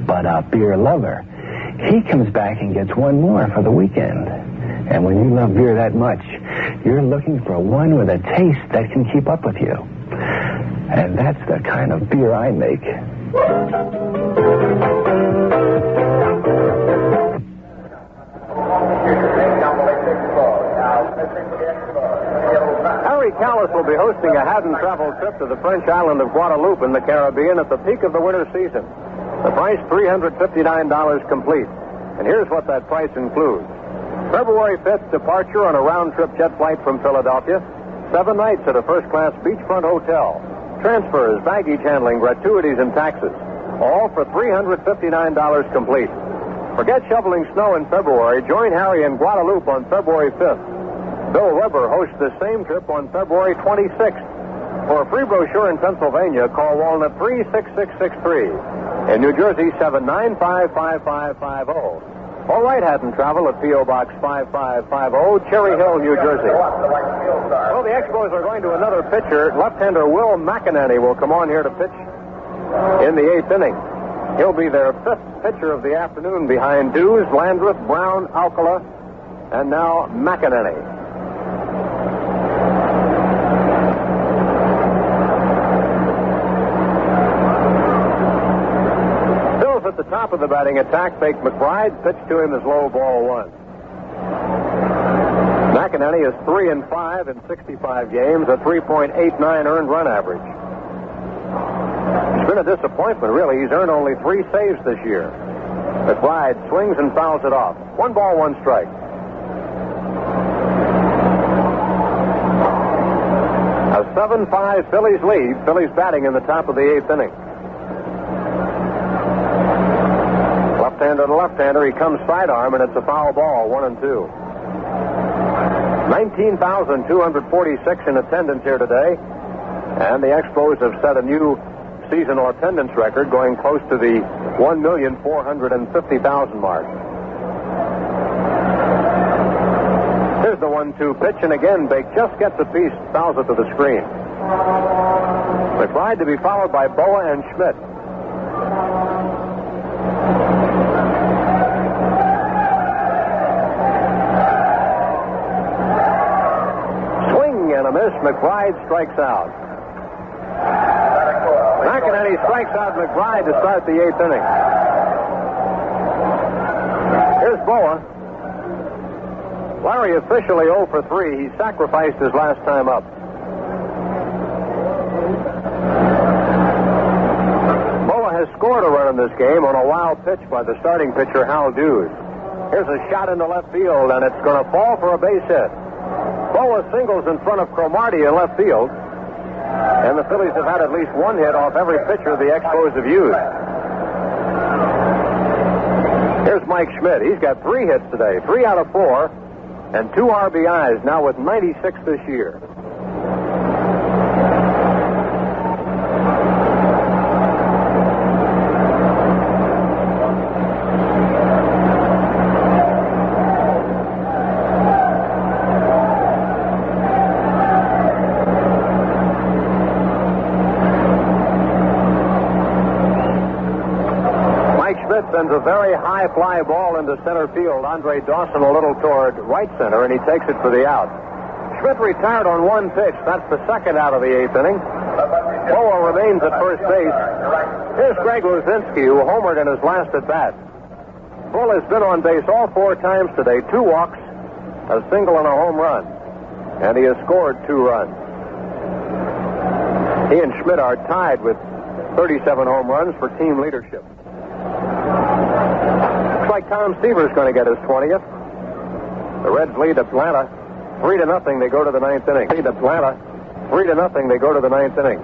but a beer lover, he comes back and gets 1 more for the weekend. And when you love beer that much, you're looking for one with a taste that can keep up with you. And that's the kind of beer I make. Harry Callis will be hosting a hadn't-traveled trip to the French island of Guadeloupe in the Caribbean at the peak of the winter season. The price, $359 complete. And here's what that price includes. February 5th departure on a round-trip jet flight from Philadelphia. 7 nights at a first-class beachfront hotel. Transfers, baggage handling, gratuities, and taxes. All for $359 complete. Forget shoveling snow in February. Join Harry in Guadeloupe on February 5th. Bill Weber hosts the same trip on February 26th. For a free brochure in Pennsylvania, call Walnut 36663. In New Jersey, 7955550. All right, Hatton Travel at P.O. Box 5550, Cherry Hill, New Jersey. Well, the Expos are going to another pitcher. Left-hander Will McInerney will come on here to pitch in the 8th inning. He'll be their fifth pitcher of the afternoon behind Dues, Landreth, Brown, Alcala, and now McEnany. Bill's at the top of the batting attack. Bake McBride pitched to him as low ball one. McEnany is 3-5 in 65 games, a 3.89 earned run average. It's been a disappointment, really. He's earned only 3 saves this year. McBride swings and fouls it off. 1 ball, 1 strike. A 7-5 Phillies lead. Phillies batting in the top of the 8th inning. Left-hander to left-hander. He comes sidearm, and it's a foul ball, 1-2. 19,246 in attendance here today, and the Expos have set a new seasonal attendance record, going close to the 1,450,000 mark. Here's the 1-2 pitch, and again, Bake just gets a piece, fouls it to the screen. McBride to be followed by Bowa and Schmidt. And a miss. McBride strikes out. McEnany strikes out McBride to start the 8th inning. Here's Bowa. Larry officially 0 for 3. He sacrificed his last time up. Bowa has scored a run in this game on a wild pitch by the starting pitcher, Hal Dues. Here's a shot into left field, and it's going to fall for a base hit. Bowa singles in front of Cromartie in left field, and the Phillies have had at least 1 hit off every pitcher the Expos have used. Here's Mike Schmidt. He's got 3 hits today, 3 out of 4, and 2 RBIs, now with 96 this year. Sends a very high fly ball into center field. Andre Dawson a little toward right center, and he takes it for the out. Schmidt retired on 1 pitch. That's the second out of the 8th inning. Bowa remains at first base. Here's Greg Luzinski, who homered in his last at-bat. Bull has been on base all 4 times today. 2 walks, a single, and a home run. And he has scored 2 runs. He and Schmidt are tied with 37 home runs for team leadership. Looks like Tom Seaver's going to get his 20th. The Reds lead Atlanta 3-0. They go to the 9th inning. Lead Atlanta 3-0. They go to the 9th inning.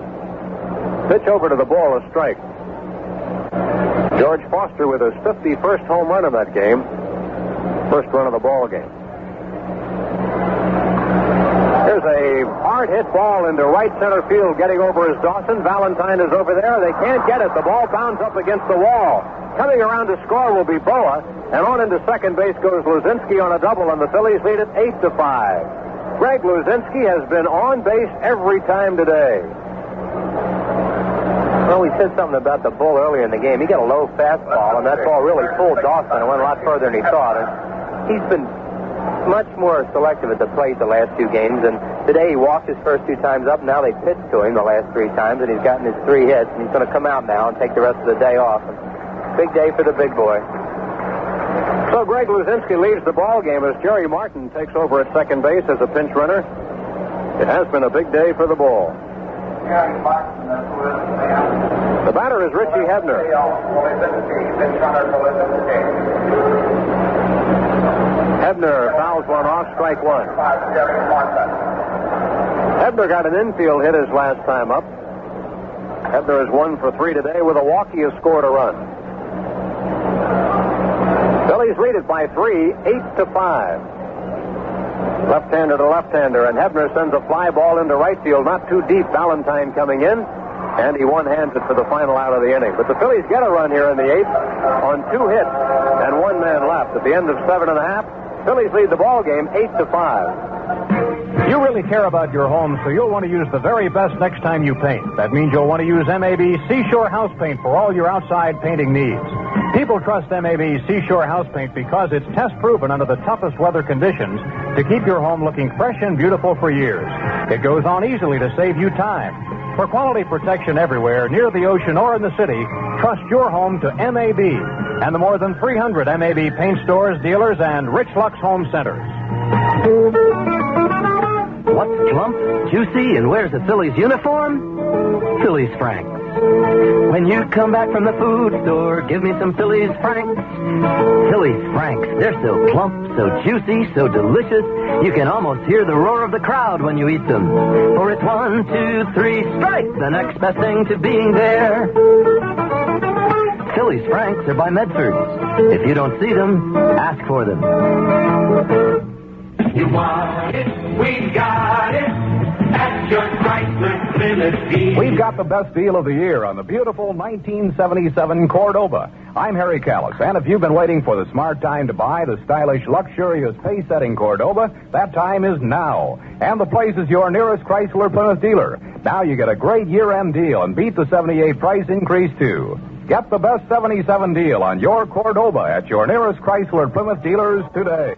Pitch over to the ball, a strike. George Foster with his 51st home run in that game. First run of the ball game. Here's a hard hit ball into right center field. Getting over is Dawson. Valentine is over there. They can't get it. The ball bounds up against the wall. Coming around to score will be Bowa, and on into second base goes Luzinski on a double, and the Phillies lead it 8-5. Greg Luzinski has been on base every time today. Well, we said something about the Bull earlier in the game. He got a low fastball, and that ball really fooled Dawson and went a lot further than he thought. And he's been much more selective at the plate the last 2 games, and today he walked his first 2 times up. Now they pitched to him the last 3 times, and he's gotten his 3 hits, and he's going to come out now and take the rest of the day off. And big day for the big boy. So Greg Luzinski leaves the ball game as Jerry Martin takes over at second base as a pinch runner. It has been a big day for the Bull. The batter is Richie Hebner. Hebner fouls one off, strike 1. Hebner got an infield hit his last time up. Hebner is 1 for 3 today. With a walk, he has scored a run. Phillies lead it by 3, 8-5. Left-hander to left-hander, and Hebner sends a fly ball into right field, not too deep. Valentine coming in, and he one-hands it for the final out of the inning. But the Phillies get a run here in the 8th on 2 hits and 1 man left. At the end of 7 1/2, Phillies lead the ball game 8-5. You really care about your home, so you'll want to use the very best next time you paint. That means you'll want to use MAB Seashore House Paint for all your outside painting needs. People trust MAB Seashore House Paint because it's test-proven under the toughest weather conditions to keep your home looking fresh and beautiful for years. It goes on easily to save you time. For quality protection everywhere, near the ocean or in the city, trust your home to MAB and the more than 300 MAB paint stores, dealers, and Rich Lux Home Centers. What's plump, juicy, and wears a Phillies uniform? Phillies Franks. When you come back from the food store, give me some Phillies Franks. Phillies Franks. They're so plump, so juicy, so delicious, you can almost hear the roar of the crowd when you eat them. For it's 1, 2, 3, strike, the next best thing to being there. Phillies Franks are by Medford. If you don't see them, ask for them. You want it, we've got it, at your Chrysler Phillies. We've got the best deal of the year on the beautiful 1977 Cordoba. I'm Harry Callis, and if you've been waiting for the smart time to buy the stylish, luxurious, pace-setting Cordoba, that time is now. And the place is your nearest Chrysler Plymouth dealer. Now you get a great year-end deal and beat the 78 price increase, too. Get the best 77 deal on your Cordoba at your nearest Chrysler Plymouth dealers today.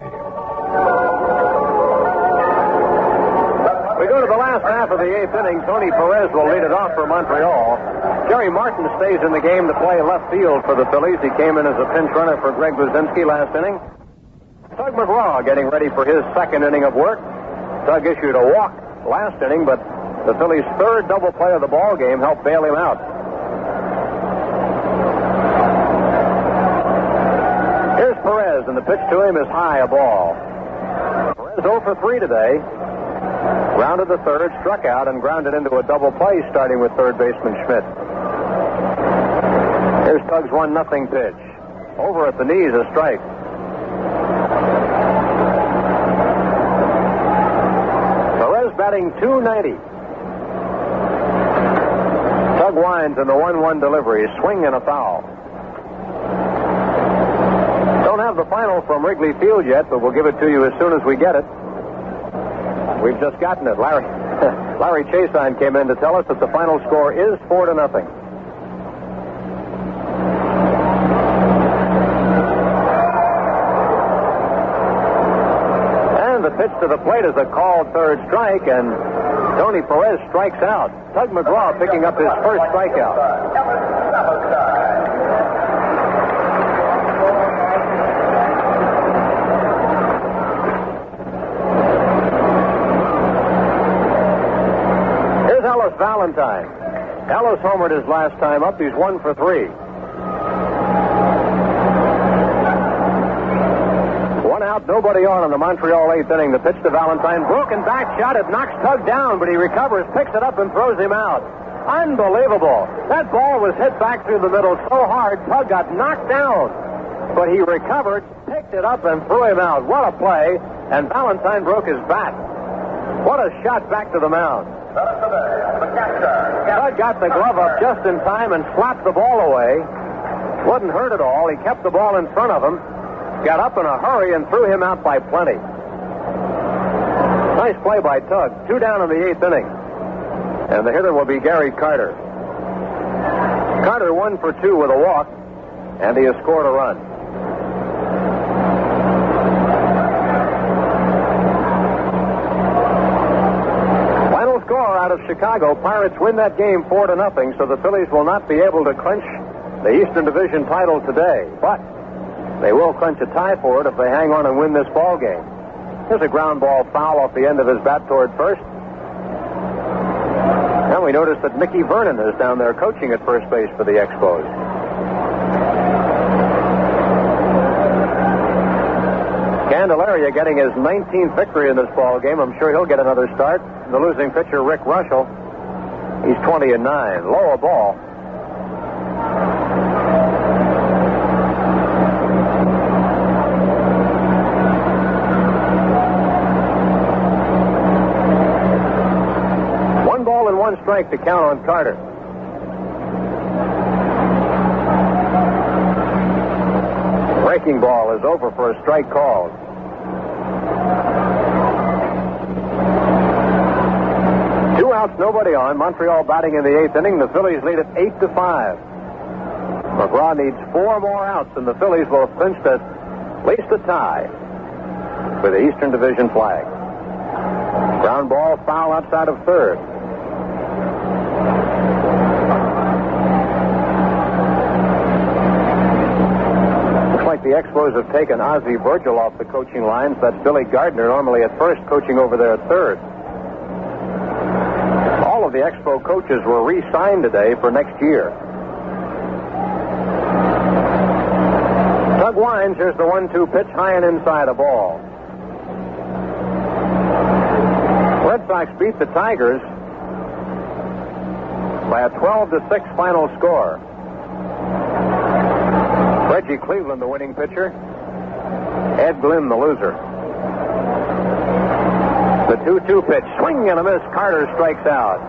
We go to the last half of the eighth inning. Tony Perez will lead it off for Montreal. Jerry Martin stays in the game to play left field for the Phillies. He came in as a pinch runner for Greg Luzinski last inning. Tug McGraw getting ready for his second inning of work. Tug issued a walk last inning, but the Phillies' third double play of the ball game helped bail him out. Here's Perez, and the pitch to him is high, a ball. Perez 0 for 3 today. Grounded the third, struck out, and grounded into a double play, starting with third baseman Schmidt. Here's Tug's 1-0 pitch. Over at the knees, a strike. Perez batting .290. Tug winds in the 1-1 delivery, swing and a foul. Don't have the final from Wrigley Field yet, but we'll give it to you as soon as we get it. We've just gotten it. Larry Chason came in to tell us that the final score is 4-0. And the pitch to the plate is a called third strike, and Tony Perez strikes out. Tug McGraw picking up his first strikeout. Ellis Valentine. Ellis homered his last time up. He's 1 for 3. One out, nobody on in the Montreal eighth inning. The pitch to Valentine. Broken back shot. It knocks Tug down, but he recovers, picks it up, and throws him out. Unbelievable. That ball was hit back through the middle so hard, Tug got knocked down. But he recovered, picked it up, and threw him out. What a play. And Valentine broke his bat. What a shot back to the mound. Tug got the glove up just in time and slapped the ball away. Wouldn't hurt at all. He kept the ball in front of him, got up in a hurry, and threw him out by plenty. Nice play by Tug. 2 down in the eighth inning. And the hitter will be Gary Carter. Carter 1 for 2 with a walk, and he has scored a run. Out of Chicago, Pirates win that game 4-0, so the Phillies will not be able to clinch the Eastern Division title today. But they will clinch a tie for it if they hang on and win this ball game. Here's a ground ball foul off the end of his bat toward first. And we notice that Mickey Vernon is down there coaching at first base for the Expos. Candelaria getting his 19th victory in this ball game. I'm sure he'll get another start. The losing pitcher, Rick Russell, he's 20-9. Low a ball. One ball and one strike to count on Carter. Breaking ball is over for a strike called. outs, nobody on. Montreal batting in the 8th inning. The Phillies lead it 8-5. McGraw needs 4 more outs, and the Phillies will have clinched at least a tie for the Eastern Division flag. Ground ball, foul outside of third. Looks like the Expos have taken Ozzie Virgil off the coaching lines. That's Billy Gardner, normally at first, coaching over there at third. All of the Expo coaches were re-signed today for next year. Doug Wines, here's the 1-2 pitch, high and inside a ball. Red Sox beat the Tigers by a 12-6 final score. Reggie Cleveland, the winning pitcher. Ed Glynn, the loser. The 2-2 pitch, swing and a miss. Carter strikes out.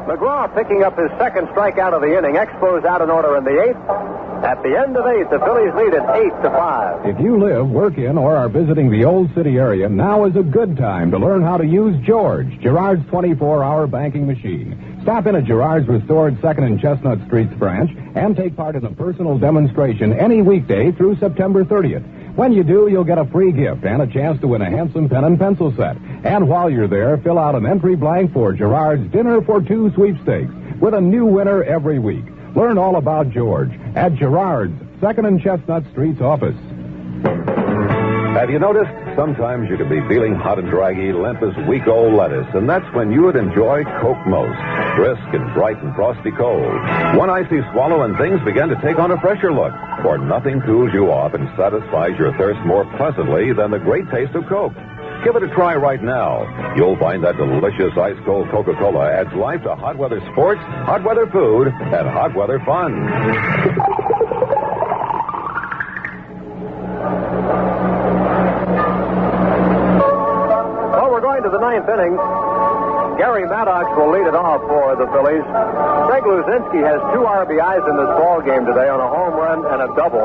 McGraw picking up his second strikeout of the inning. Expos out in order in the 8th. At the end of 8, the Phillies lead it 8-5. If you live, work in, or are visiting the Old City area, now is a good time to learn how to use George, Gerard's 24-hour banking machine. Stop in at Gerard's restored 2nd and Chestnut Streets branch and take part in a personal demonstration any weekday through September 30th. When you do, you'll get a free gift and a chance to win a handsome pen and pencil set. And while you're there, fill out an entry blank for Gerard's Dinner for Two sweepstakes with a new winner every week. Learn all about George at Gerard's 2nd and Chestnut Streets office. Have you noticed? Sometimes you can be feeling hot and draggy, limp as week-old lettuce, and that's when you would enjoy Coke most. Brisk and bright and frosty cold. One icy swallow and things begin to take on a fresher look, for nothing cools you off and satisfies your thirst more pleasantly than the great taste of Coke. Give it a try right now. You'll find that delicious ice-cold Coca-Cola adds life to hot weather sports, hot weather food, and hot weather fun. Well, we're going to the 9th inning. Garry Maddox will lead it off for the Phillies. Greg Luzinski has 2 RBIs in this ball game today on a home run and a double.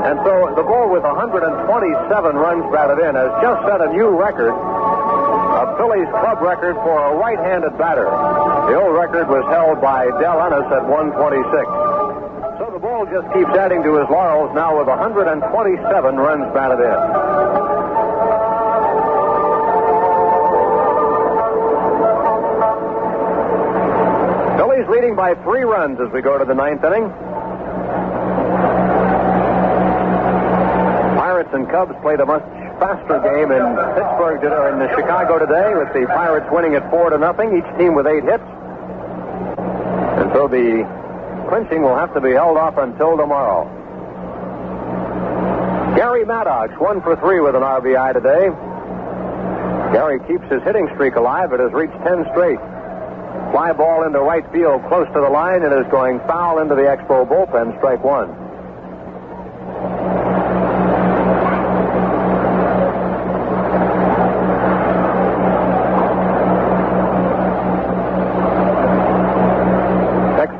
And so the Bull, with 127 runs batted in, has just set a new record, a Phillies club record for a right-handed batter. The old record was held by Del Ennis at 126. So the Bull just keeps adding to his laurels now with 127 runs batted in. Phillies leading by 3 runs as we go to the 9th inning. Pirates and Cubs played a much faster game in Pittsburgh or in Chicago today, with the Pirates winning at 4-0, each team with 8 hits. And so the clinching will have to be held off until tomorrow. Garry Maddox, 1 for 3 with an RBI today. Gary keeps his hitting streak alive. It has reached 10 straight. Fly ball into right field, close to the line. It is going foul into the Expo bullpen, strike 1.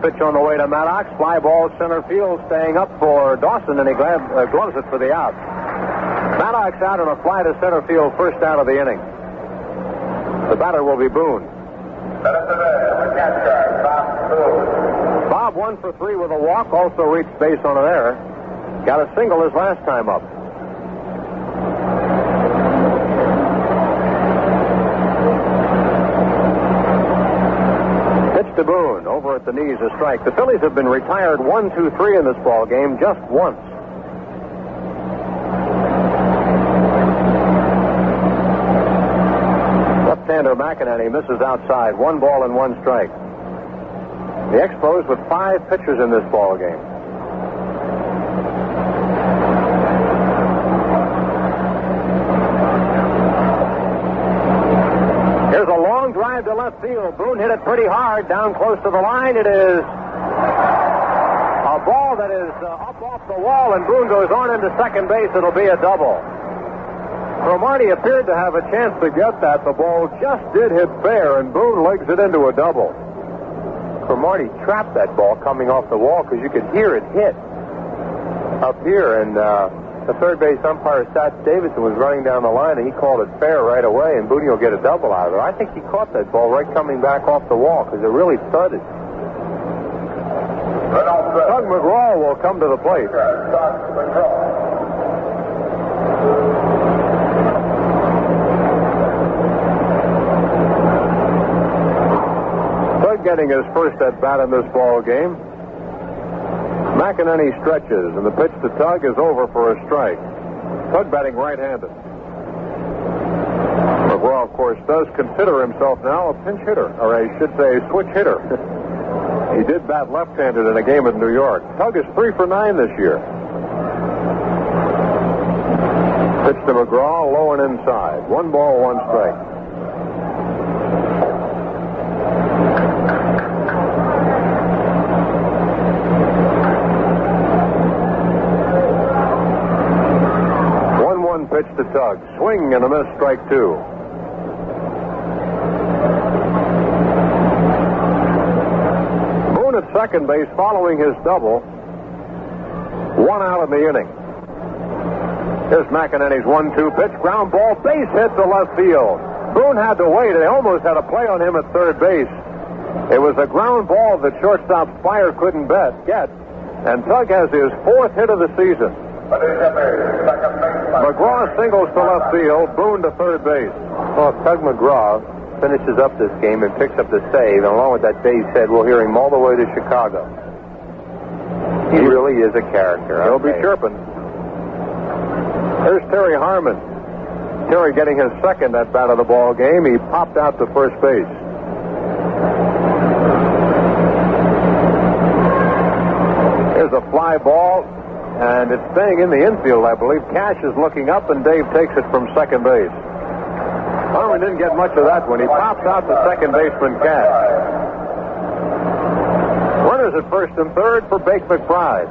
Pitch on the way to Maddox. Fly ball center field, staying up for Dawson, and he gloves it for the out. Maddox out on a fly to center field, first out of the inning. The batter will be Boone. Bob 1 for 3 with a walk, also reached base on an error. Got a single his last time up. To Boone, over at the knees, a strike. The Phillies have been retired 1, 2, 3 in this ball game just once. Left-hander McEnany misses outside. 1 ball and 1 strike. The Expos with 5 pitchers in this ball game. Here's a long drive to left field. Boone hit it pretty hard down close to the line. It is a ball that is up off the wall, and Boone goes on into second base. It'll be a double. Cromartie appeared to have a chance to get that. The ball just did hit fair, and Boone legs it into a double. Cromartie trapped that ball coming off the wall because you could hear it hit up here, and The third base umpire, Sats Davidson, was running down the line, and he called it fair right away, and Boone will get a double out of it. I think he caught that ball right coming back off the wall because it really thudded. Tug McGraw will come to the plate. Tug getting his first at bat in this ball game. McEnany stretches, and the pitch to Tug is over for a strike. Tug batting right-handed. McGraw, of course, does consider himself now a pinch hitter, or I should say a switch hitter. He did bat left-handed in a game in New York. Tug is 3 for 9 this year. Pitch to McGraw, low and inside. 1 ball, 1 strike. Pitch to Tug. Swing and a miss, strike 2. Boone at second base following his double. 1 out in the inning. Here's McEnany's 1-2 pitch. Ground ball, base hit to left field. Boone had to wait. They almost had a play on him at third base. It was a ground ball that shortstop Speier couldn't get. And Tug has his 4th hit of the season. McGraw singles to left field, Boone to third base. Well, Tug McGraw finishes up this game and picks up the save, and along with that base hit, we'll hear him all the way to Chicago. He really is a character. He'll be chirping. Here's Terry Harmon. Terry getting his second at bat of the ball game. He popped out to first base. Here's a fly ball. And it's staying in the infield, I believe. Cash is looking up, and Dave takes it from second base. Harmon didn't get much of that one. He pops out to second baseman Cash. Runners at first and third for Bake McBride.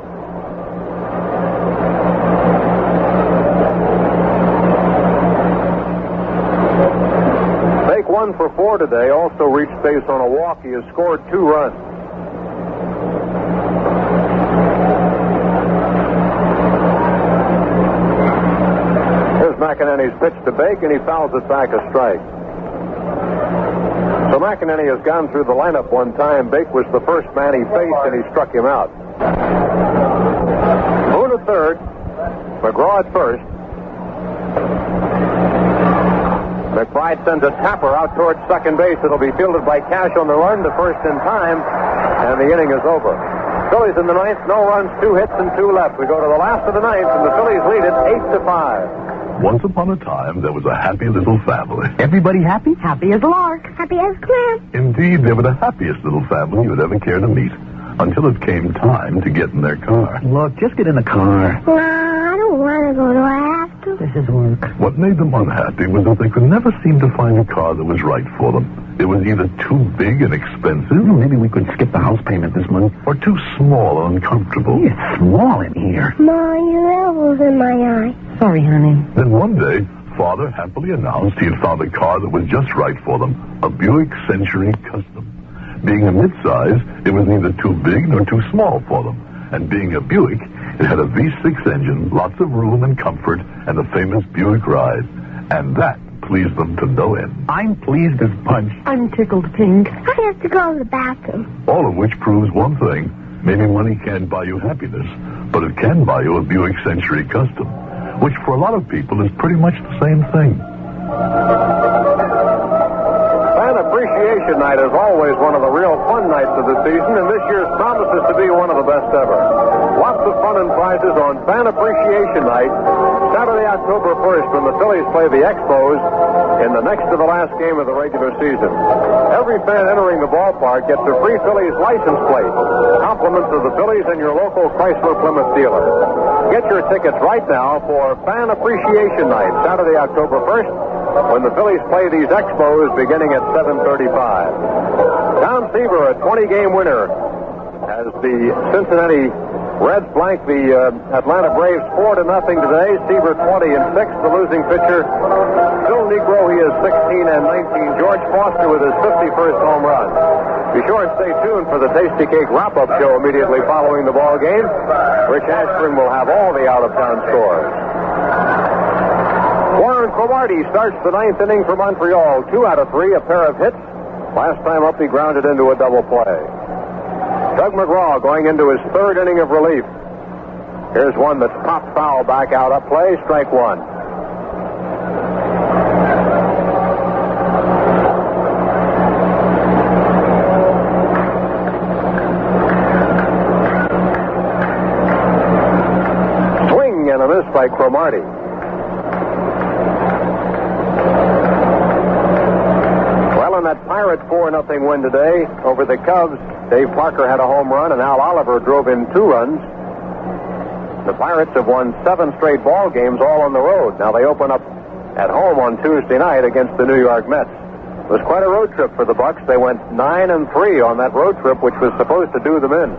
Bake 1 for 4 today. Also reached base on a walk. He has scored 2 runs. McEnany's pitch to Bake, and he fouls it back a strike. So McEnany has gone through the lineup one time. Bake was the first man he faced, and he struck him out. Boone at third. McGraw at first. McBride sends a tapper out towards second base. It'll be fielded by Cash on the run to first in time, and the inning is over. Phillies in the ninth, no runs, 2 hits, and 2 left. We go to the last of the ninth, and the Phillies lead it 8-5. Once upon a time, there was a happy little family. Everybody happy? Happy as a lark. Happy as a clam. Indeed, they were the happiest little family you would ever care to meet. Until it came time to get in their car. Look, just get in the car. No, I don't want to go. Do I have to? This is work. What made them unhappy was that they could never seem to find a car that was right for them. It was either too big and expensive. Maybe we could skip the house payment this month. Or too small and uncomfortable. It's small in here. Mom, your elbow's in my eye. Sorry, honey. Then one day, Father happily announced he had found a car that was just right for them. A Buick Century Custom. Being a midsize, it was neither too big nor too small for them. And being a Buick, it had a V6 engine, lots of room and comfort, and the famous Buick ride. And that pleased them to no end. I'm pleased as punch. I'm tickled pink. I have to go to the bathroom. All of which proves one thing. Maybe money can't buy you happipiness, but it can buy you a Buick Century Custom, which for a lot of people is pretty much the same thing. Fan Appreciation Night is always one of the real fun nights of the season, and this year's promises to be one of the best ever. Lots of fun and prizes on Fan Appreciation Night, Saturday, October 1st, when the Phillies play the Expos in the next to the last game of the regular season. Every fan entering the ballpark gets a free Phillies license plate. Compliments of the Phillies and your local Chrysler Plymouth dealer. Get your tickets right now for Fan Appreciation Night, Saturday, October 1st, when the Phillies play these Expos beginning at 7:35. Don Seaver, a 20-game winner, as the Cincinnati Reds blank the Atlanta Braves 4-0 today. Seaver 20-6. The losing pitcher, Phil Negro, he is 16-19. George Foster with his 51st home run. Be sure and stay tuned for the Tasty Cake wrap-up show immediately following the ball game. Rich Ashburn will have all the out-of-town scores. Warren Cromartie starts the ninth inning for Montreal. 2 out of 3, a pair of hits. Last time up, he grounded into a double play. Doug McGraw going into his third inning of relief. Here's one that's popped foul back out up play, strike one. Swing and a miss by Cromartie. Well, in that Pirate 4-0 win today over the Cubs, Dave Parker had a home run, and Al Oliver drove in 2 runs. The Pirates have won 7 straight ball games, all on the road. Now they open up at home on Tuesday night against the New York Mets. It was quite a road trip for the Bucks. They went 9-3 on that road trip, which was supposed to do them in.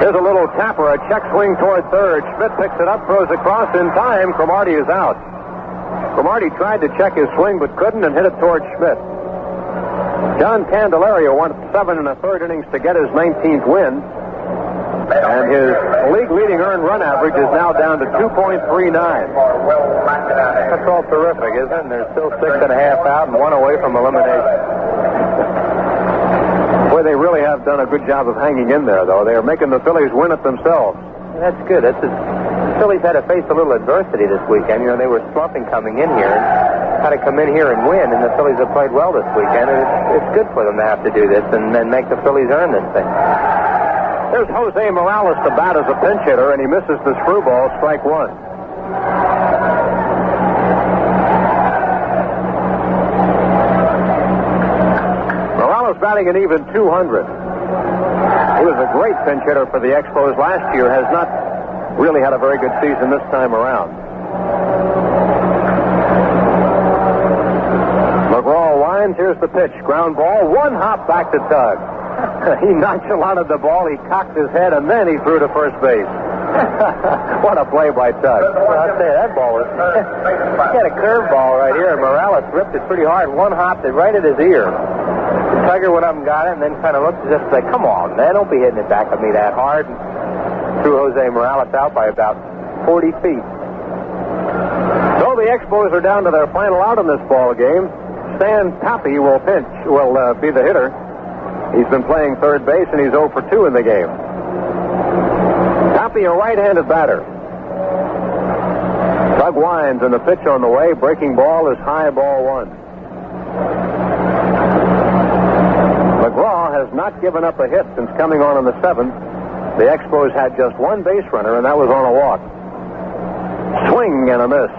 Here's a little tapper, a check swing toward third. Schmidt picks it up, throws across in time. Cromartie is out. Cromartie tried to check his swing but couldn't and hit it toward Schmidt. John Candelario went 7 1/3 innings to get his 19th win. And his league-leading earned run average is now down to 2.39. That's all terrific, isn't it? And there's still 6.5 out and 1 away from elimination. Boy, they really have done a good job of hanging in there, though. They are making the Phillies win it themselves. That's good. The Phillies had to face a little adversity this weekend. You know, they were slumping coming in here and had to come in here and win, and the Phillies have played well this weekend, and it's good for them to have to do this and then make the Phillies earn this thing. There's Jose Morales to bat as a pinch hitter, and he misses the screwball, strike one. Morales batting an even 200. He was a great pinch hitter for the Expos last year, has not really had a very good season this time around. McGraw winds, here's the pitch, ground ball, 1 hop back to Tug. He nonchalanted the ball, he cocked his head, and then he threw to first base. What a play by Tug. Well, I'll tell you, that ball was... He had a curveball right here, and Morales ripped it pretty hard. 1 hopped it right at his ear. Tugger went up and got it, and then kind of looked as if to say, come on, man, don't be hitting it back at me that hard. And threw Jose Morales out by about 40 feet. So the Expos are down to their final out in this ball game. Stan Pappy will be the hitter. He's been playing third base, and he's 0 for 2 in the game. Pappy, a right-handed batter. Tug winds, and the pitch on the way. Breaking ball is high, ball 1. McGraw has not given up a hit since coming on in the 7th. The Expos had just 1 base runner, and that was on a walk. Swing and a miss.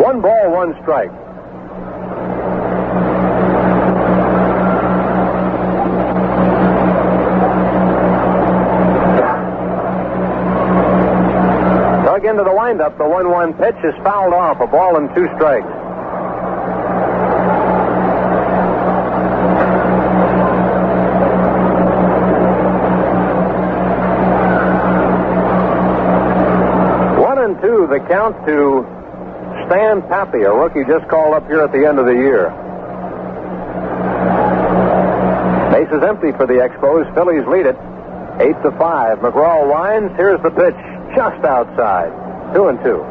1 ball, 1 strike. Dug into the windup. The 1-1 pitch is fouled off. A ball and 2 strikes. The count to Stan Pappy, a rookie just called up here at the end of the year. Base is empty for the Expos. Phillies lead it 8-5. McGraw winds. Here's the pitch, just outside. 2-2.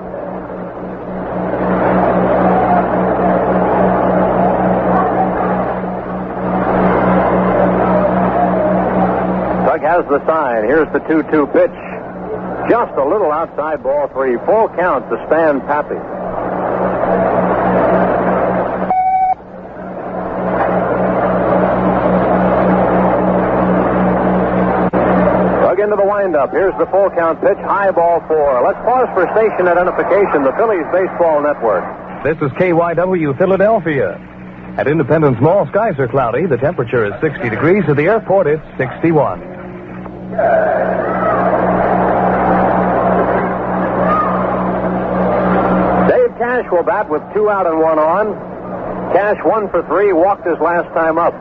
Tug has the sign. Here's the 2-2 pitch. Just a little outside, ball 3. Full count to Stan Pappy. Dug into the windup. Here's the full count pitch. High, ball 4. Let's pause for station identification. The Phillies Baseball Network. This is KYW Philadelphia. At Independence Mall, skies are cloudy. The temperature is 60 degrees. At the airport, it's 61. Cash will bat with 2 out and 1 on. Cash 1 for 3, walked his last time up.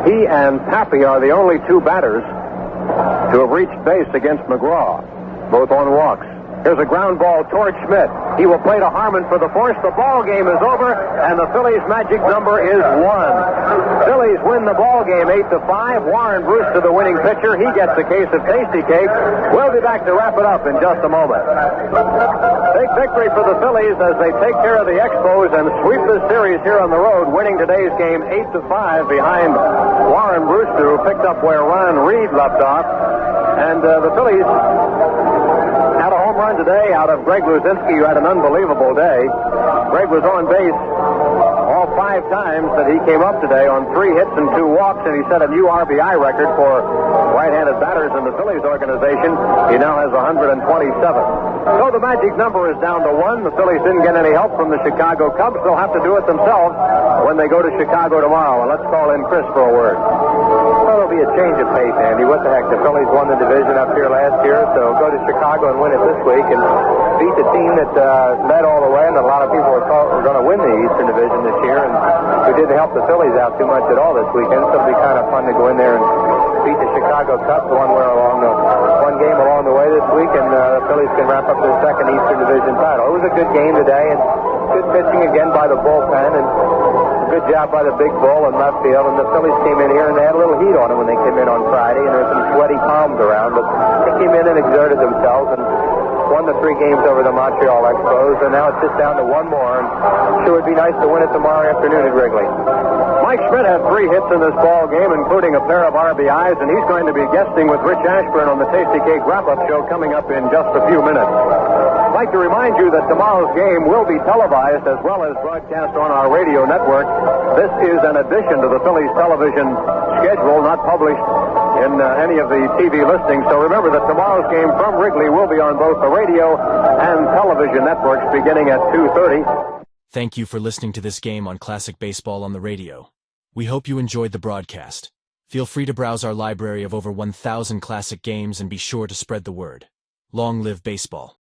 He and Pappy are the only two batters to have reached base against McGraw, both on walks. Here's a ground ball toward Schmidt. He will play to Harmon for the force. The ball game is over, and the Phillies' magic number is 1. Phillies win the ball game 8-5. Warren Brewster, the winning pitcher, he gets a case of Tasty Cake. We'll be back to wrap it up in just a moment. Big victory for the Phillies as they take care of the Expos and sweep this series here on the road, winning today's game 8-5 behind Warren Brewster, who picked up where Ron Reed left off. And the Phillies had a home run today out of Greg Luzinski, who had an unbelievable day. Greg was on base all 5 times that he came up today on 3 hits and 2 walks, and he set a new RBI record for right-handed batters in the Phillies organization. He now has 127. So the magic number is down to 1. The Phillies didn't get any help from the Chicago Cubs. They'll have to do it themselves when they go to Chicago tomorrow. And let's call in Chris for a word. Well, it'll be a change of pace, Andy. What the heck? The Phillies won the division up here last year, so go to Chicago and win it this week and beat the team that led all the way, and a lot of people were going to win the Eastern Division this year, and we didn't help the Phillies out too much at all this weekend, so it'll be kind of fun to go in there and beat the Chicago Cubs one game along the way this week, and the Phillies can wrap up their second Eastern Division title. It was a good game today, and good pitching again by the bullpen, and good job by the big bull in left field. And the Phillies came in here and they had a little heat on them when they came in on Friday, and there were some sweaty palms around, but they came in and exerted themselves and won the 3 games over the Montreal Expos, and now it's just down to 1 more, and sure would be nice to win it tomorrow afternoon at Wrigley. Mike Schmidt had 3 hits in this ball game, including a pair of RBIs, and he's going to be guesting with Rich Ashburn on the Tasty Cake wrap-up show coming up in just a few minutes. I'd like to remind you that tomorrow's game will be televised as well as broadcast on our radio network. This is an addition to the Phillies television schedule, not published in any of the TV listings. So remember that tomorrow's game from Wrigley will be on both the radio and television networks beginning at 2:30. Thank you for listening to this game on Classic Baseball on the radio. We hope you enjoyed the broadcast. Feel free to browse our library of over 1,000 classic games and be sure to spread the word. Long live baseball.